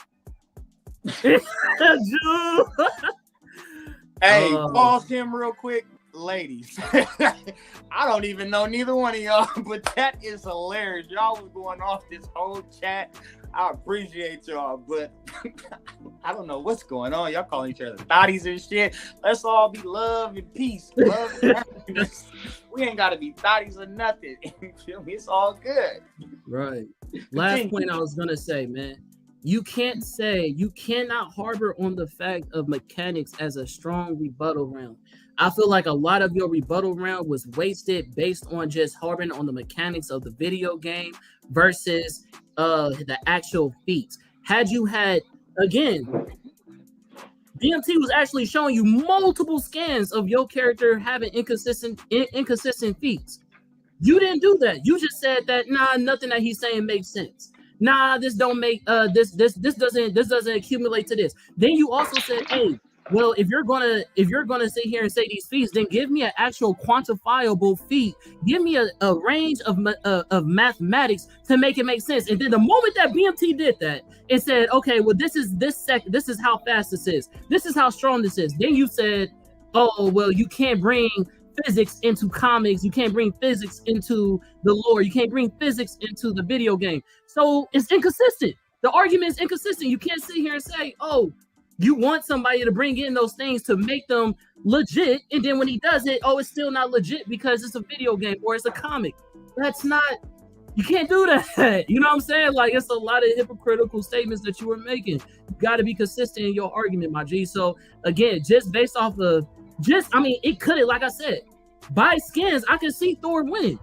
Jew. Hey, pause him real quick. Ladies, I don't even know neither one of y'all, but that is hilarious. Y'all was going off this whole chat. I appreciate y'all, but I don't know what's going on. Y'all calling each other thotties and shit. Let's all be love and peace. Love and happiness. We ain't got to be thotties or nothing. You feel me? It's all good. Right. Last point I was going to say, man. You cannot harbor on the fact of mechanics as a strong rebuttal round. I feel like a lot of your rebuttal round was wasted based on just harboring on the mechanics of the video game versus the actual feats. Had you had, again, BMT was actually showing you multiple scans of your character having inconsistent feats. You didn't do that. You just said that, nah, nothing that he's saying makes sense. Nah, this don't make this doesn't accumulate to this. Then you also said, hey, well, if you're gonna sit here and say these feats, then give me an actual quantifiable feat. Give me a range of mathematics to make it make sense. And then the moment that BMT did that, it said, okay, well, this is how fast this is. This is how strong this is. Then you said, oh, well, you can't bring physics into comics. You can't bring physics into the lore. You can't bring physics into the video game. So it's inconsistent. The argument is inconsistent. You can't sit here and say, oh, you want somebody to bring in those things to make them legit, and then when he does it, oh, it's still not legit because it's a video game or it's a comic. That's not, you can't do that. You know what I'm saying? Like, it's a lot of hypocritical statements that you were making. You got to be consistent in your argument, my G. So again, just based off of it could have, like I said, by skins, I can see Thor winning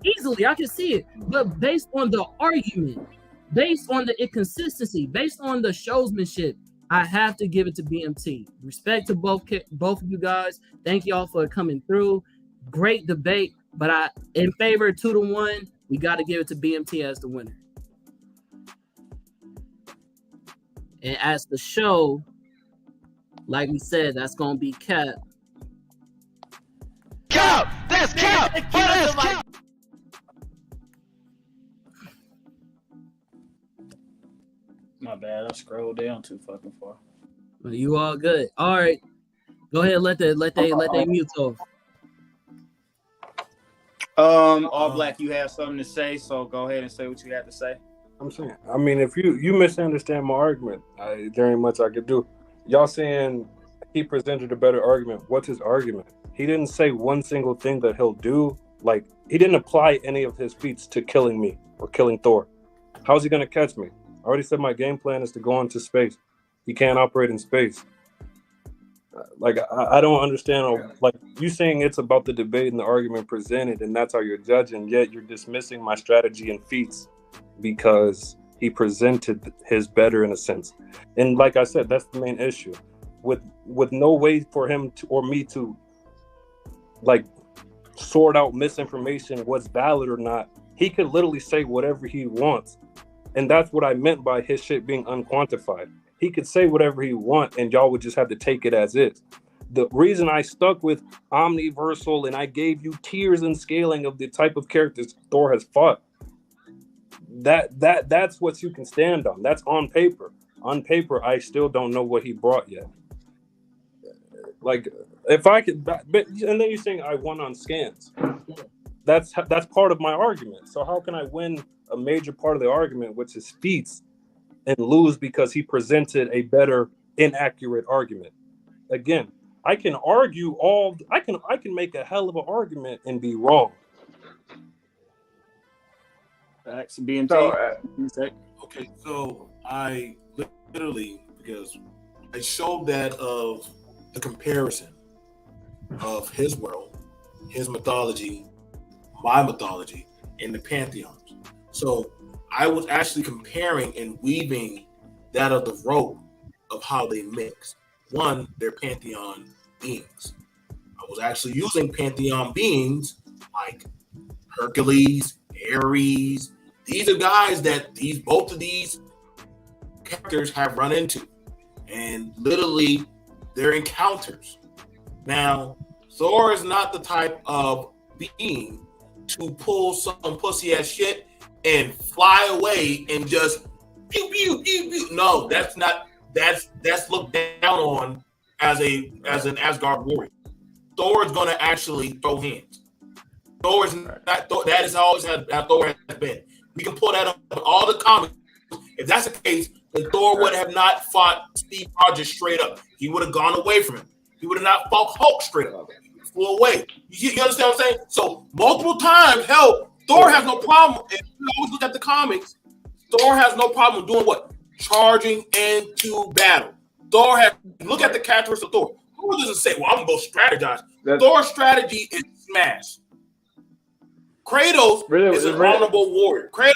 easily. I can see it, but based on the argument, based on the inconsistency, based on the showsmanship, I have to give it to BMT. Respect to both of you guys. Thank y'all for coming through. Great debate, but in favor 2-1. We got to give it to BMT as the winner. And as the show, like we said, that's gonna be Cap. Cap! That's Cap! That's Cap! My bad. I scrolled down too fucking far. Well, you all good. All right. Go ahead, let they mute off. All Black, you have something to say, so go ahead and say what you have to say. I'm saying, I mean, if you misunderstand my argument, there ain't much I could do. Y'all saying he presented a better argument. What's his argument? He didn't say one single thing that he'll do. Like, he didn't apply any of his feats to killing me or killing Thor. How's he gonna catch me? I already said my game plan is to go into space. He can't operate in space. Like, I don't understand. Like, you saying it's about the debate and the argument presented, and that's how you're judging, yet you're dismissing my strategy and feats because he presented his better in a sense. And like I said, that's the main issue. With no way for him to, or me to, like, sort out misinformation, what's valid or not, he could literally say whatever he wants. And that's what I meant by his shit being unquantified. He could say whatever he want, and y'all would just have to take it as is. The reason I stuck with omniversal and I gave you tiers and scaling of the type of characters Thor has fought, that's what you can stand on. That's on paper. On paper, I still don't know what he brought yet. Like, if I could, and then you're saying I won on scans. That's part of my argument. So how can I win a major part of the argument, which is feats, and lose because he presented a better inaccurate argument? Again, I can argue I can make a hell of an argument and be wrong. Facts. BMT. Okay, so I literally, because I showed that of the comparison of his world, his mythology, my mythology, and the pantheons. So I was actually comparing and weaving that of the rope of how they mix. One, they're pantheon beings. I was actually using pantheon beings like Hercules, Ares. These are guys that both of these characters have run into, and literally their encounters. Now, Thor is not the type of being to pull some pussy ass shit and fly away and just pew pew pew pew. No, that's not. That's looked down on as an Asgard warrior. Thor is going to actually throw hands. Thor is not. That is always how Thor has been. We can pull that up in all the comics. If that's the case, then Thor would have not fought Steve Rogers straight up. He would have gone away from him. He would have not fought Hulk straight up. He flew away. You understand what I'm saying? So multiple times, hell, Thor has no problem. If you always look at the comics, Thor has no problem doing what? Charging into battle. Thor has, look at the characteristics of Thor. Thor doesn't say, well, I'm going to go strategize. Thor's strategy is smash. Kratos is an honorable warrior. Kratos,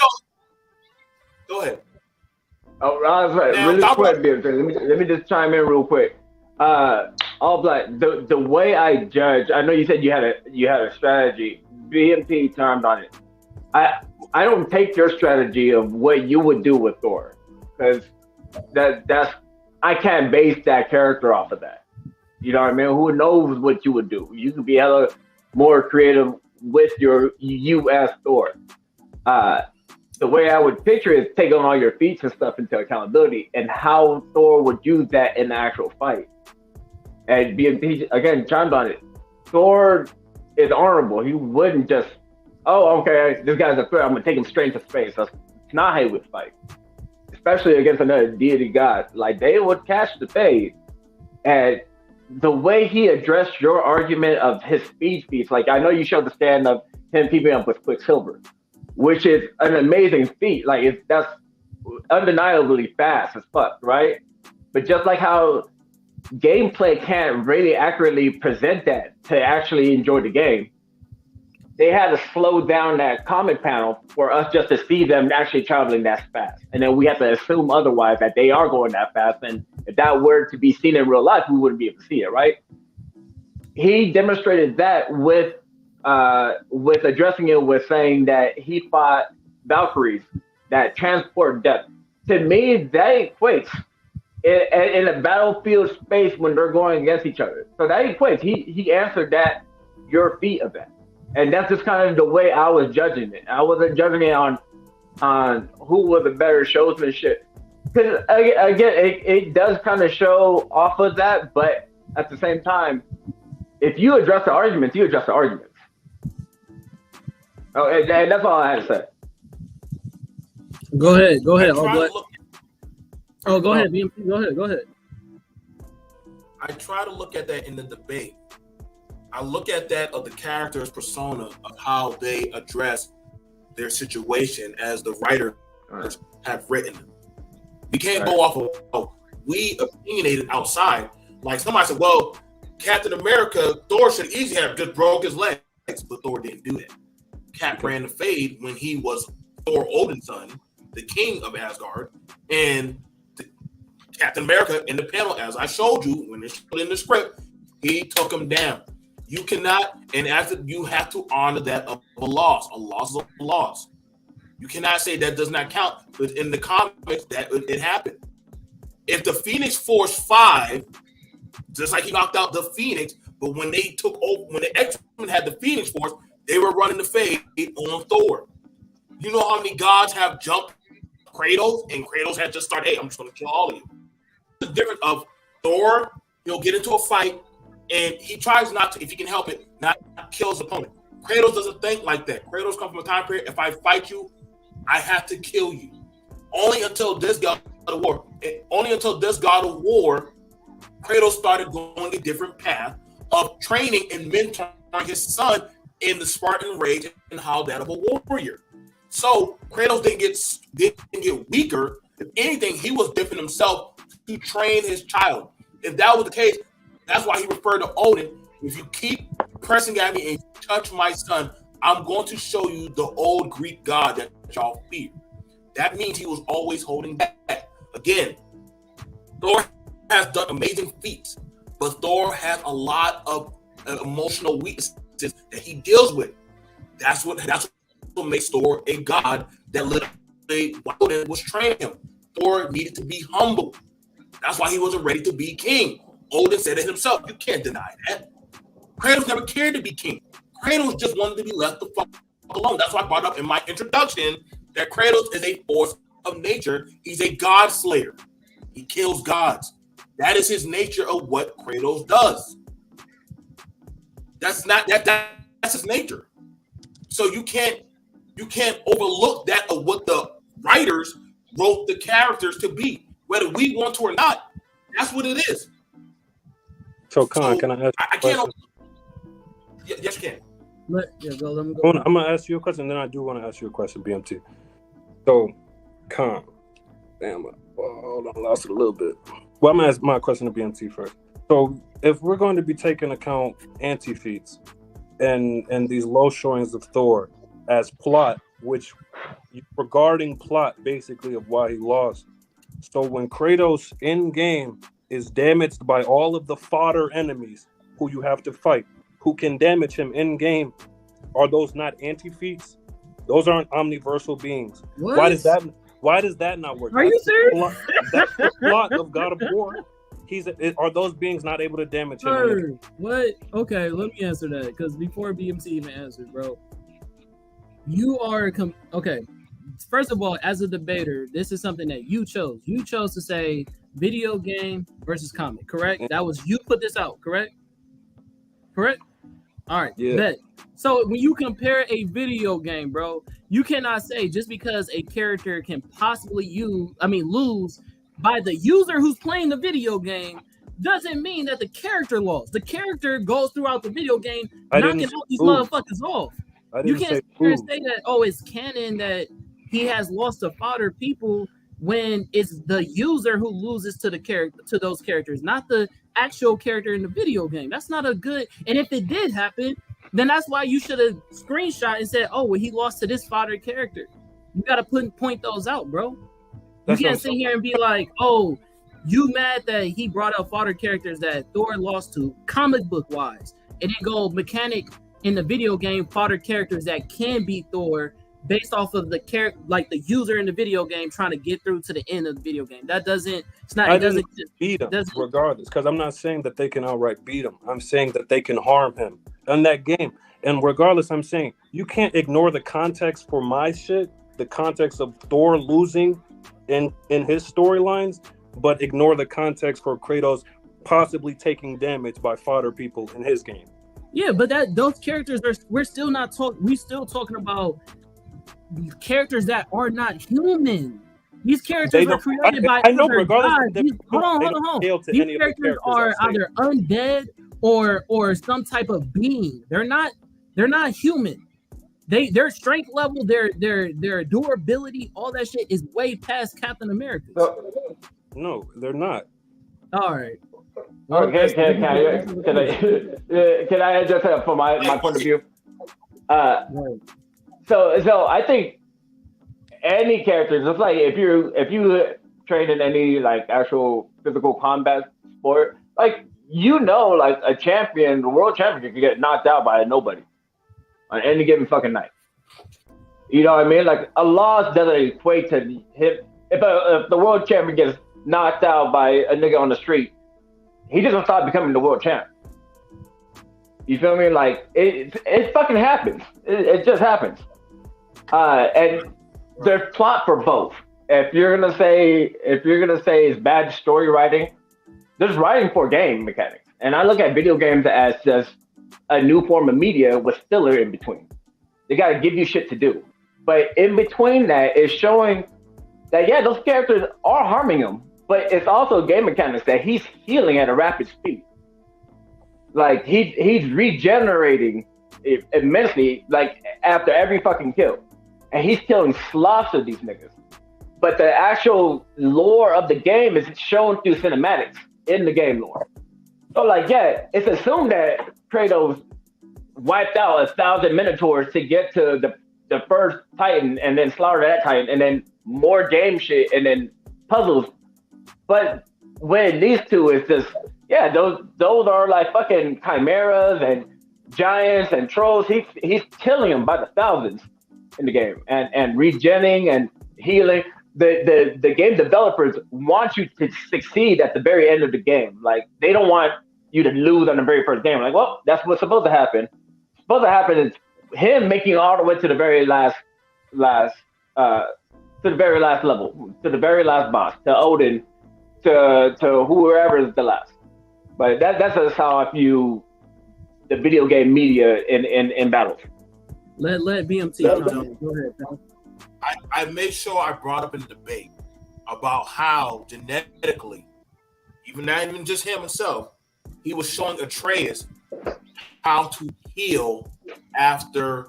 go ahead. Oh, I was like, Now, really quick, let me just chime in real quick. All Black, the way I judge, I know you said you had a strategy. BMP termed on it. I don't take your strategy of what you would do with Thor, because that's I can't base that character off of that. You know what I mean? Who knows what you would do? You could be hella more creative with you as Thor. The way I would picture it is taking all your feats and stuff into accountability and how Thor would use that in the actual fight. And BMP again chimed on it. Thor is honorable. He wouldn't just, oh, okay, this guy's a threat, I'm gonna take him straight to space. That's not how he would fight. Especially against another deity god. Like, they would catch the fade. And the way he addressed your argument of his speed feats, like, I know you showed the stand of him keeping up with Quicksilver, which is an amazing feat. Like, that's undeniably fast as fuck, right? But just like how gameplay can't really accurately present that to actually enjoy the game, they had to slow down that comic panel for us just to see them actually traveling that fast. And then we have to assume otherwise, that they are going that fast. And if that were to be seen in real life, we wouldn't be able to see it, right? He demonstrated that with addressing it with saying that he fought Valkyries that transport depth. To me, that equates in a battlefield space when they're going against each other. So that equates. He answered that, your feat of that. And that's just kind of the way I was judging it. I wasn't judging it on who was a better showsmanship. Because again, it does kind of show off of that, but at the same time, if you address the arguments, you address the arguments. Oh, and that's all I had to say. Go ahead. Go ahead, BMP. Go ahead. I try to look at that in the debate. I look at that of the character's persona of how they address their situation as the writers have written them. We can't go off of, oh, we opinionated outside. Like somebody said, well, Captain America, Thor should easily have just broke his legs, but Thor didn't do that. Cap ran the fade when he was Thor Odin's son, the king of Asgard, and Captain America in the panel, as I showed you when it's put in the script, he took him down. You cannot, and after you have to honor that of a loss. A loss is a loss. You cannot say that does not count, but in the comics, that it happened. If the Phoenix Force 5, just like he knocked out the Phoenix, but when they took over, when the X-Men had the Phoenix Force, they were running the fade on Thor. You know how many gods have jumped Kratos, and Kratos had just started, hey, I'm just going to kill all of you. The difference of Thor, he'll get into a fight, and he tries not to, if he can help it, not kill his opponent. Kratos doesn't think like that. Kratos comes from a time period, if I fight you, I have to kill you. Only until this God of War, Kratos started going a different path of training and mentoring his son in the Spartan rage and how that of a warrior. So Kratos didn't get weaker If anything, he was dipping himself to train his child. If that was the case, that's why he referred to Odin. If you keep pressing at me and touch my son, I'm going to show you the old Greek god that y'all fear. That means he was always holding back. Again, Thor has done amazing feats, but Thor has a lot of emotional weaknesses that he deals with. That's what makes Thor a god that literally Odin was training him. Thor needed to be humble. That's why he wasn't ready to be king. Odin said it himself. You can't deny that. Kratos never cared to be king. Kratos just wanted to be left the fuck alone. That's why I brought up in my introduction that Kratos is a force of nature. He's a god slayer. He kills gods. That is his nature of what Kratos does. That's his nature. So you can't overlook that of what the writers wrote the characters to be. Whether we want to or not, that's what it is. So, Khan, can I ask? I can't. Yes, you can. Let me go. I'm gonna ask you a question, then I do want to ask you a question, BMT. So, Khan, damn, hold on, I lost it a little bit. Well, I'm gonna ask my question to BMT first. So, if we're going to be taking account anti-feats and these low showings of Thor as plot, which regarding plot basically of why he lost. So when Kratos in game is damaged by all of the fodder enemies who you have to fight, who can damage him in game, are those not anti-feats? Those aren't omniversal beings. What? Why does that not work? Are you serious? That's the plot of God of War. Are those beings not able to damage him? Sir, what? Okay, let me answer that, because before BMT even answered, bro, you are okay. First of all, as a debater, this is something that you chose. You chose to say video game versus comic, correct? That was, you put this out, correct? Correct? All right, yeah. Bet. So when you compare a video game, bro, you cannot say just because a character can possibly lose by the user who's playing the video game doesn't mean that the character lost. The character goes throughout the video game knocking out these motherfuckers off. You can't say that, it's canon that he has lost to fodder people when it's the user who loses to those characters, not the actual character in the video game. That's not a good. And if it did happen, then that's why you should have screenshot and said, he lost to this fodder character. You got to point those out, bro. You can't sit here and be like, you mad that he brought up fodder characters that Thor lost to comic book wise, and then go mechanic in the video game fodder characters that can beat Thor based off of the the user in the video game trying to get through to the end of the video game. That doesn't. It doesn't beat him regardless, because I'm not saying that they can outright beat him. I'm saying that they can harm him in that game. And regardless, I'm saying you can't ignore the context for my shit, the context of Thor losing in his storylines, but ignore the context for Kratos possibly taking damage by fodder people in his game. Yeah, but those characters we're still talking about characters that are not human. These characters were created by other gods. Hold on. These characters are either undead or some type of being. They're not human. Their strength level, their durability, all that shit is way past Captain America. No, they're not. All right. Okay, can I address that from my point of view? So I think any character, just like if you train in any like actual physical combat sport, like like a champion, the world champion can get knocked out by a nobody on any given fucking night. You know what I mean? Like a loss doesn't equate to him. If the world champion gets knocked out by a nigga on the street, he doesn't stop becoming the world champ. You feel me? Like it fucking happens. It just happens. And there's plot for both. If you're gonna say it's bad story writing, there's writing for game mechanics. And I look at video games as just a new form of media with filler in between. They gotta give you shit to do. But in between that is showing that those characters are harming him, but it's also game mechanics that he's healing at a rapid speed. Like he's regenerating immensely, like after every fucking kill. And he's killing sloths of these niggas. but the actual lore of the game is shown through cinematics in the game lore. So, like, yeah, it's assumed that Kratos wiped out 1,000 Minotaurs to get to the first Titan and then slaughter that Titan and then more game shit and then puzzles. But when these two is just, yeah, those are like fucking chimeras and giants and trolls. He's killing them by the thousands in the game and regenning and healing. The game developers want you to succeed at the very end of the game. Like, they don't want you to lose on the very first game. Like, well, that's what's supposed to happen. Supposed to happen is him making it all the way to the very last level, to the very last boss, to Odin, to whoever is the last. But that's just how I view the video game media in battles. Let BMT go ahead. I made sure I brought up in the debate about how genetically, not even just him himself, he was showing Atreus how to heal after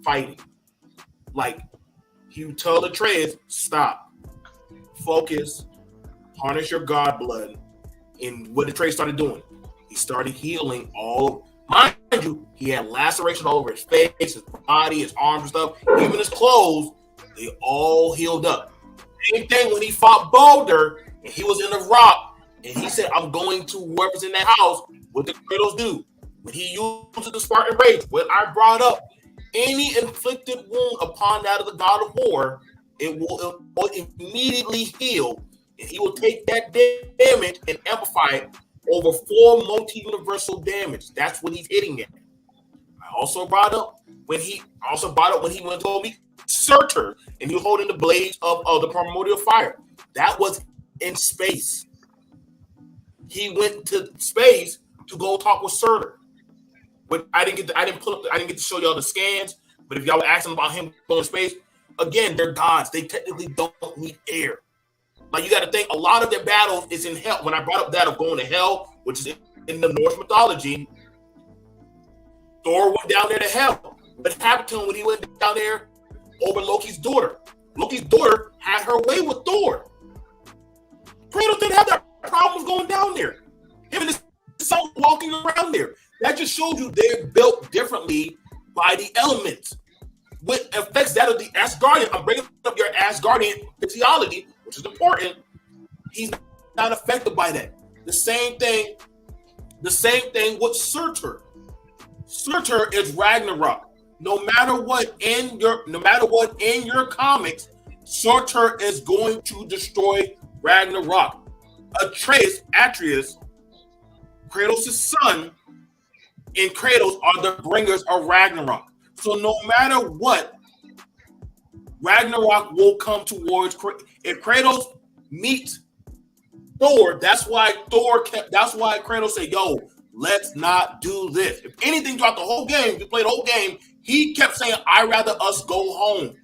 fighting. Like, he would tell Atreus, stop, focus, harness your god blood. And what Atreus started doing, he started healing all. Mind you, he had laceration all over his face, his body, his arms and stuff, even his clothes. They all healed up. Same thing when he fought Baldur and he was in the rock and he said, I'm going to whoever's in that house. What did Kratos do? When he used the Spartan Rage, what I brought up, any inflicted wound upon that of the god of war, it will immediately heal. And he will take that damage and amplify it over 4 multi-universal damage. That's what he's hitting at. I also brought up when he went to meet Surtur and he was holding the blades of the primordial fire. That was in space. He went to space to go talk with Surtur. But I didn't get to show y'all the scans. But if y'all were asking about him going to space, again, they're gods. They technically don't need air. Like, you got to think, a lot of their battles is in hell. When I brought up that of going to hell, which is in the Norse mythology, Thor went down there to hell. What happened to him when he went down there over Loki's daughter? Loki's daughter had her way with Thor. Kratos didn't have that problem going down there. Him and his son walking around there. That just shows you they're built differently by the elements. What affects that of the Asgardian, I'm bringing up your Asgardian physiology, which is important. He's not affected by that. The same thing with Surtur. Surtur is Ragnarok. No matter what in your comics, Surtur is going to destroy Ragnarok. Atreus, Kratos' son, and Kratos are the bringers of Ragnarok. So no matter what, Ragnarok will come towards. If Kratos meets Thor, that's why Kratos said, "Yo, let's not do this." If anything, throughout the whole game, if you play the whole game, he kept saying, "I'd rather us go home."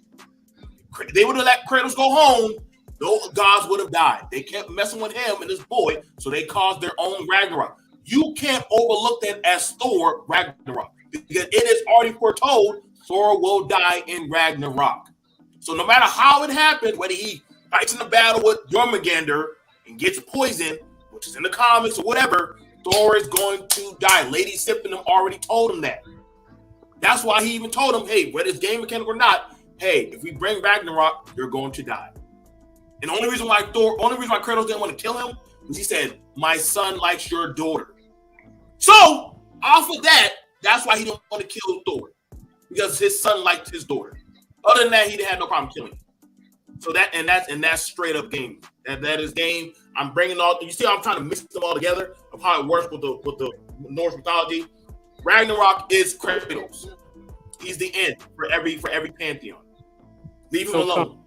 They would have let Kratos go home. Those gods would have died. They kept messing with him and his boy, so they caused their own Ragnarok. You can't overlook that as Thor Ragnarok, because it is already foretold Thor will die in Ragnarok. So no matter how it happened, whether he fights in the battle with Jormungandr and gets poisoned, which is in the comics or whatever, Thor is going to die. Lady Sif and them already told him that. That's why he even told him, hey, whether it's game mechanic or not, hey, if we bring Ragnarok, you're going to die. And the only reason why Kratos didn't want to kill him was he said, my son likes your daughter. So, off of that, that's why he didn't want to kill Thor. Because his son liked his daughter. Other than that, he didn't have no problem killing him. So that's straight up game. That is game. I'm bringing all. You see how I'm trying to mix them all together of how it works with the Norse mythology. Ragnarok is Kratos. He's the end for every pantheon. Leave him alone.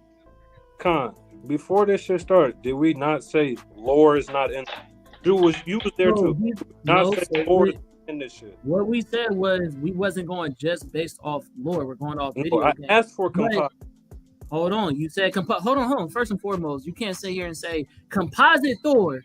Khan, before this shit started, did we not say lore is not in? You was there too. Not say lore is in this shit. What we said was we wasn't going just based off lore. We're going off video. I asked for composite. Hold on. You said hold on. First and foremost, you can't sit here and say composite Thor,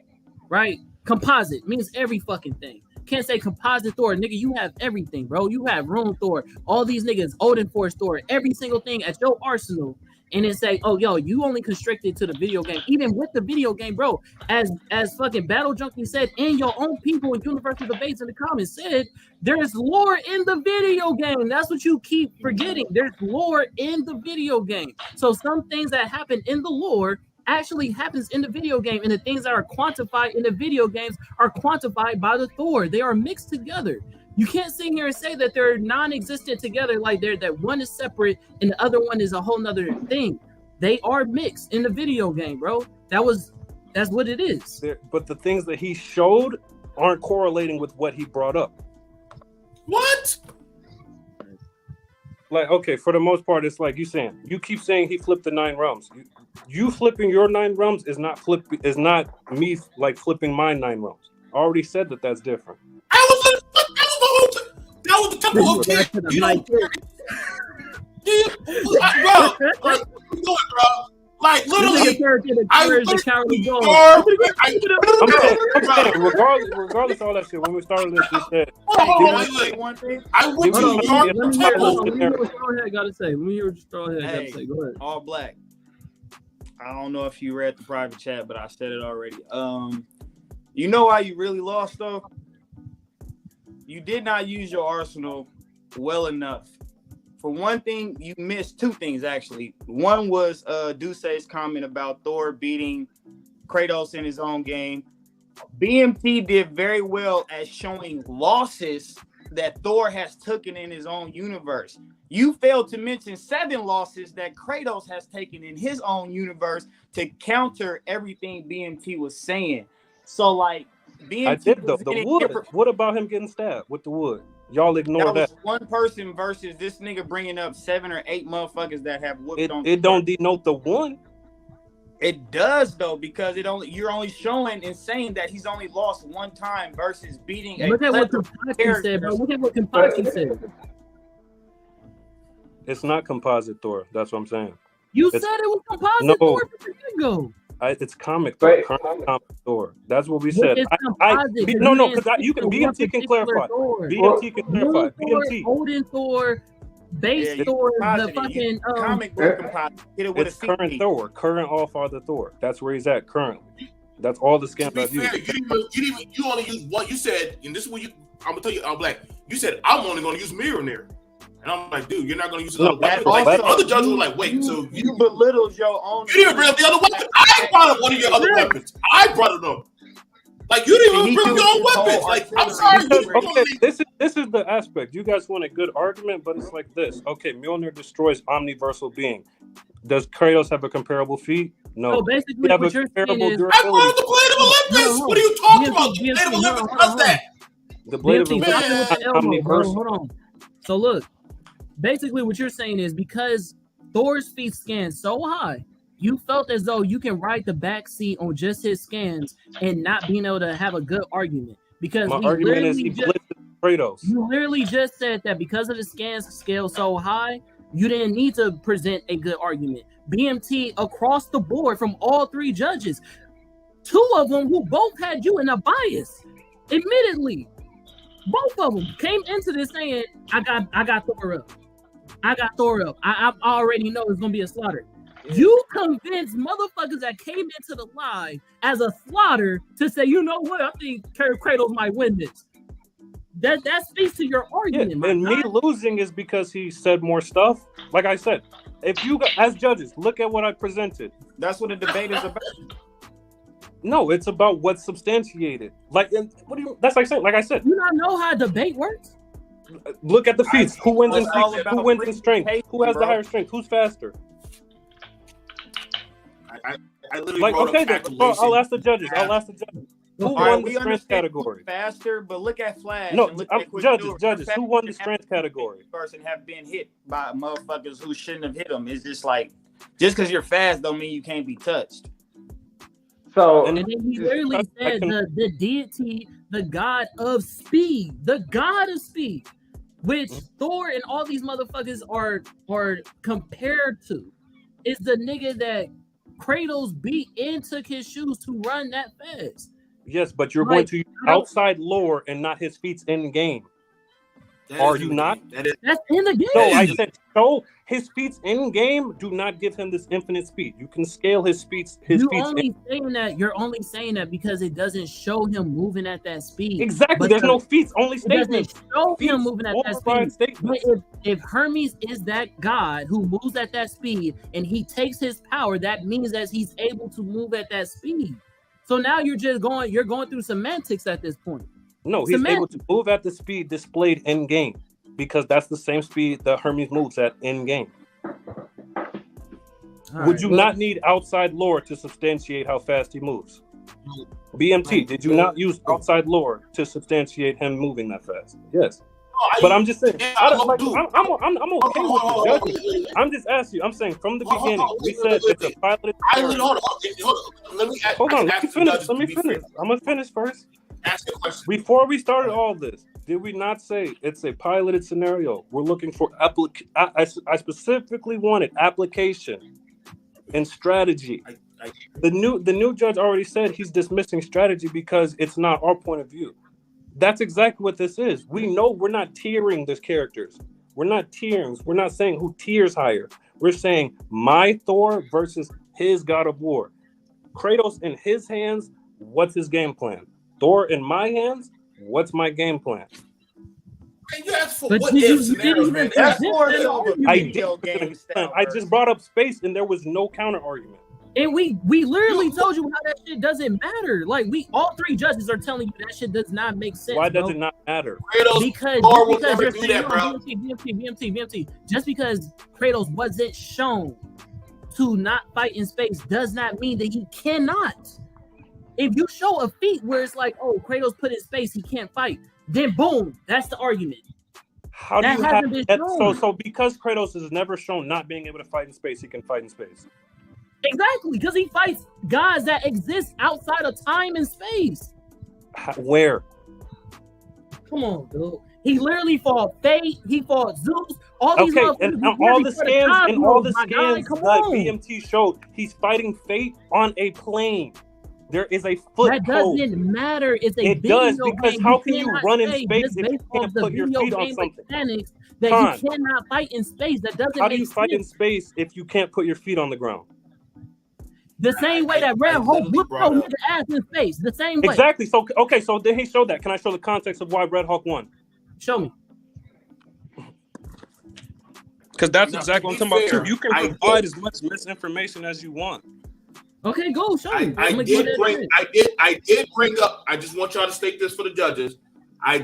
right? Composite means every fucking thing. Can't say composite Thor, nigga. You have everything, bro. You have Rune Thor, all these niggas, Odin Force Thor, every single thing at your arsenal and then say, oh, yo, you only constricted to the video game. Even with the video game, bro, as fucking Battle Junkie said, and your own people in Universal Debates in the comments said, there's lore in the video game. That's what you keep forgetting. There's lore in the video game. So some things that happen in the lore actually happens in the video game, and the things that are quantified in the video games are quantified by the Thor. They are mixed together. You can't sit here and say that they're non-existent together, like that one is separate and the other one is a whole nother thing. They are mixed in the video game, bro. That's what it is. But the things that he showed aren't correlating with what he brought up. What? Like, okay, for the most part, it's like you keep saying he flipped the 9 realms. You flipping your 9 realms is not me like flipping my 9 realms. I already said that that's different. That was the temple of Tyr. You know, bro, like literally, I'm saying, regardless of all that shit, when we started this, we said, I went to your temple. Let me hear what Strawhead got to say. Go ahead. All Black. I don't know if you read the private chat, but I said it already. You know why you really lost though? You did not use your arsenal well enough. For one thing, you missed 2 things actually. One was Duce's comment about Thor beating Kratos in his own game. BMT did very well at showing losses that Thor has taken in his own universe. You failed to mention 7 losses that Kratos has taken in his own universe to counter everything BMT was saying. So like BMT I did though. The wood. What about him getting stabbed with the wood? Y'all ignore that. Was one person versus this nigga bringing up 7 or 8 motherfuckers that have whooped on. It don't denote the one. It does though, because you're only showing and saying that he's only lost 1 time versus beating. Look at what Kampachi said, bro. Look at what Kampachi said. It's not composite Thor. That's what I'm saying. You said it was composite Thor from the get-go. It's comic Thor. Comic Thor. That's what we said. No, because BMT can clarify. BMT can clarify. BMT. Odin Thor, base Thor, the fucking comic book composite. It's current Thor, current All-Father Thor. That's where he's at currently. That's all the scam I've used. You only use what you said, and this is what I'm gonna tell you, I'm Black. You said I'm only gonna use Mjolnir. And I'm like, dude, you're not going to use another weapon. Like, the other judges were like, wait, so you belittled your own. You didn't bring up the other weapon. I brought up one of your other weapons. I brought it up. Like, you didn't even bring up your own weapons. Like, I'm sorry. Okay, this is the aspect. You guys want a good argument, but it's like this. Okay, Mjolnir destroys omniversal being. Does Kratos have a comparable feat? No. So basically, what you're saying is, I brought the Blade of Olympus. What are you talking about? The Blade of Olympus does that. The Blade of Olympus is omniversal. Hold on. So look. Basically, what you're saying is because Thor's feet scanned so high, you felt as though you can ride the back seat on just his scans and not being able to have a good argument. Because my argument is he blitzed Kratos. You literally just said that because of the scans scale so high, you didn't need to present a good argument. BMT across the board from all 3 judges, 2 of them who both had you in a bias, admittedly, both of them came into this saying, I got Thor up. I got Thor up. I already know it's gonna be a slaughter. You convinced motherfuckers that came into the live as a slaughter to say, you know what? I think Kratos might win this. That speaks to your argument. Yeah, and me losing is because he said more stuff. Like I said, if you as judges look at what I presented, that's what the debate is about. No, it's about what's substantiated. Like, what do you? That's like saying, like I said. You not know how a debate works? Look at the feats. Who wins in feats? Who wins in strength? Who has the higher strength? Who's faster? I literally like, okay, then I'll ask the judges. Who won the strength category? Faster, but look at Flash. No, judges. Who won the strength category? Person have been hit by motherfuckers who shouldn't have hit them. It's just like, just because you're fast don't mean you can't be touched. So, and then he literally said the deity, the god of speed, which Thor and all these motherfuckers are compared to, is the nigga that Kratos beat and took his shoes to run that fast. Yes, but you're going to use outside lore and not his feats in game. Are you not? That's in the game. No, I said so. His feats in game do not give him this infinite speed. You can scale his feats. You're only saying that because it doesn't show him moving at that speed. Exactly. But there's no feats, only statements. It doesn't show Feats him moving at that override speed. But statements. if Hermes is that god who moves at that speed and he takes his power, that means that he's able to move at that speed. So now you're going through semantics at this point. No, he's able to move at the speed displayed in game because that's the same speed that Hermes moves at in game. Would you not need outside lore to substantiate how fast he moves? BMT, did you not use outside lore to substantiate him moving that fast? Yes. But I'm just saying, I'm okay with the judgment. I'm just asking you. I'm saying from the beginning, we said it's a piloted. Hold on, let me finish. I'm gonna finish first. Ask a question. Before we started all this, did we not say it's a piloted scenario? We're looking for I specifically wanted application and strategy. The new judge already said he's dismissing strategy because it's not our point of view. That's exactly what this is. We know we're not tiering these characters. We're not tiering. We're not saying who tiers higher. We're saying my Thor versus his God of War. Kratos in his hands, what's his game plan? Thor in my hands, what's my game plan? You asked for what if scenarios, man. That's more I just brought up space and there was no counter argument. And we literally told you how that shit doesn't matter. Like all three judges are telling you that shit does not make sense. Why does it not matter? Because you're saying BMT. Just because Kratos wasn't shown to not fight in space does not mean that he cannot. If you show a feat where it's like, oh, Kratos put in space, he can't fight, then boom, that's the argument. How do you have that? So because Kratos is never shown not being able to fight in space, he can fight in space. Exactly, because he fights gods that exist outside of time and space. Where? Come on, dude. He literally fought Fate. He fought Zeus. All these and all the scans that BMT showed, he's fighting Fate on a plane. There is a foot that doesn't matter. It's a it does because how can you run in space if you can't put your feet on something? That you cannot fight in space. That doesn't. How do you fight in space if you can't put your feet on the ground? The same way that Red Hulk whipped his ass in space. The same way. Exactly. So so then he showed that. Can I show the context of why Red Hulk won? Show me. Because that's exactly what I'm talking about. You can provide as much misinformation as you want. Okay, go show me. I did bring up. I just want y'all to state this for the judges.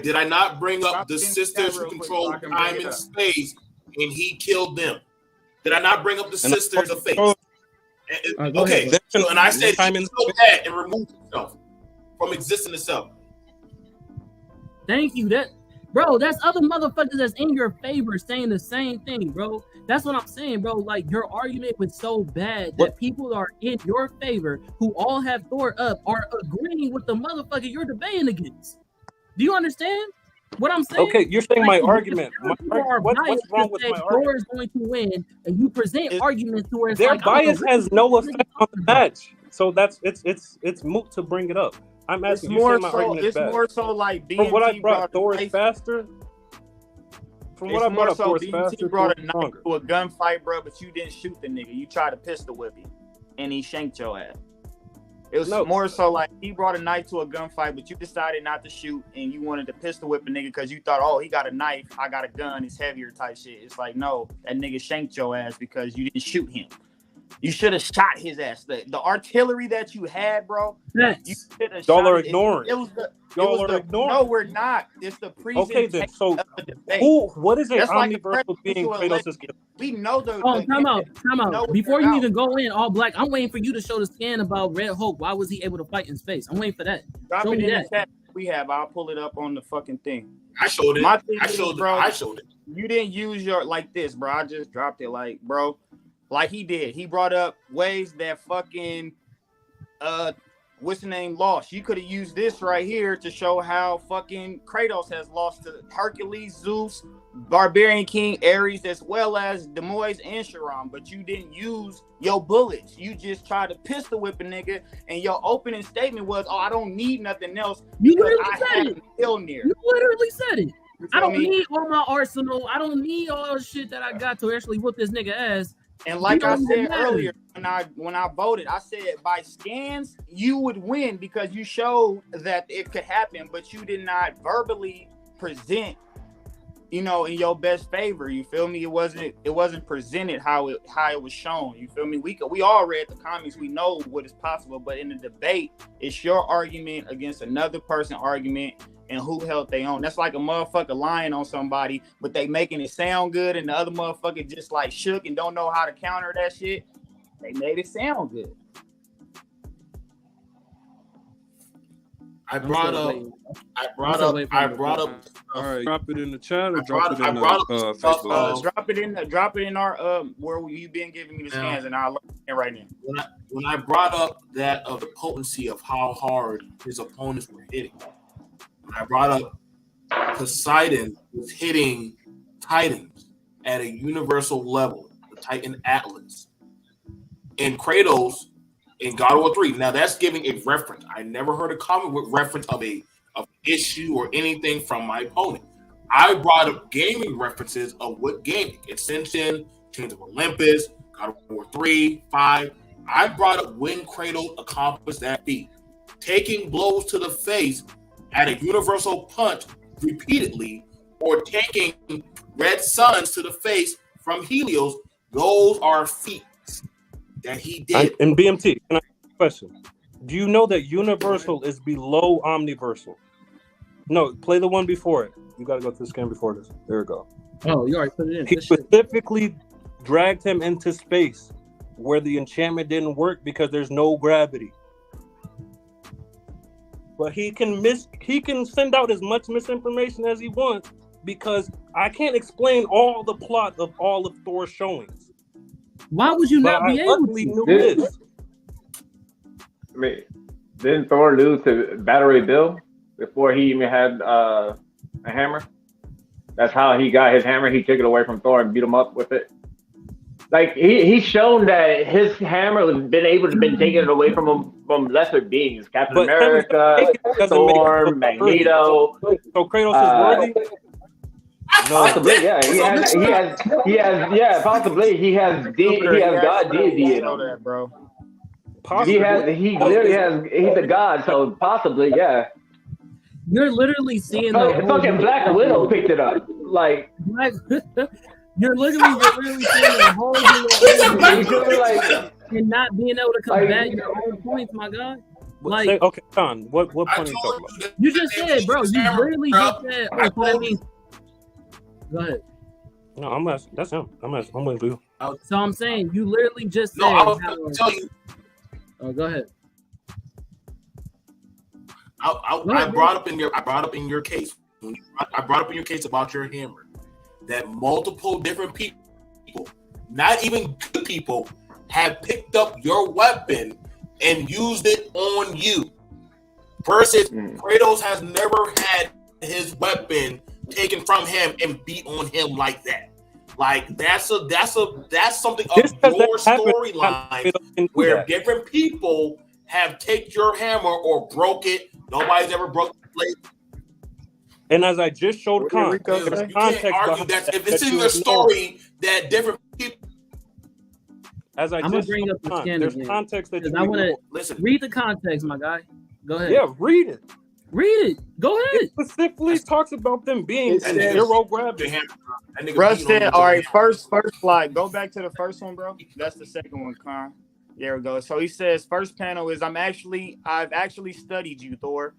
Did I not bring up the sisters who control time and space, and he killed them? Did I not bring up the sisters of fate? Okay, so, and I said he killed that and removed himself from existing itself. Thank you. That's other motherfuckers that's in your favor saying the same thing, bro. That's what I'm saying, bro. Like, your argument was so bad that people are in your favor who all have Thor up are agreeing with the motherfucker you're debating against. Do you understand what I'm saying? Okay, you're saying my argument. What's wrong with my argument? Thor is going to win, and you present arguments to where it's their bias has no effect on the match. So it's moot to bring it up. I'm asking you. It's more so like BMT from what I brought, Thor is faster. From what I brought up, Thor is faster. Brought a knife to a gunfight, bro, but you didn't shoot the nigga. You tried to pistol whip him, and he shanked your ass. It was more so like he brought a knife to a gunfight, but you decided not to shoot, and you wanted to pistol whip a nigga because you thought, oh, he got a knife, I got a gun, it's heavier type shit. It's like, no, that nigga shanked your ass because you didn't shoot him. You should have shot his ass. The artillery that you had, bro. You should have shot. Y'all are ignoring. Y'all are ignoring. No, we're not. It's the presentation. Okay, then. So, what is it? Omniverse of being Kratos' killer? We know the. Oh, time out. Before you even go in, all black. I'm waiting for you to show the scan about Red Hulk. Why was he able to fight in space? I'm waiting for that. Drop it in the chat. We have. I'll pull it up on the fucking thing. I showed it. I showed it. You didn't use your like this, bro. I just dropped it, like, bro. Like he did. He brought up ways that fucking what's the name lost. You could have used this right here to show how fucking Kratos has lost to Hercules, Zeus, Barbarian King, Ares, as well as Demois and Sharon. But you didn't use your bullets. You just tried to pistol whip a nigga, and your opening statement was, "Oh, I don't need nothing else." You literally said it. Mjolnir. You literally said it. I don't need all my arsenal. I don't need all the shit that I got to actually whoop this nigga ass. And like I said earlier, when I voted, I said by scans you would win because you showed that it could happen, but you did not verbally present, in your best favor. You feel me? It wasn't presented how it was shown. You feel me? We all read the comments. We know what is possible, but in the debate, it's your argument against another person's argument. And who held they own. That's like a motherfucker lying on somebody, but they making it sound good, and the other motherfucker just like shook and don't know how to counter that shit. They made it sound good. I brought up. All right, drop it in the chat or drop it in Facebook. Drop it in our where you been giving me the scans, and I'll learn it right now. When I brought up that of the potency of how hard his opponents were hitting. I brought up Poseidon was hitting Titans at a universal level, the Titan Atlas. And Kratos in God of War 3. Now that's giving a reference. I never heard a comment with reference of an issue or anything from my opponent. I brought up gaming references of what gaming. Ascension, Chains of Olympus, God of War 3, 5. I brought up when Kratos accomplished that feat. Taking blows to the face at a universal punch repeatedly, or taking red suns to the face from Helios, those are feats that he did. And BMT, can I ask you a question? Do you know that universal is below omniversal? No, play the one before it. You got to go to the scan before this. There we go. Oh, you already put it in. He specifically dragged him into space where the enchantment didn't work because there's no gravity. But he can send out as much misinformation as he wants because I can't explain all the plot of all of Thor's showings. Why would you not be able to? Knew this. I mean, didn't Thor lose to Battery Bill before he even had a hammer? That's how he got his hammer. He took it away from Thor and beat him up with it. Like he's shown that his hammer has been able to been taken away from him from lesser beings, Captain America, Thor, Magneto. So Kratos is worthy. Possibly, yeah. He has, yeah. Possibly, he has God deity in him, bro. He literally has. He's a god, so possibly, yeah. You're literally seeing fucking Black Widow picked it up, like. You're literally seeing the whole and not being able to combat your own points, my guy. Like, okay, John, what point are you talking about? You just said, bro. You literally just said. Oh, so that means. Go ahead. No, I'm asking. That's him. I'm waiting for you. So I'm saying you literally just said. No, I was going to tell you. Oh, go ahead. I brought up in your case. I brought up in your case about your hammer. That multiple different people, not even good people, have picked up your weapon and used it on you. Versus Kratos has never had his weapon taken from him and beat on him like that. Like that's something of your storyline where different people have taken your hammer or broke it. Nobody's ever broke the blade. And as I just showed context, you can't argue that if it's in the story that different people. As I just bring up the scan, there's context that I want to listen. Read the context, my guy. Go ahead. Yeah, read it. Read it. Go ahead. It specifically talks about them being in zero gravity. Bro said, all right, first flight. Go back to the first one, bro. That's the second one, Con. There we go. So he says, first panel is I've actually studied you, Thor.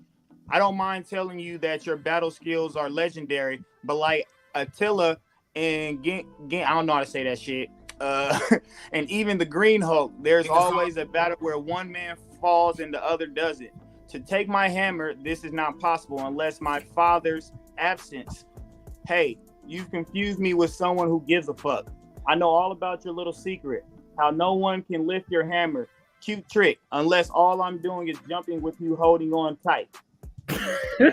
I don't mind telling you that your battle skills are legendary, but like Attila and I don't know how to say that shit. And even the Green Hulk, there's always a battle where one man falls and the other doesn't. To take my hammer, this is not possible unless my father's absence. Hey, you've confused me with someone who gives a fuck. I know all about your little secret, how no one can lift your hammer. Cute trick, unless all I'm doing is jumping with you holding on tight. Go to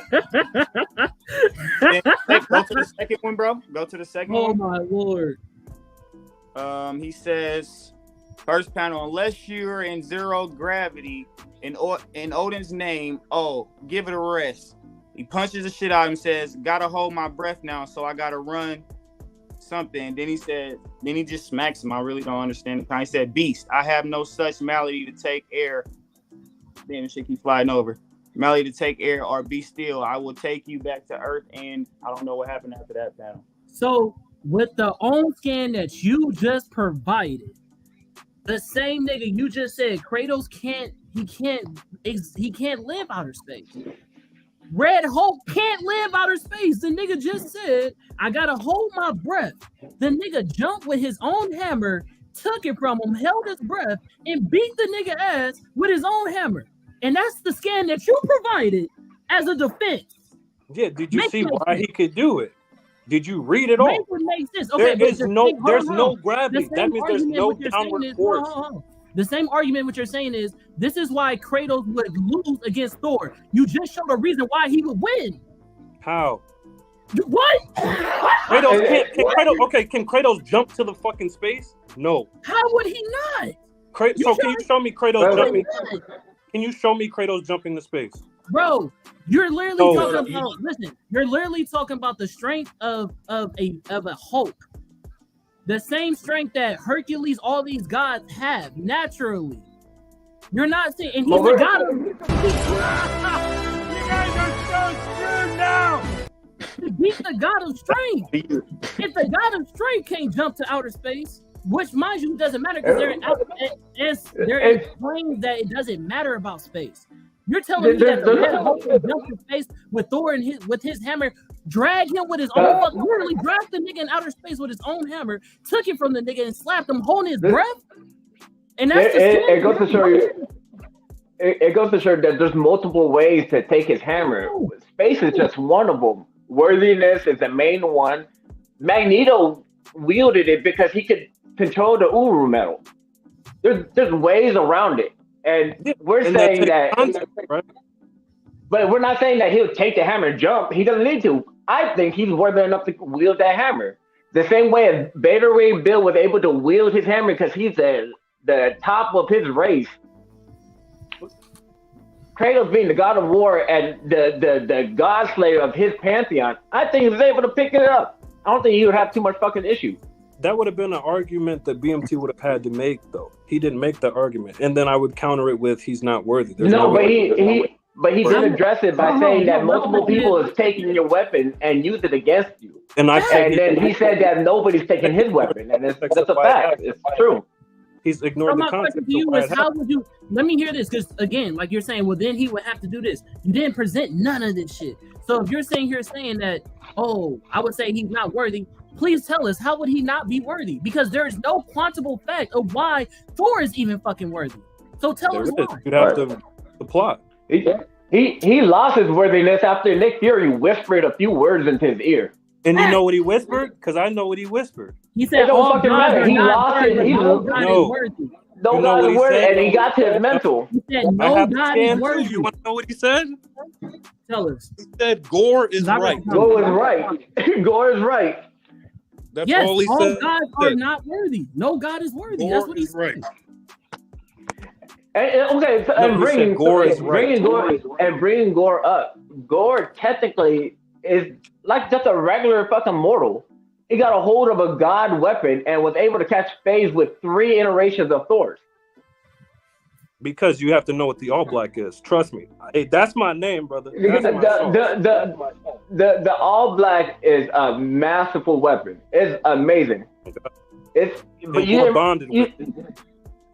the second one, bro. Go to the second one. Oh my lord. He says, first panel, unless you're in zero gravity in Odin's name, give it a rest. He punches the shit out of him and says, "Gotta hold my breath now, so I gotta run something." Then he just smacks him. I really don't understand it. He said, "Beast, I have no such malady to take air." Then the shit keep flying over. Malady to take air or be still. I will take you back to Earth. And I don't know what happened after that panel. So with the own scan that you just provided, the same nigga you just said Kratos can't live outer space. Red Hulk can't live outer space. The nigga just said, I gotta hold my breath. The nigga jumped with his own hammer, took it from him, held his breath, and beat the nigga ass with his own hammer. And that's the scan that you provided as a defense. Yeah, did you see why he could do it? Did you read it all? Make it make sense. Okay, there's no gravity. That means there's no downward force. The same argument what you're saying is this is why Kratos would lose against Thor. You just showed a reason why he would win. How? What? Can Kratos jump to the fucking space? No. How would he not? Can you show me Kratos jumping? Can you show me Kratos jumping to space? Bro, you're literally talking about. Listen, you're literally talking about the strength of a Hulk, the same strength that Hercules, all these gods have naturally. You're not saying, and he's the god of. You guys are so screwed now. He's the god of strength. If the god of strength can't jump to outer space, which, mind you, doesn't matter because there is claims that it doesn't matter about space. You're telling me that the Red Hulk can jump to space with Thor and with his hammer, drag him with his own, literally dragged the nigga in outer space with his own hammer, took it from the nigga and slapped him, holding his breath. And that's it goes to show you. It goes to show that there's multiple ways to take his hammer. Space is just one of them. Worthiness is the main one. Magneto wielded it because he could control the Uru metal. There's ways around it, and we're saying that. Right? But we're not saying that he'll take the hammer and jump. He doesn't need to. I think he's worthy enough to wield that hammer. The same way as Beta Ray Bill was able to wield his hammer because he's the top of his race. Kratos being the god of war and the god slayer of his pantheon, I think he was able to pick it up. I don't think he would have too much fucking issue. That would have been an argument that BMT would have had to make, though. He didn't make that argument, and then I would counter it with he's not worthy. He did address it by saying that multiple people is taking your weapon and use it against you. And then he said that nobody's taking his weapon, and that's a fact. It's true. He's ignored the concept. How would you? Let me hear this, because again, like you're saying, well, then he would have to do this. You didn't present none of this shit. So if you're saying that, I would say he's not worthy. Please tell us, how would he not be worthy? Because there is no quantifiable fact of why Thor is even fucking worthy. So tell us why. You'd have to the plot. He lost his worthiness after Nick Fury whispered a few words into his ear. And you know what he whispered? Because I know what he whispered. He said, "All fucking matter." He lost it. No God is worthy, and he got to his mental. He said, "No God is worthy." You want to know what he said? Tell us. He said, "Gore is right." Gore is right. Gore is right. That's all he said. All gods are not worthy. No God is worthy. Gore That's what he said. right. And bringing Gore up. Gore technically is like just a regular fucking mortal. He got a hold of a god weapon and was able to catch phase with 3 iterations of Thor's. Because you have to know what the All Black is. Trust me. Hey, that's my name, brother. The All Black is a masterful weapon. It's amazing. Bonded with it.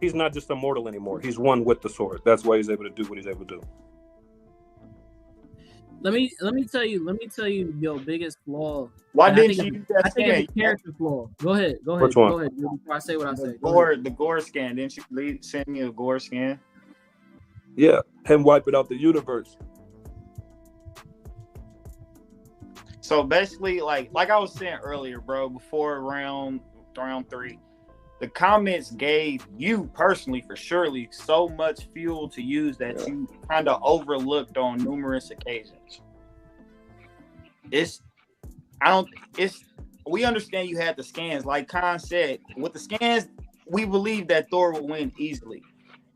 He's not just a mortal anymore. He's one with the sword. That's why he's able to do what he's able to do. Let me tell you your biggest flaw. Why didn't you use that scan? I think it's a character flaw. Go ahead. Which one? Go ahead. Before I say what I say. The Gore scan. Didn't you send me a Gore scan? Yeah, him wipe it out the universe. So basically, like I was saying earlier, bro, before round 3, the comments gave you personally, for surely, so much fuel to use that you kind of overlooked on numerous occasions. We understand you had the scans. Like Khan said, with the scans, we believe that Thor will win easily.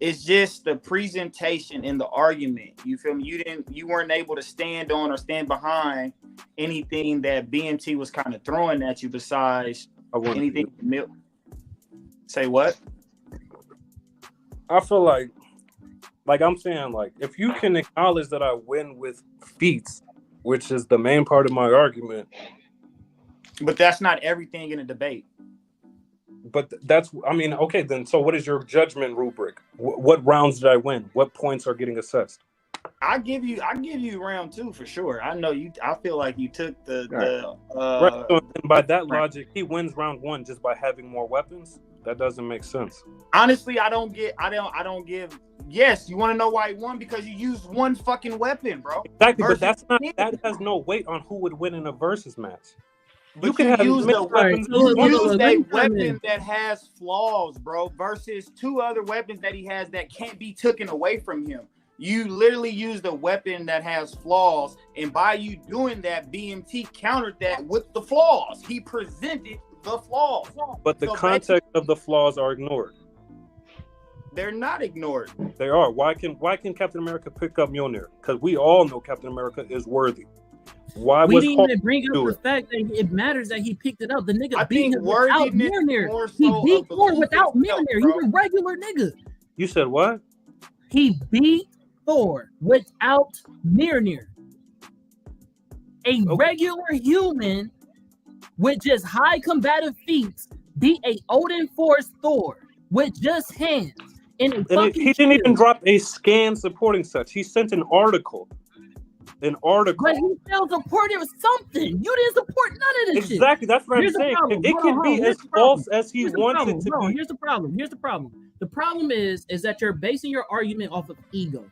It's just the presentation in the argument. You feel me? You weren't able to stand on or stand behind anything that BMT was kind of throwing at you besides anything. Say what? I feel like I'm saying, like, if you can acknowledge that I win with feats, which is the main part of my argument. But that's not everything in a debate. But that's, I mean, okay, then, so what is your judgment rubric? What rounds did I win? What points are getting assessed? I give you round 2 for sure. I know you. I feel like you took right. So by that logic, he wins round 1 just by having more weapons. That doesn't make sense. Honestly, I don't give. Yes, you want to know why he won? Because you used one fucking weapon, bro. Exactly, but that has no weight on who would win in a versus match. But you can have use a weapon that has flaws, bro, versus 2 other weapons that he has that can't be taken away from him. You literally used a weapon that has flaws, and by you doing that, BMT countered that with the flaws. He presented the flaws. But the context of the flaws are ignored. They're not ignored. They are. Why can Captain America pick up Mjolnir? Because we all know Captain America is worthy. Why we was didn't even bring up the fact that it matters that he picked it up. The nigga beat him without Mjolnir. He beat Thor without Mjolnir. He's a regular nigga. You said what? He beat Thor without Mjolnir. A regular human with just high combative feats beat a Odin Force Thor with just hands. He didn't even drop a scan supporting such. He sent an article. But he still supported something. You didn't support none of this shit. Exactly. That's what I'm saying. It can be as false as he wants it to be. Here's the problem. The problem is that you're basing your argument off of ego.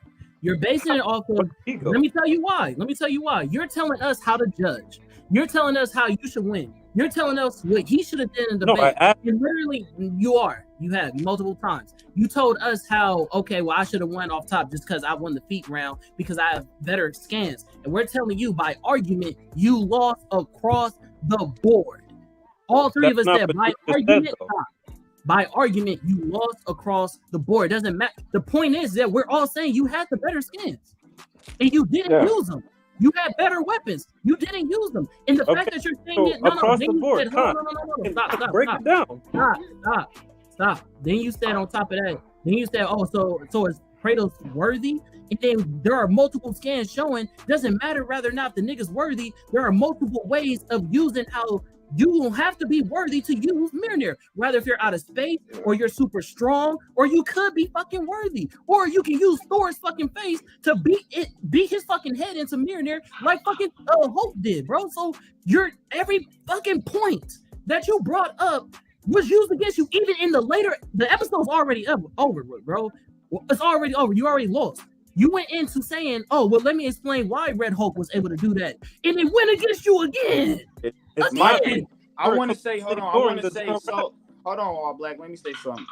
You're basing it off of ego. Let me tell you why. You're telling us how to judge. You're telling us how you should win. You're telling us what he should have done in the debate. And literally, you have multiple times. You told us how, okay, well, I should have won off top just because I won the feat round because I have better scans. And we're telling you by argument, you lost across the board. All 3 of us said by argument, you lost across the board. It doesn't matter. The point is that we're all saying you had the better scans and you didn't use them. You had better weapons. You didn't use them. And the fact that you're saying it, across the board. Stop. Break it down. Stop. Then you said on top of that, so is Kratos worthy? And then there are multiple scans showing, doesn't matter whether or not the nigga's worthy, there are multiple ways of using how you don't have to be worthy to use Mjolnir. Whether if you're out of space or you're super strong, or you could be fucking worthy, or you can use Thor's fucking face to beat his fucking head into Mjolnir like fucking Hulk did, bro. So every fucking point that you brought up was used against you, even in the episode's already over, bro. It's already over. You already lost. You went into saying, oh, well, let me explain why Red Hulk was able to do that. And it went against you again. I want to say, hold on, All Black. Let me say something.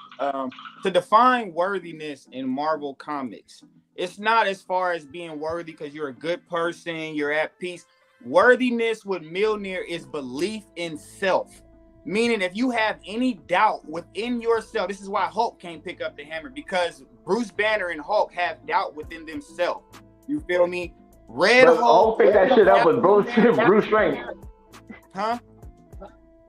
To define worthiness in Marvel Comics, it's not as far as being worthy because you're a good person, you're at peace. Worthiness with Mjolnir is belief in self. Meaning, if you have any doubt within yourself, this is why Hulk can't pick up the hammer, because Bruce Banner and Hulk have doubt within themselves. You feel me? Hulk picked that shit up with Bruce strength. Huh?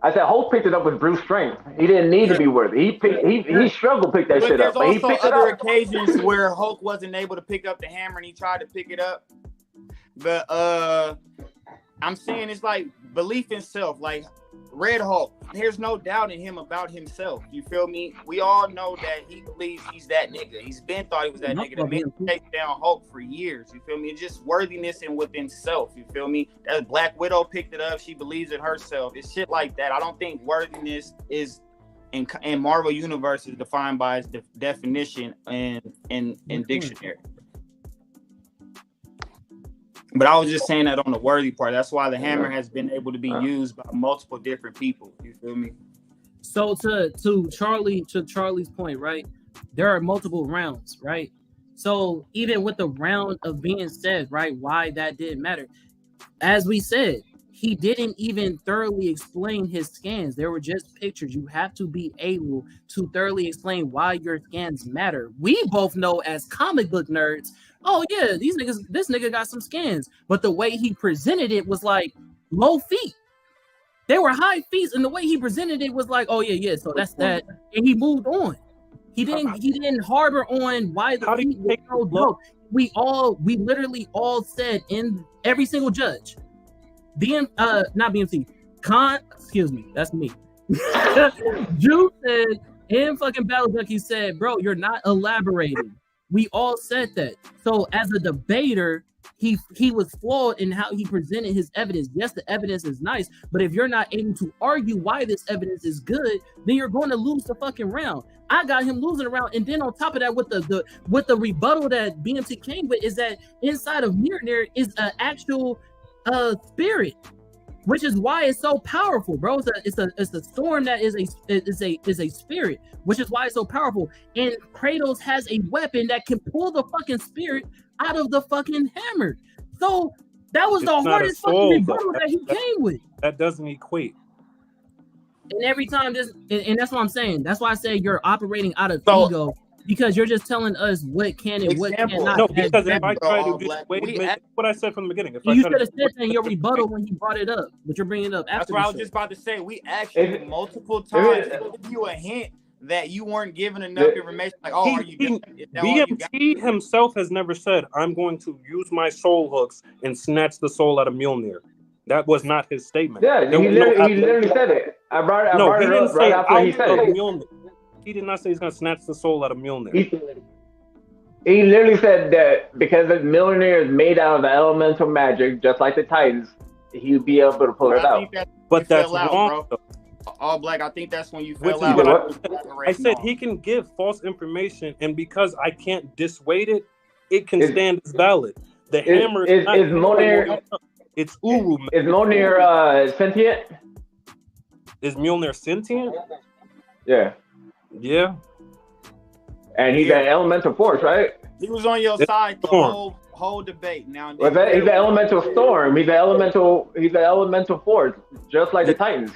I said Hulk picked it up with Bruce strength. He didn't need to be worthy. He struggled to pick that shit up. But he picked other occasions where Hulk wasn't able to pick up the hammer and he tried to pick it up. But I'm saying it's like belief in self. Like Red Hulk, there's no doubt in him about himself. You feel me? We all know that he believes he's that nigga. He's been thought he was that nigga. The man takes down Hulk for years. You feel me? It's just worthiness and within self. You feel me? That Black Widow picked it up. She believes in herself. It's shit like that. I don't think worthiness is in Marvel Universe is defined by its definition in dictionary. But I was just saying that on the worthy part. That's why the hammer has been able to be used by multiple different people. You feel me? So to Charlie's point, right? There are multiple rounds, right? So even with the round of being said, right, why that didn't matter. As we said, he didn't even thoroughly explain his scans. There were just pictures. You have to be able to thoroughly explain why your scans matter. We both know as comic book nerds, oh yeah, this nigga got some scans. But the way he presented it was like low feet. They were high feet, and the way he presented it was like, oh yeah, so that's that. And he moved on. He didn't harbor on why the feet were so dope. We literally all said in every single judge. Not BMC. Excuse me, that's me. Juice said in fucking Battle Duck, he said, bro, you're not elaborating. We all said that. So as a debater, he was flawed in how he presented his evidence. Yes, the evidence is nice, but if you're not able to argue why this evidence is good, then you're going to lose the fucking round. I got him losing a round, and then on top of that, with the rebuttal that BMT came with, is that inside of Mjolnir is an actual spirit, which is why it's so powerful, bro. It's a storm that is a spirit, which is why it's so powerful. And Kratos has a weapon that can pull the fucking spirit out of the fucking hammer. So that was the hardest fucking rebuttal that he came with. That doesn't equate. And every time and that's what I'm saying. That's why I say you're operating out of ego. Because you're just telling us what can and what cannot. No, because if I try to just what I said from the beginning. You should have said that in your rebuttal when he brought it up, but you're bringing it up after. That's what I was just about to say. We actually multiple times give you a hint that you weren't given enough information. Like, are you? BMT himself has never said, "I'm going to use my soul hooks and snatch the soul out of Mjolnir." That was not his statement. Yeah, he literally said it. I brought it up right after he said it. Mjolnir. He did not say he's going to snatch the soul out of Mjolnir. He literally said that because Mjolnir is made out of the elemental magic, just like the Titans, he'd be able to pull it out. But that's wrong. All Black, I think that's when you fell out. I said he can give false information, and because I can't dissuade it, it can stand as valid. The hammer is Mjolnir. It's Uru. Is Mjolnir sentient? Is Mjolnir sentient? Yeah. Yeah. And he's an elemental force, right? He was on your side the whole debate. Now he's an elemental storm. He's an elemental force, just like the Titans.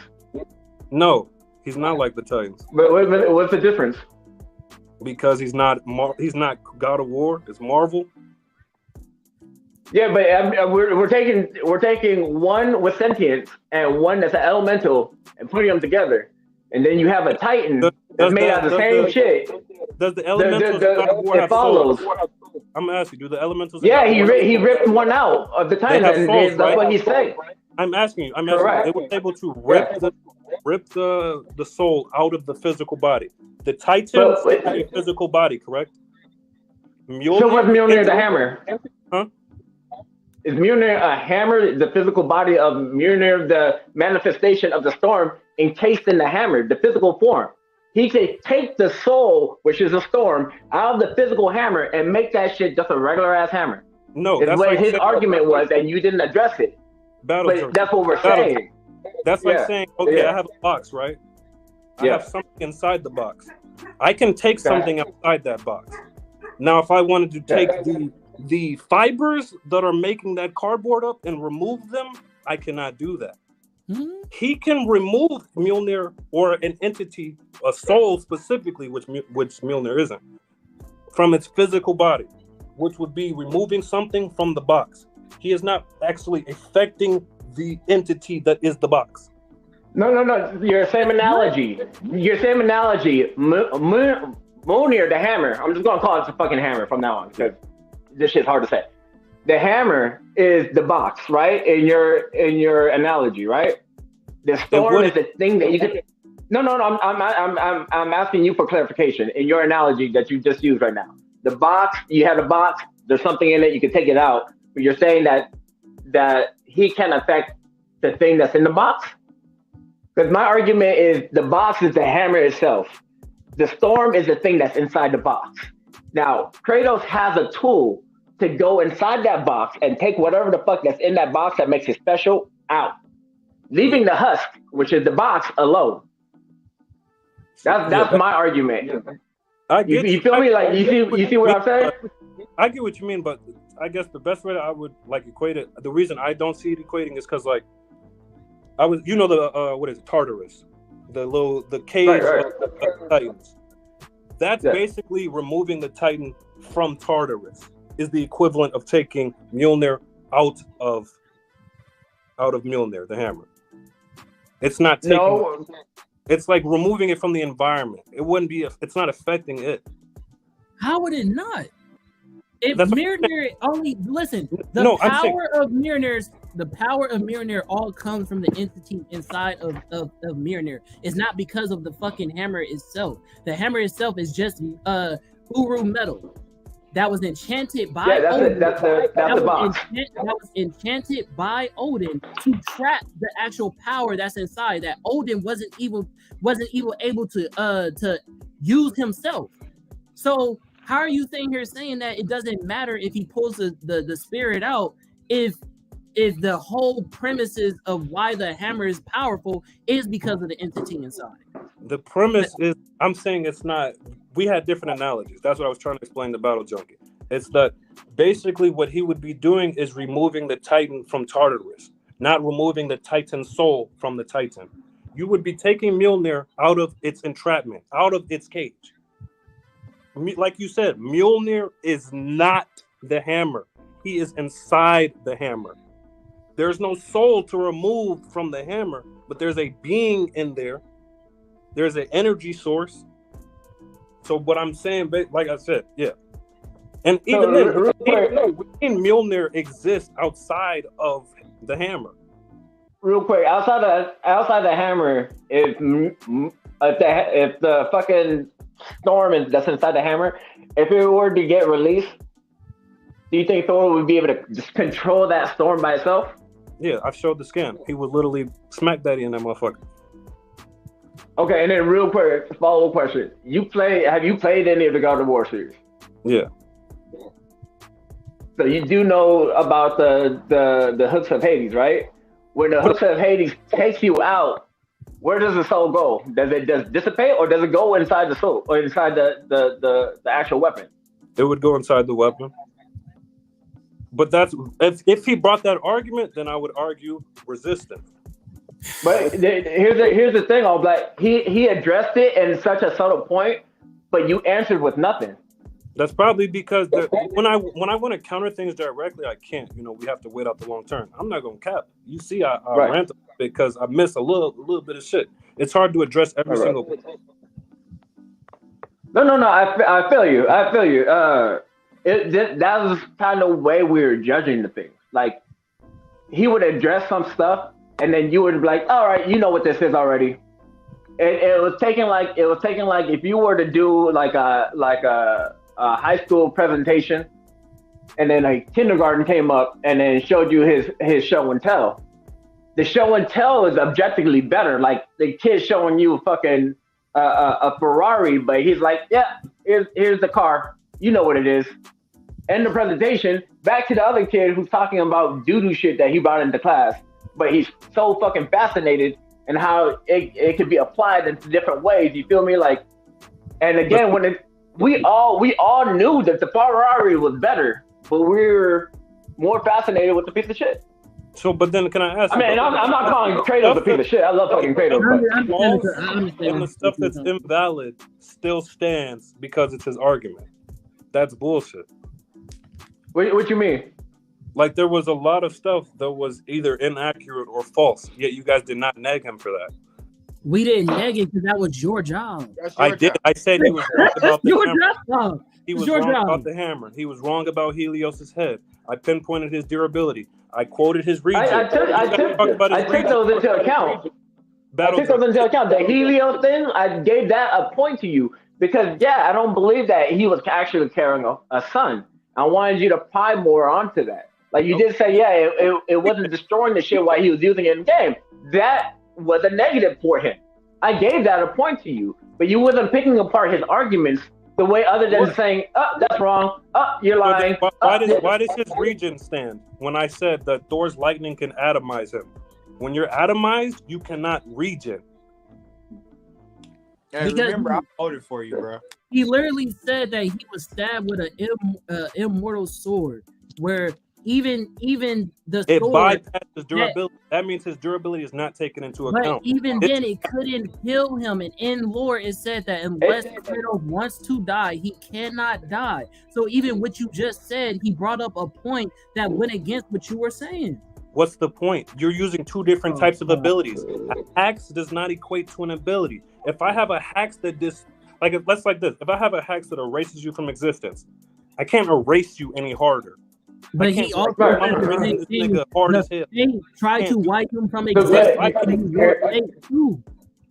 No, he's not like the Titans. But what's the difference? Because he's not God of War. It's Marvel. Yeah, but we're taking one with sentience and one that's an elemental and putting them together. And then you have a Titan that's made out of the same shit. Does the elementals God of War have follows? Souls? I'm asking, do the elementals? Yeah, he ripped one out of the Titan, and that's what he said. I'm asking. They were able to rip the soul out of the physical body. The Titans have a physical body, correct? So what's Mjolnir the hammer? Huh? Is Mjolnir a hammer, the physical body of Mjolnir, the manifestation of the storm, encased in the hammer, the physical form? He could take the soul, which is a storm, out of the physical hammer and make that shit just a regular ass hammer. No, that's what his argument was, and you didn't address it. But that's what we're saying. That's like saying, okay, I have a box, right? I have something inside the box. I can take something outside that box. Now, if I wanted to take the fibers that are making that cardboard up and remove them, I cannot do that. Mm-hmm. He can remove Mjolnir or an entity, a soul specifically, which Mjolnir isn't, from its physical body, which would be removing something from the box. He is not actually affecting the entity that is the box. No. Your same analogy. Mjolnir, the hammer. I'm just gonna call it the fucking hammer from now on because this shit's hard to say. The hammer is the box, right? In your analogy, right? The storm is the thing that you could. No. I'm asking you for clarification in your analogy that you just used right now. The box, you have a box. There's something in it. You can take it out. But you're saying that he can affect the thing that's in the box. Because my argument is the box is the hammer itself. The storm is the thing that's inside the box. Now, Kratos has a tool to go inside that box and take whatever the fuck that's in that box that makes it special out, leaving the husk, which is the box, alone. That's my argument. You feel me? Like you see what I'm saying? I get what you mean, but I guess the best way that I would like equate it, the reason I don't see it equating is because like you know the what is it, Tartarus, the cage of the Titans. That's basically removing the Titan from Tartarus. Is the equivalent of taking Mjolnir out of Mjolnir, the hammer. It's not taking. No. It's like removing it from the environment. It wouldn't be. It's not affecting it. How would it not? If That's Mjolnir only listen, the power of Mjolnir all comes from the entity inside of Mjolnir. It's not because of the fucking hammer itself. The hammer itself is just Uru metal that was enchanted by Odin. That's the box. That was enchanted by Odin to trap the actual power that's inside that Odin wasn't even able to use himself. So how are you saying that it doesn't matter if he pulls the spirit out if the whole premises of why the hammer is powerful is because of the entity inside? The premise is, I'm saying it's not. We had different analogies. That's what I was trying to explain to Battle Junkie. It's that basically what he would be doing is removing the Titan from Tartarus, not removing the Titan's soul from the Titan. You would be taking Mjolnir out of its entrapment, out of its cage. Like you said, Mjolnir is not the hammer. He is inside the hammer. There's no soul to remove from the hammer, but there's a being in there. There's an energy source. So what I'm saying, like I said, yeah. And even then, Mjolnir exists outside of the hammer. Real quick, outside the hammer, if the fucking storm that's inside the hammer, if it were to get released, do you think Thor would be able to just control that storm by itself? Yeah, I've showed the scan. He would literally smack daddy in that motherfucker. Okay, and then real quick, follow-up question. Have you played any of the God of War series? Yeah. So you do know about the hooks of Hades, right? When the hooks of Hades takes you out, where does the soul go? Does it just dissipate, or does it go inside the soul, or inside the actual weapon? It would go inside the weapon. But that's if he brought that argument, then I would argue resistance. But here's the thing, AllBlack. He addressed it in such a subtle point, but you answered with nothing. That's probably because when I want to counter things directly, I can't. You know, we have to wait out the long term. I'm not gonna cap. You see, I rant because I miss a little bit of shit. It's hard to address every single thing. No. I feel you. That was kind of the way we were judging the thing. Like, he would address some stuff, and then you would be like, "All right, you know what this is already." It was taking like if you were to do like a high school presentation, and then a kindergarten came up and then showed you his show and tell. The show and tell is objectively better. Like, the kid showing you fucking a Ferrari, but he's like, "Yeah, here's the car. You know what it is." End the presentation. Back to the other kid who's talking about doo-doo shit that he brought into class, but he's so fucking fascinated and how it could be applied in different ways. You feel me? Like, and again, we all knew that the Ferrari was better, but we're more fascinated with the piece of shit. So, but then can I ask? I mean, I'm not calling Kratos a piece of shit. I love fucking Kratos. And the stuff that's invalid still stands because it's his argument. That's bullshit. What you mean? Like, there was a lot of stuff that was either inaccurate or false, yet you guys did not nag him for that. We didn't nag it because that was your job. I did. I said he was wrong about the hammer. Job. He was wrong about the hammer. He was wrong about Helios's head. I pinpointed his durability. I quoted his region. I took those into account. The Helios thing, I gave that a point to you because, yeah, I don't believe that he was actually carrying a son. I wanted you to pry more onto that. Like, you did say, yeah, it wasn't destroying the shit while he was using it in game. That was a negative for him. I gave that a point to you, but you wasn't picking apart his arguments the way other than saying, "Oh, that's wrong. Oh, you're lying." Why does his region stand when I said that Thor's lightning can atomize him? When you're atomized, you cannot regen. Because remember, I voted for you, bro. He literally said that he was stabbed with an immortal sword, where even the It sword. bypasses durability. That means his durability is not taken into But account. even then, it couldn't kill him. And in lore, it said that unless Kratos wants to die, he cannot die. So even what you just said, he brought up a point that went against what you were saying. What's the point? You're using two different types of abilities. A hax does not equate to an ability. If I have a hax that let's like this. If I have a hax that erases you from existence, I can't erase you any harder. But he also this nigga hard as hell. tried to wipe him from existence.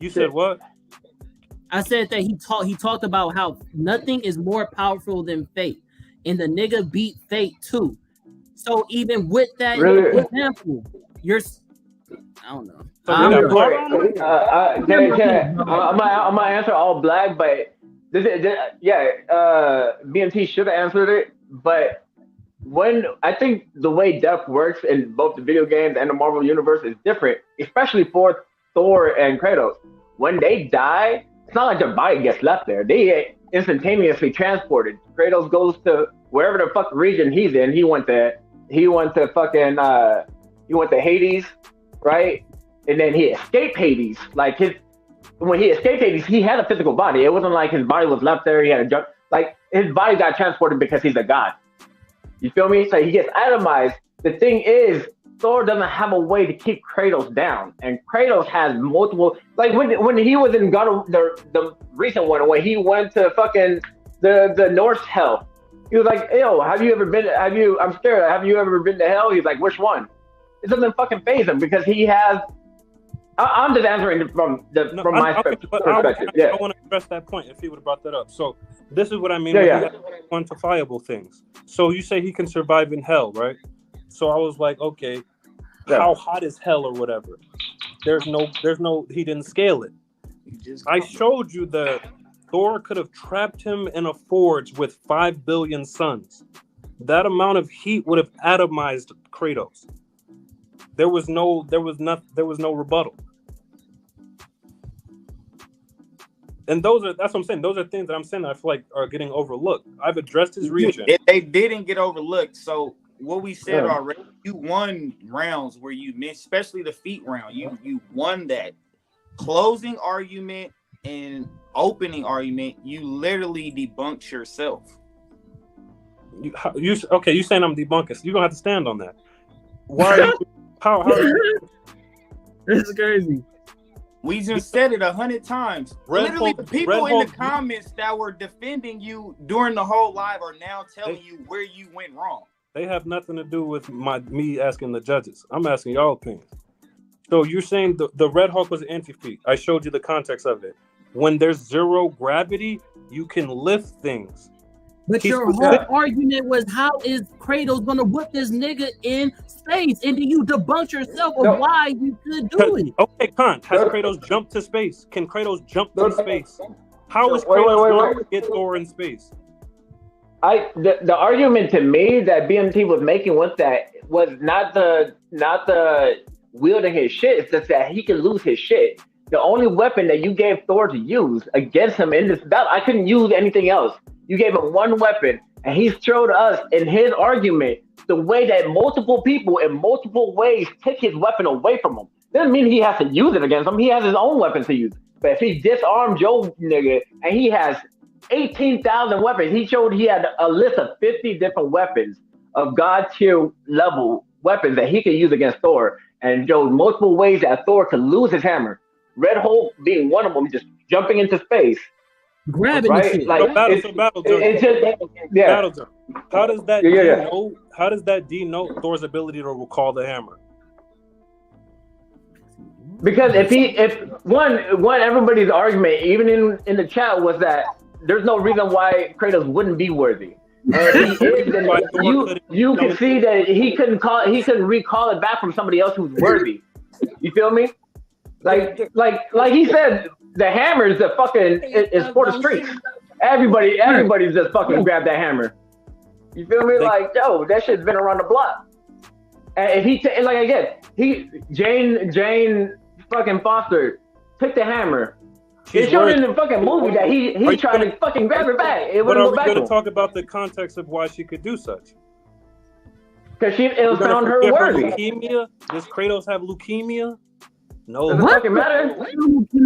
You said what? I said that he talked about how nothing is more powerful than fate, and the nigga beat fate too. So even with that example, I don't know. I'm gonna answer all black, but BMT should have answered it. But when I think the way death works in both the video games and the Marvel universe is different, especially for Thor and Kratos. When they die, it's not like their body gets left there. They get instantaneously transported. Kratos goes to wherever the fuck region he's in. He went to Hades, right? And then he escaped Hades. Like when he escaped Hades, he had a physical body. It wasn't like his body was left there. He had a jump. Like his body got transported because he's a god. You feel me? So he gets atomized. The thing is, Thor doesn't have a way to keep Kratos down, and Kratos has multiple. Like when he was in God of the recent one, when he went to fucking the Norse hell, he was like, "Yo, I'm scared. Have you ever been to hell?" He's like, "Which one?" It doesn't fucking faze him because he has. I'm just answering from my perspective. I want to address that point if he would have brought that up. So this is what I mean with quantifiable things. So you say he can survive in hell, right? So I was like, okay, how hot is hell or whatever? There's no. He didn't scale it. I showed you that Thor could have trapped him in a forge with 5 billion suns. That amount of heat would have atomized Kratos. There was no rebuttal. And that's what I'm saying. Those are things that I'm saying that I feel like are getting overlooked. I've addressed his region. They didn't get overlooked. So what we said already, you won rounds where you missed, especially the feet round. You won that. Closing argument and opening argument, you literally debunked yourself. You saying I'm debunking? You're gonna have to stand on that. Why? Are you, how are you? This is crazy. We just said it 100 times. Literally, the people in the comments that were defending you during the whole live are now telling you where you went wrong. They have nothing to do with me asking the judges. I'm asking y'all opinions. So you're saying the Red Hulk was an anti-feat. I showed you the context of it. When there's zero gravity, you can lift things. But your whole argument was, how is Kratos gonna whip this nigga in space? And do you debunk yourself of why you could do it? Okay, Khan, has Kratos jumped to space? Can Kratos jump to space? How is Kratos going to get Thor in space? The argument to me that BMT was making was not the wielding his shit. It's just that he can lose his shit. The only weapon that you gave Thor to use against him in this battle, I couldn't use anything else. You gave him one weapon, and he showed us in his argument the way that multiple people in multiple ways took his weapon away from him. Doesn't mean he has to use it against him. He has his own weapon to use. But if he disarmed Joe nigga, and he has 18,000 weapons, he showed he had a list of 50 different weapons of God tier level weapons that he could use against Thor, and showed multiple ways that Thor could lose his hammer. Red Hulk being one of them, just jumping into space. Grabbing right? shit. Like battle zone. How does that denote Thor's ability to recall the hammer? Because if everybody's argument, even in the chat, was that there's no reason why Kratos wouldn't be worthy. And you can see that he couldn't recall it back from somebody else who's worthy. You feel me? Like he said, the hammer is is for the streets. Everybody's just fucking grab that hammer. You feel me? Like, yo, that shit's been around the block. And if Jane fucking Foster took the hammer. It showed in the fucking movie that he tried to fucking grab her back. It wouldn't go back. But are we going to talk about the context of why she could do such? Because it found her worthy. Leukemia? Does Kratos have leukemia? No. Does it fucking matter?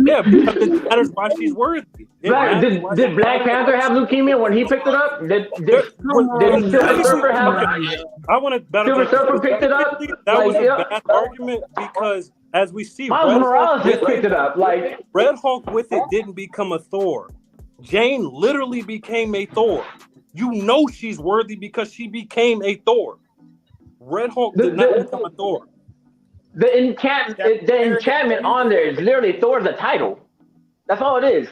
Yeah, because it matters why she's worthy. Did Black Panther have leukemia when he picked it up? Did Silver Surfer have? I want to battle. Silver Surfer picked it up. That was a bad argument because, as we see, Miles Morales just picked it up. Like Red Hulk with it didn't become a Thor. Jane literally became a Thor. You know she's worthy because she became a Thor. Red Hulk did not become a Thor. The enchantment on there is literally Thor's a title. That's all it is.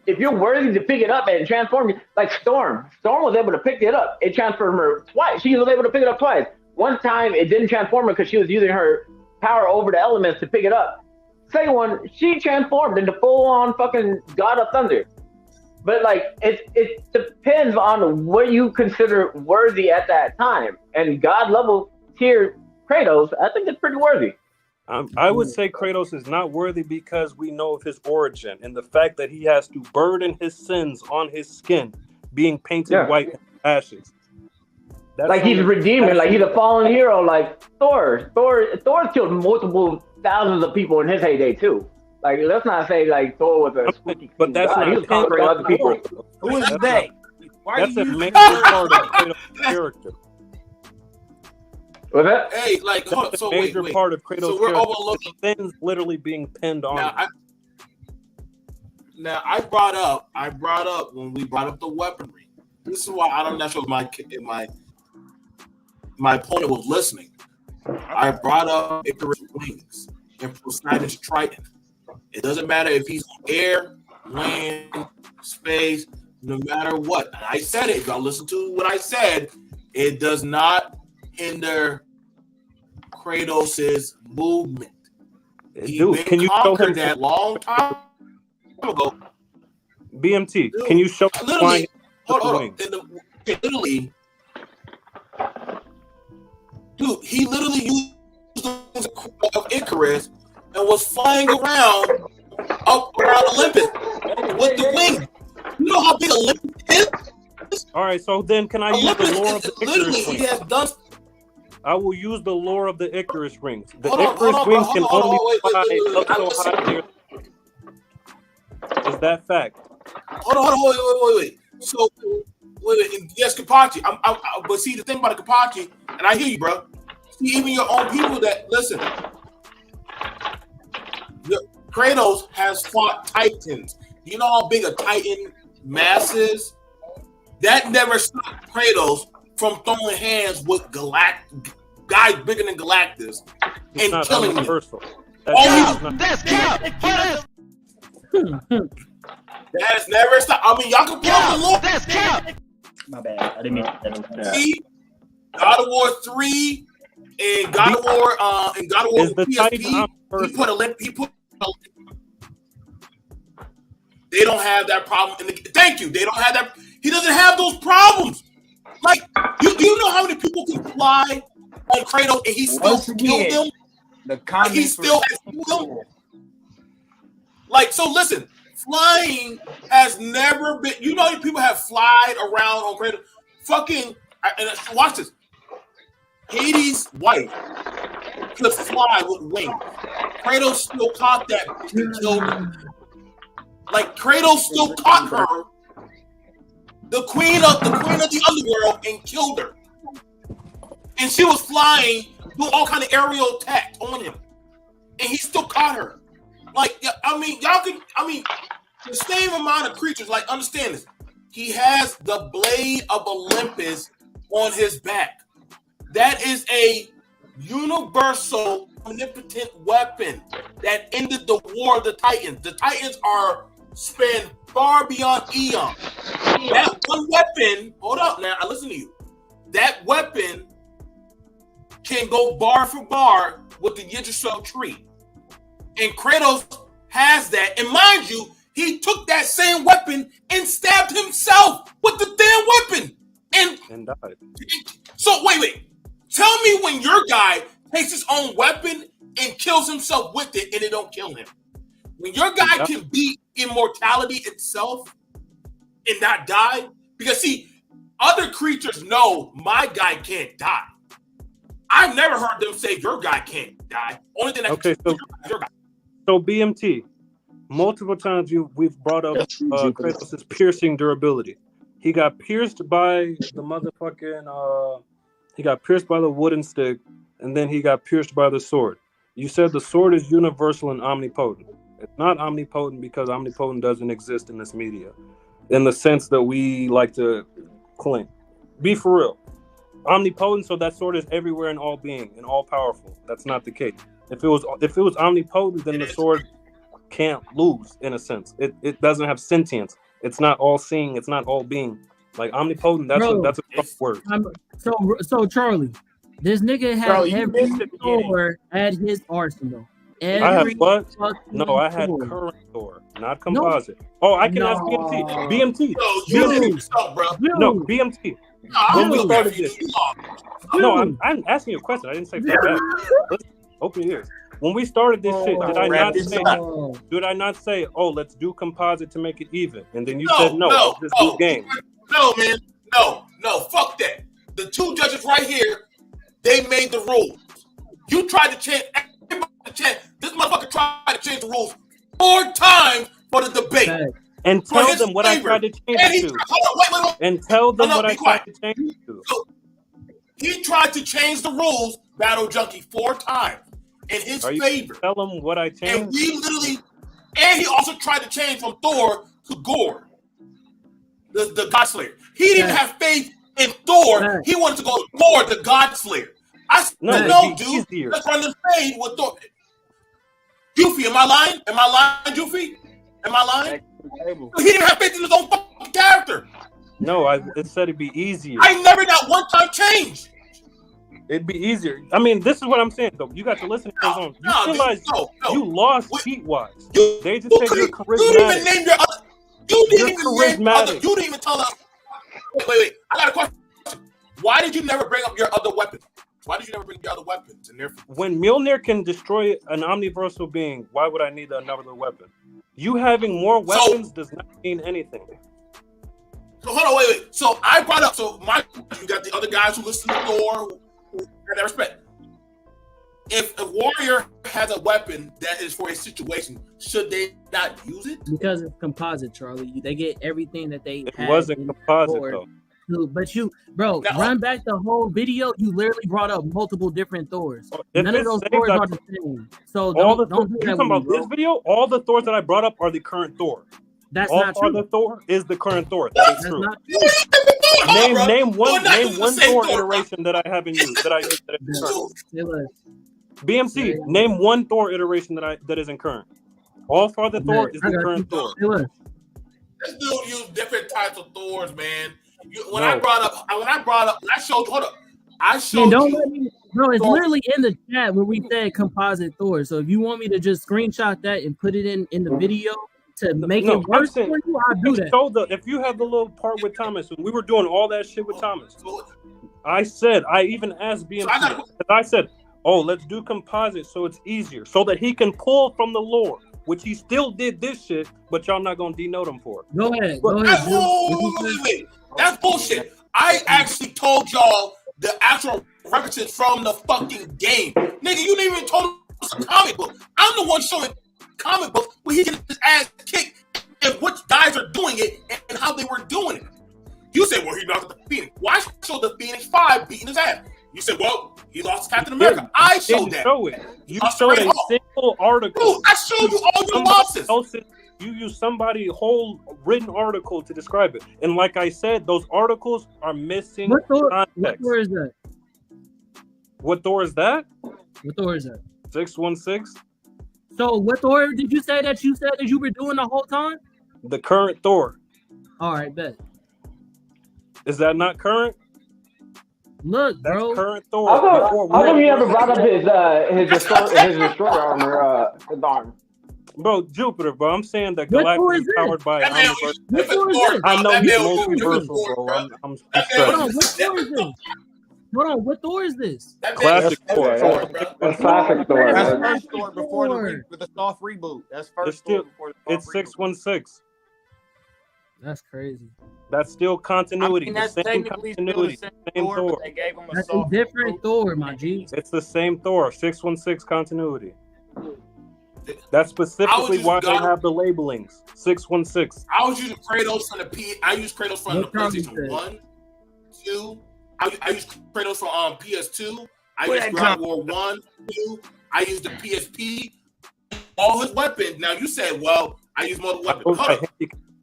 If you're worthy to pick it up and transform you, like Storm was able to pick it up. It transformed her twice. She was able to pick it up twice. One time it didn't transform her because she was using her power over the elements to pick it up. Second one, she transformed into full-on fucking God of Thunder. But like it depends on what you consider worthy at that time. And God level tier Kratos, I think it's pretty worthy. I would say Kratos is not worthy because we know of his origin and the fact that he has to burden his sins on his skin, being painted white in ashes. That's like he's redeeming, like he's a fallen hero, like Thor. Thor killed multiple thousands of people in his heyday too. Like let's not say like Thor was a spooky but that's god. not He was conquering other people. Who is they? That's a major part of Kratos' character. Was that? Hey, like, That's so a major wait. part of Kratos' So we're character. overlooking. Things literally being pinned on. I brought up when we brought up the weaponry. This is why I'm not sure if my opponent was listening. I brought up Icarus' wings and Poseidon's trident. It doesn't matter if he's on air, land, space, no matter what. And I said it. If y'all listen to what I said, it does not hinder Kratos' movement. Can you show him that long time ago? BMT, can you show literally? Hold on. Literally, dude, he literally used the wings of Icarus and was flying around up around Olympus with the wings. You know how big Olympus is? All right, so then can I use the lore of the Icarus he has done. I will use the lore of the Icarus rings. The Hold on, Icarus rings can only fly wait. up so high. Is that fact? Hold on, wait. So, wait. Yes, Kapachi. But see, the thing about the Kapachi, and I hear you, bro. See, even your own people that listen. Kratos has fought Titans. You know how big a Titan mass is? That never stopped Kratos from throwing hands with guys bigger than Galactus and killing them. That's cap. That's never stopped. I mean, y'all can pull up the lore. That's cap. My bad. I didn't mean that. See, God of War 3 and God of War PSP. He put. They don't have that problem. Thank you. They don't have that. He doesn't have those problems. Like, you know how many people can fly on Kratos and he still killed them? He still has killed them. Like, so listen, flying has never been. You know, people have flied around on Kratos. And watch this. Hades' wife could fly with wings. Kratos still caught that and killed her. Like, Kratos still caught her, the queen of the underworld, and killed her. And she was flying, doing all kind of aerial attack on him, and he still caught her. Like, I mean, the same amount of creatures. Like, understand this. He has the blade of Olympus on his back. That is a universal, omnipotent weapon that ended the War of the Titans. The Titans span far beyond eons. That one weapon, hold up now, I listen to you. That weapon can go bar for bar with the Yggdrasil tree. And Kratos has that. And mind you, he took that same weapon and stabbed himself with the damn weapon. And died. So wait. Tell me when your guy takes his own weapon and kills himself with it and it don't kill him. When your guy can beat immortality itself and not die, because see, other creatures know my guy can't die. I've never heard them say your guy can't die. Only thing that Okay, so your guy. So BMT, multiple times we've brought up Kratos' piercing durability. He got pierced by the motherfucking he got pierced by the wooden stick, and then he got pierced by the sword. You said the sword is universal and omnipotent. It's not omnipotent because omnipotent doesn't exist in this media, in the sense that we like to claim. Be for real. Omnipotent, so that sword is everywhere and all being and all powerful. That's not the case. If it was omnipotent, then the sword can't lose, in a sense. It doesn't have sentience. It's not all seeing. It's not all being. Like omnipotent. That's a tough word. So Charlie, this nigga had every Thor at his arsenal. I had what? No, I had current Thor, not composite. Oh, I can ask BMT. BMT. No, BMT. When we started this. No, I'm asking you a question. I didn't say that. Open your ears. When we started this shit, did I not say, oh, let's do composite to make it even? And then you said no, let's just do game. No, man. No, fuck that. The two judges right here, they made the rules. You tried to change. This motherfucker tried to change the rules 4 times for the debate. And tell them what I tried to change it to. And tell them what I tried to change it to. So, he tried to change the rules, Battle Junkie, 4 times in his favor. Tell them what I changed. And he also tried to change from Thor to Gore, the God Slayer. He didn't have faith in Thor. He wanted to go to Gore, the God Slayer. I said, no, dude, easier. Let's run the fade with Thor. Goofy, am I lying? Am I lying, Goofy? Am I lying? He didn't have faith in his own fucking character. No, it said it'd be easier. I never got one time change. It'd be easier. I mean, this is what I'm saying, though. You got to listen to his own. You realize you lost heat-wise. They just said you're charismatic. You didn't even name your other. You didn't even tell us. Wait. I got a question. Why did you never bring up your other weapons? Why did you never bring your other weapons in there? When Mjolnir can destroy an omniversal being, why would I need another weapon? You having more weapons does not mean anything. So hold on, wait. So I brought up. So you got the other guys who listen to Thor, who have that respect. If a warrior has a weapon that is for a situation, should they not use it? Because it's composite, Charlie. They get everything that they. It wasn't composite though. But run back the whole video. You literally brought up multiple different Thors. None of those Thors are the same. So don't do that. Talking about this video, all the Thors that I brought up are the current Thor. That's not true. All the Thor is the current Thor. That's true. Not true. Name one Thor iteration that I haven't used. That I used. BMC. Name one Thor iteration that isn't current. All Father Thor is the current Thor. This dude used different types of Thors, man. When I showed you. Hold up. I showed you. Bro, it's literally in the chat where we said composite Thor. So if you want me to just screenshot that and put it in the video to make it worse for you, I'll do that. If you have the little part with Thomas, when we were doing all that shit with Thomas, I even asked BMC. I said, oh, let's do composite so it's easier, so that he can pull from the lore, which he still did this shit, but y'all not gonna denote him for it. Go ahead. Wait. That's bullshit. I actually told y'all the actual references from the fucking game. Nigga, you didn't even told us a comic book. I'm the one showing comic books where he gets his ass kicked and which guys are doing it and how they were doing it. You said, well, he lost the Phoenix. Well, I showed the Phoenix 5 beating his ass. You said, well, he lost Captain America. I showed that. Show it. You showed a single article. Dude, I showed you all your losses. You use somebody's whole written article to describe it. And like I said, those articles are missing context. What Thor is that? What Thor is that? What Thor is that? 616. So what Thor did you say that you were doing the whole time? The current Thor. All right, bet. Is that not current? Look, that's bro. Current Thor. How come you never brought up his destroyer armor, his arm? Bro, Jupiter, bro. I'm saying that Galactus is powered by Omniverse. I know he's multiversal, bro. I'm stressed. Hold on, what Thor is this? Classic Thor. That's classic Thor. That's first Thor before the soft reboot. That's first Thor before the soft reboot. It's 616. That's crazy. That's still continuity. I mean, that's the same continuity. same Thor, Thor. but they gave him a That's a soft different boot. Thor, my G. It's the same Thor, 616 continuity. That's specifically why they have the labelings. 616. I was using Kratos from the I used Kratos from the PlayStation 1, 2. I used Kratos from PS2. I used God War 1, 2. I used the PSP. All his weapons. Now you said, well, I use multiple weapons.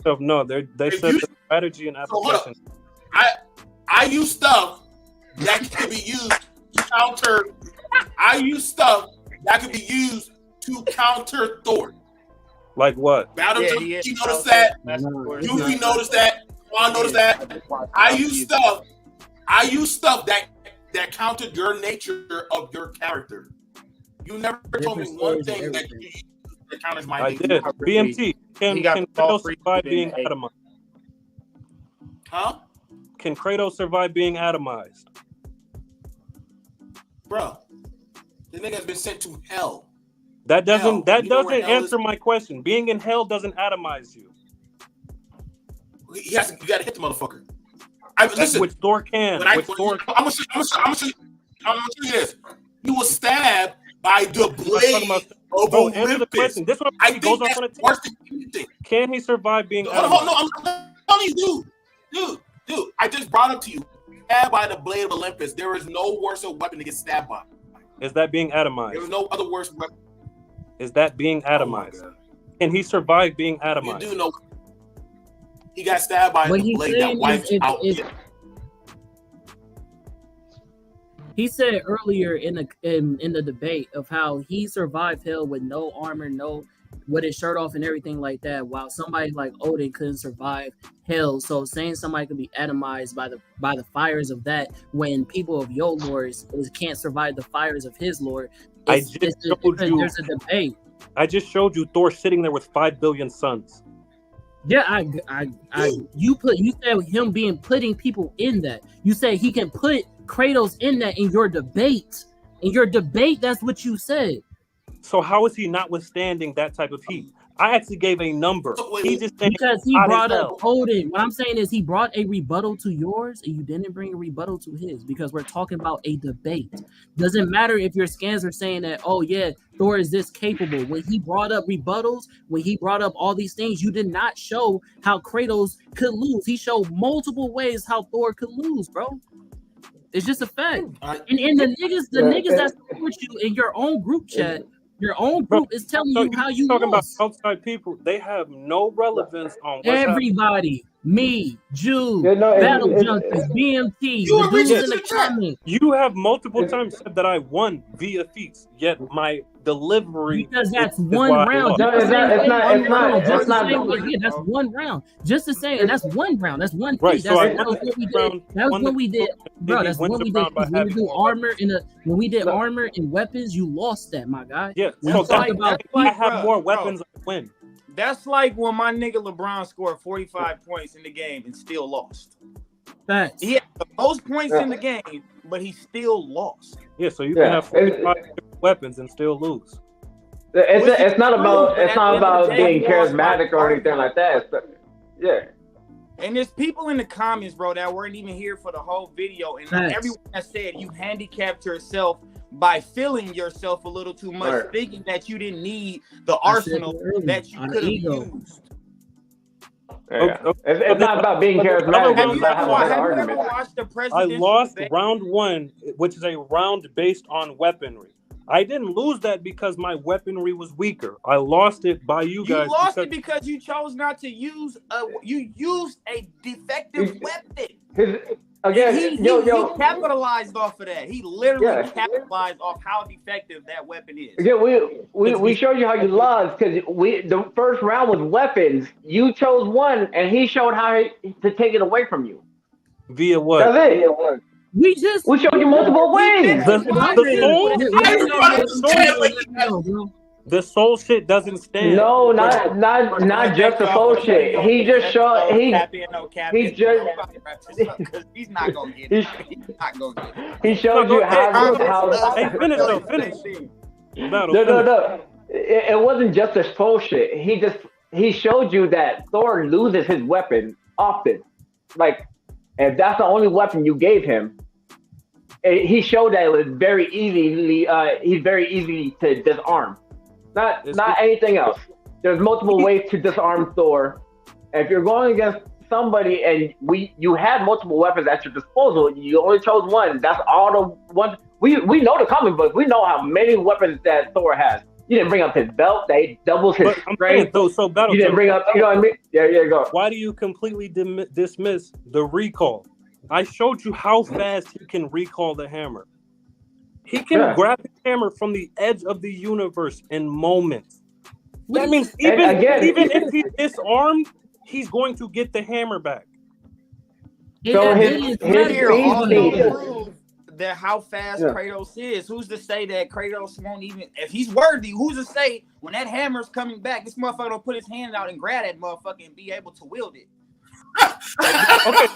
Hold up. No, they said the strategy and application. So I use stuff that can be used to counter. I use stuff that can be used to counter Thor. Like what? Battle you noticed that? Yuffie noticed that? Juan noticed that? I use stuff that countered your nature of your character. You never told me one thing that you use that counters my nature. I did. BMT. Can Kratos survive being atomized? Huh? Can Kratos survive being atomized? Bro, the nigga has been sent to hell. That doesn't answer my question. Being in hell doesn't atomize you. You gotta hit the motherfucker. Listen, which Thor can. I'm gonna show you this. He was stabbed by the blade of Olympus. This one I think goes that's on a worse than anything. Can he survive being atomized? I'm telling you, dude. I just brought up to you. Stabbed by the blade of Olympus. There is no worse weapon to get stabbed by. Is that being atomized? There is no other worse weapon. Is that being atomized? Can he survive being atomized? You do know he got stabbed by the blade that wiped out. He said earlier in the debate of how he survived hell with no armor, with his shirt off and everything like that, while somebody like Odin couldn't survive hell. So saying somebody could be atomized by the fires of that, when people of your lord can't survive the fires of his lord, there's a debate. I just showed you Thor sitting there with 5 billion suns. Yeah, you said him putting people in that. You said he can put Kratos in that in your debate. In your debate, that's what you said. So how is he not withstanding that type of heat? I actually gave a number. He just because he brought up Odin. What I'm saying is he brought a rebuttal to yours, and you didn't bring a rebuttal to his, because we're talking about a debate. Doesn't matter if your scans are saying that, oh yeah, Thor is this capable. When he brought up rebuttals, when he brought up all these things, you did not show how Kratos could lose. He showed multiple ways how Thor could lose, bro. It's just a fact. And the niggas that support you in your own group chat, your own group is telling you how you talking lost. about outside people. They have no relevance on what's everybody. Me, Jude, Battle Junkies, BMT, the dudes in the comments. You have multiple times said that I won via feats, yet my delivery because that's one round. That's one round. Just the same, and that's one round. That's one right. So that's what we did. Bro, that's what we did. When we do armor when we did armor and weapons, you lost that, my guy. Yeah. So I have more weapons. I win. That's like when my nigga LeBron scored 45 points in the game and still lost. Facts. He had the most points in the game, but he still lost. Yeah, so you can have 45 weapons and still lose. It's not about being charismatic or anything like that. Yeah. And there's people in the comments, bro, that weren't even here for the whole video, and everyone has said you handicapped yourself by feeling yourself a little too much, thinking that you didn't need the arsenal that you could have used. Yeah. It's not about being charismatic. It's about having a better argument. I lost round 1, which is a round based on weaponry. I didn't lose that because my weaponry was weaker. I lost it by you guys. You lost it because you chose not to use you used a defective weapon. Again, he capitalized off of that. He literally capitalized off how defective that weapon is. Yeah, we showed you how you lost because the first round was weapons. You chose one, and he showed how to take it away from you. Via what? That's it. We showed you multiple ways. The soul shit doesn't stand. No, not just the soul shit. He just showed he's not gonna get it. He's not gonna get it. He showed you how. Hey, finish. No. It wasn't just the soul shit. He showed you that Thor loses his weapon often. Like if that's the only weapon you gave him, he showed that it was very easily. He's very easy to disarm. Not anything else. There's multiple ways to disarm Thor. And if you're going against somebody and you had multiple weapons at your disposal, you only chose one. That's all the ones. We know the comic book. We know how many weapons that Thor has. You didn't bring up his belt. That doubles his strength. So Battle, you didn't bring up. You know what I mean? Yeah, go. Why do you completely dismiss the recall? I showed you how fast he can recall the hammer. He can grab the hammer from the edge of the universe in moments. That means even if he's disarmed, he's going to get the hammer back. So his that how fast Kratos is. Who's to say that Kratos won't even, if he's worthy, who's to say when that hammer's coming back, this motherfucker don't put his hand out and grab that motherfucker and be able to wield it? Okay,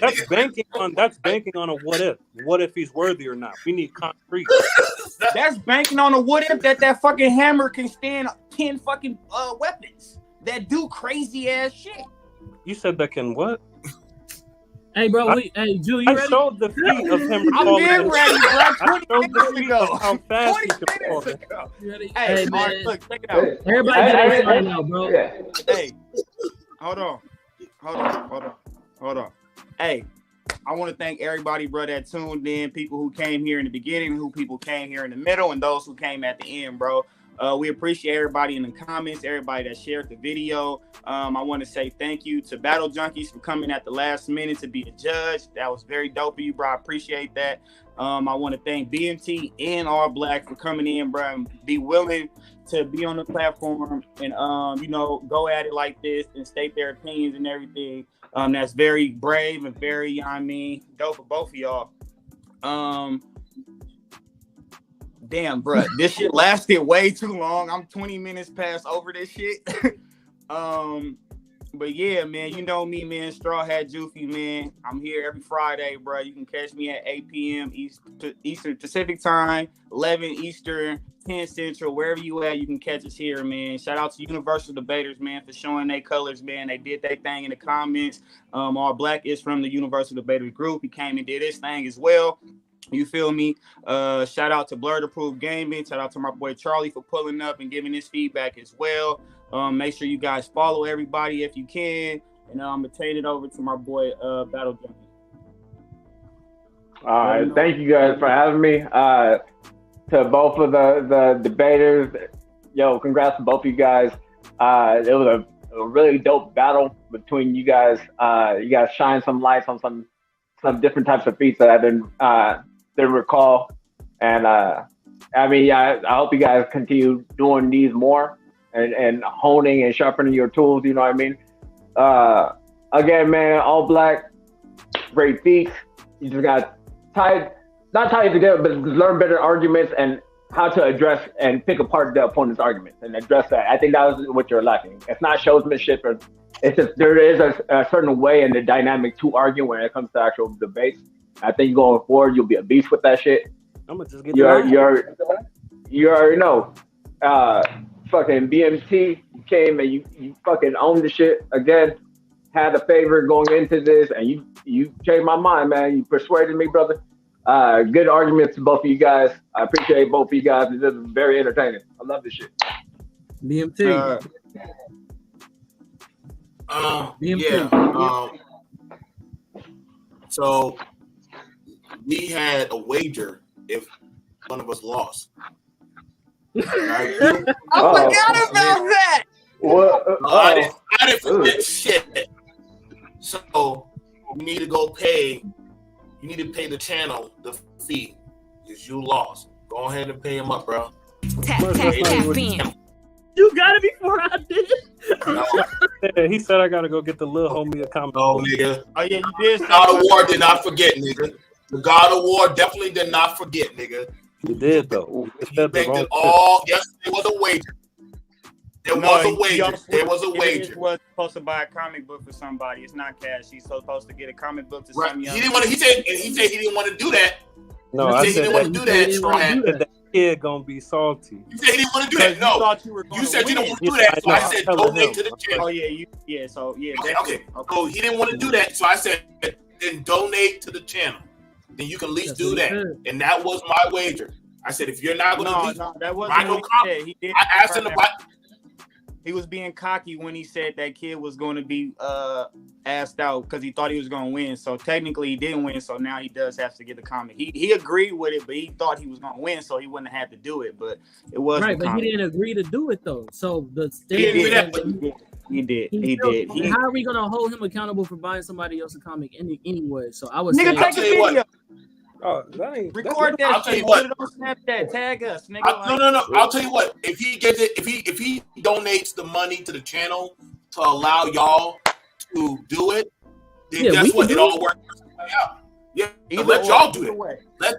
that's banking on a what if. What if he's worthy or not? We need concrete. That's banking on a what if that fucking hammer can stand 10 fucking weapons that do crazy ass shit. You said that can what? Hey, bro, hey, Drew, you ready? I showed the feet of him. I'm been ready, bro. 20 minutes ago. How fast he can fall. You ready? Hey, man. right, look, check it out. Everybody get their sign out, bro. Hey, hold on. Hey, I want to thank everybody, bro, that tuned in. People who came here in the beginning, people came here in the middle, and those who came at the end, bro. We appreciate everybody in the comments, everybody that shared the video. I want to say thank you to Battle Junkies for coming at the last minute to be a judge. That was very dope of you, bro. I appreciate that. I want to thank BMT and All Black for coming in, bro, and be willing to be on the platform and, go at it like this and state their opinions and everything. That's very brave and very, dope for both of y'all. Damn, bro, this shit lasted way too long. I'm 20 minutes past over this shit. But yeah, man, you know me, man. Straw Hat Juicy, man. I'm here every Friday, bro. You can catch me at 8 p.m. Eastern Pacific time, 11 Eastern, 10 Central, wherever you at, you can catch us here, man. Shout out to Universal Debaters, man, for showing their colors, man. They did their thing in the comments. All Black is from the Universal Debaters group. He came and did his thing as well. You feel me? Shout out to BLERD Approved Gaming. Shout out to my boy Charlie for pulling up and giving his feedback as well. Make sure you guys follow everybody if you can. And I'm going to turn it over to my boy Battle Junkie. All right. Thank you guys for having me. To both of the debaters, congrats to both of you guys. It was a really dope battle between you guys. You guys shine some lights on some different types of feats that I didn't recall. And I hope you guys continue doing these more and honing and sharpening your tools. You know what I mean? Again, man, All Black, great feats. You just got not tied together, but learn better arguments and how to address and pick apart the opponent's arguments and address that. I think that was what you're lacking. It's not showsmanship, it's just there is a certain way and the dynamic to argue when it comes to actual debates. I think going forward, you'll be a beast with that shit. I'm gonna just get you already know. Fucking BMT came and you fucking owned the shit again. Had a favor going into this, and you changed my mind, man. You persuaded me, brother. Good arguments to both of you guys. I appreciate both of you guys. This is very entertaining. I love this shit. BMT. So we had a wager if one of us lost. Right? I forgot about that. I didn't forget shit. So you need to go pay. You need to pay the channel the fee because you lost. Go ahead and pay him up, bro. TapN. You got it before I did. Yeah, he said I gotta go get the little homie a comment. Oh, nigga. Oh yeah, you did. God of War did not forget, nigga. The God of War definitely did not forget, nigga. You did though. Yes, there was a wager. There was a wager. He was supposed to buy a comic book for somebody. It's not cash. He's supposed to get a comic book to some young. He said he didn't want to do that. No, I said he didn't want to do that. That kid gonna be salty. You said he didn't want to do that. No, you said you don't want to do that. So I said donate to the channel. Oh yeah, So okay. So he didn't want to do that. So I said and donate to the channel, then you can at least That's do what he that. said. And that was my wager. I said, if you're not going to No, that wasn't what he said. He did. I asked him about. He was being cocky when he said that kid was going to be asked out because he thought he was going to win. So technically he didn't win. So now he does have to get the comic. He agreed with it, but he thought he was going to win, so he wouldn't have had to do it. But it was right. But he didn't agree to do it though. So the He standard. did. How are we gonna hold him accountable for buying somebody else's comic anyway? So I was Nigga, saying, take a video. Record that I'll tell shit. you what. Put it on Snapchat. Tag us, nigga. No. I'll tell you what. If he gets it, if he donates the money to the channel to allow y'all to do it, then guess what? It all works out. Yeah, let y'all do it. Let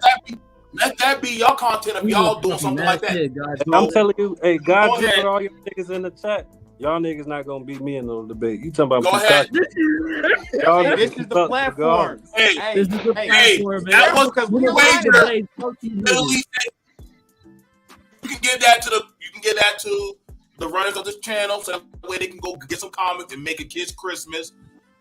that be your content of y'all doing something like that. I'm telling you, hey, God, put all your niggas in the chat. Y'all niggas not gonna beat me in no debate. You talking about? Go ahead. Y'all this is the platform. Hey, this is the platform, man. That was because the wager. You can give that to the runners of this channel, so that way they can go get some comics and make a kid's Christmas.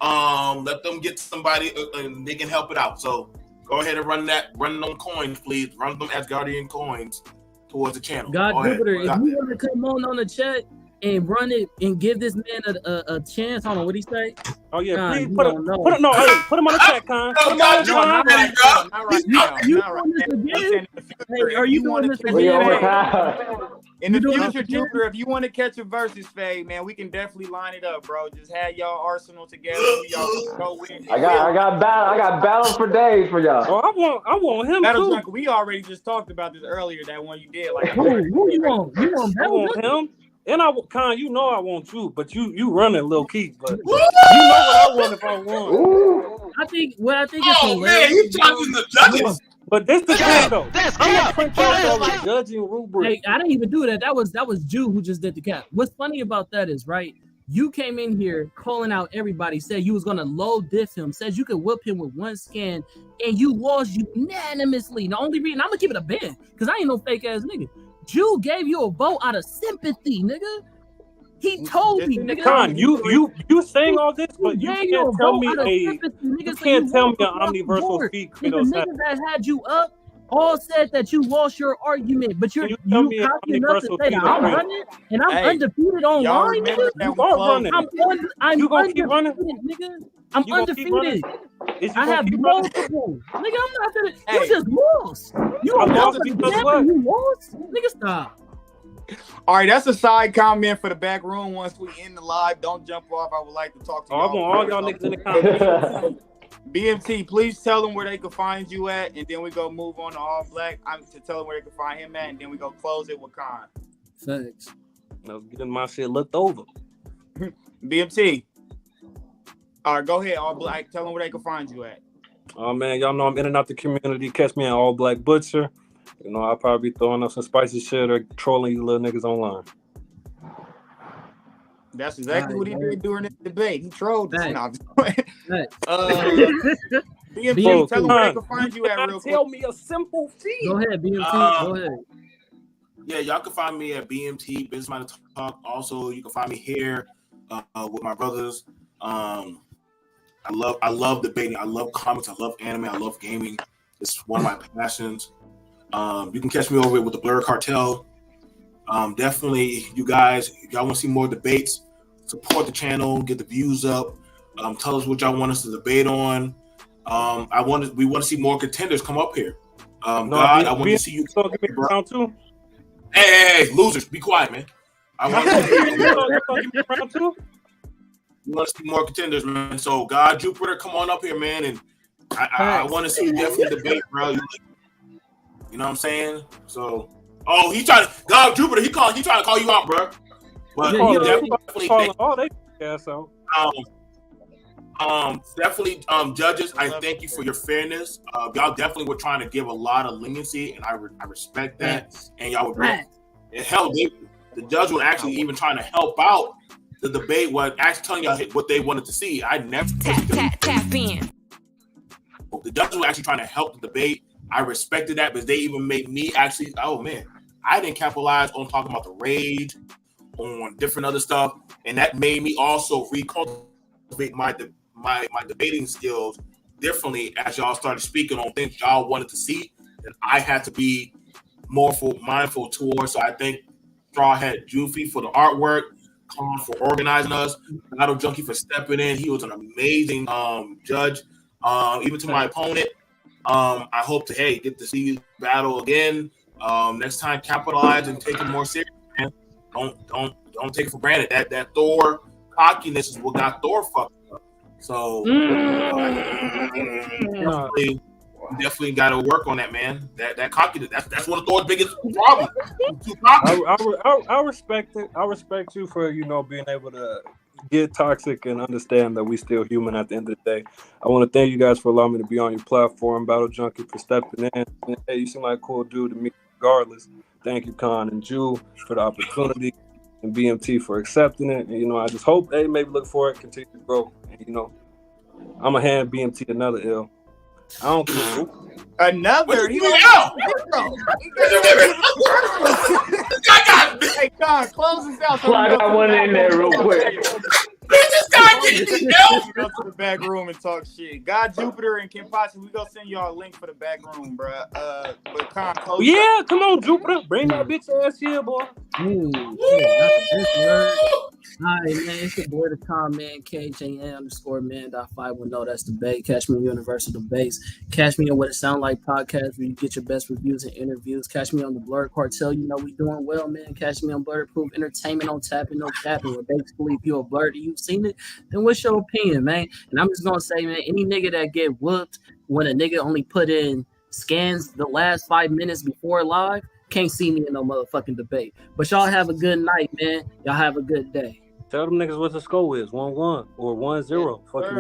Let them get somebody and they can help it out. So go ahead and run them coins, please. Run them Asgardian coins towards the channel. God Jupiter, if you want to come on the chat and run it and give this man a chance. Hold on, what'd he say? Oh yeah, Nah, please put him on the chat, Con. Are you doing this again? In the future, Jupiter, if you want to catch a versus fade, man, we can definitely line it up, bro. Just have y'all arsenal together. Y'all can go win. I got battles for days for y'all. Oh, I want him Battle too. Drunk, we already just talked about this earlier. That one you did, like who you want? You want I want him. And Con, you know I want you, but you running low key. But Woo! you know what I want if I won. I think it's oh man, you judging the judges. But this the thing though. I'm gonna put y'all on the judging rubric. Hey, I didn't even do that. That was Jew who just did the cap. What's funny about that is, right? You came in here calling out everybody, said you was gonna low diff him, says you could whip him with one scan, and you lost unanimously. The only reason I'm gonna keep it a band because I ain't no fake ass nigga. Jew gave you a vote out of sympathy, nigga. He told me, nigga. Con, you saying all this, but you can't tell me you can't tell me an omniversal feat. The niggas that had you up all said that you lost your argument, but you cocky enough to say that I'm running and I'm undefeated online. Nigga. I'm undefeated, nigga. I'm undefeated. I have multiple. Nigga, I'm not gonna. You just lost. You lost. You lost. Nigga, stop. All right, that's a side comment for the back room. Once we end the live, don't jump off. I would like to talk to y'all. I want all y'all niggas in the comments. BMT, please tell them where they can find you at, and then we go move on to All Black. I'm to tell them where they can find him at, and then we go close it with Con. Thanks. I was getting my shit looked over. BMT. All right, go ahead, All Black. Tell them where they can find you at. Oh man, y'all know I'm in and out the community. Catch me at AllBlackButcher. You know, I'll probably be throwing up some spicy shit or trolling you little niggas online. That's exactly what he did during the debate. He trolled us. No, BMT, tell them where they can find you at real quick. Tell me a simple feat. Go ahead, BMT. Go ahead. Yeah, y'all can find me at BMT Business Minded Talk. Also, you can find me here with my brothers. I love debating. I love comics. I love anime. I love gaming. It's one of my passions. You can catch me over with the BLERD Cartel. Definitely, you guys, if y'all want to see more debates, support the channel, get the views up. Tell us what y'all want us to debate on. We want to see more contenders come up here. I want to see you. Give me round two. Hey, losers, be quiet, man. I want to see round two. We want to see more contenders, man. So, God, Jupiter, come on up here, man, and I want to see you definitely debate, bro. You know what I'm saying? So, he's trying to God Jupiter. He trying to call you out, bro. But definitely, definitely, judges. I thank you for your fairness. Y'all definitely were trying to give a lot of leniency, and I respect that. And y'all were great. It helped. The judge was actually even trying to help out the debate. Was actually telling y'all what they wanted to see. I never TapN. The judge was actually trying to help the debate. I respected that, but they even made me actually. Oh man, I didn't capitalize on talking about the rage, on different other stuff, and that made me also recultivate my debating skills differently as y'all started speaking on things y'all wanted to see, and I had to be more mindful towards. So I think Straw had Juicy for the artwork, Con for organizing us, Battle Junkie for stepping in. He was an amazing judge. Even to my opponent, I hope to get to see you battle again. Next time, capitalize and take it more serious, man. Don't take it for granted. That Thor cockiness is what got Thor fucked up. So definitely got to work on that, man. That cockiness. That's one of Thor's biggest problems. I respect it. I respect you for being able to get toxic and understand that we still human at the end of the day. I want to thank you guys for allowing me to be on your platform, Battle Junkie, for stepping in. And, hey, you seem like a cool dude to me regardless. Thank you, Con and Jew, for the opportunity, and BMT for accepting it. And, I just hope they maybe look for it, continue to grow. And, I'm going to hand BMT another L. I don't care. Another? Hey, Con, close this out. So I got one in there real quick. Go to the back room and talk shit. God, Jupiter, and Kenpachi, we gonna send y'all a link for the back room, bro. But Con, close yeah, come on, Jupiter, bring that bitch ass here, boy. Ooh, shit, that's a big word. All right, man, it's your boy, the Con Man, KJN_man.510. That's debate. Catch me on Universal Debates. Catch me on What It Sound Like podcast, where you get your best reviews and interviews. Catch me on the BLERD Cartel. We doing well, man. Catch me on Bulletproof Entertainment on TapN No CapN, where basically, if you're a blurred, you've seen it, then what's your opinion, man? And I'm just gonna say, man, any nigga that get whooped when a nigga only put in scans the last 5 minutes before live can't see me in no motherfucking debate. But y'all have a good night, man. Y'all have a good day. Tell them niggas what the score is, 1-1 or 1-0. Fucking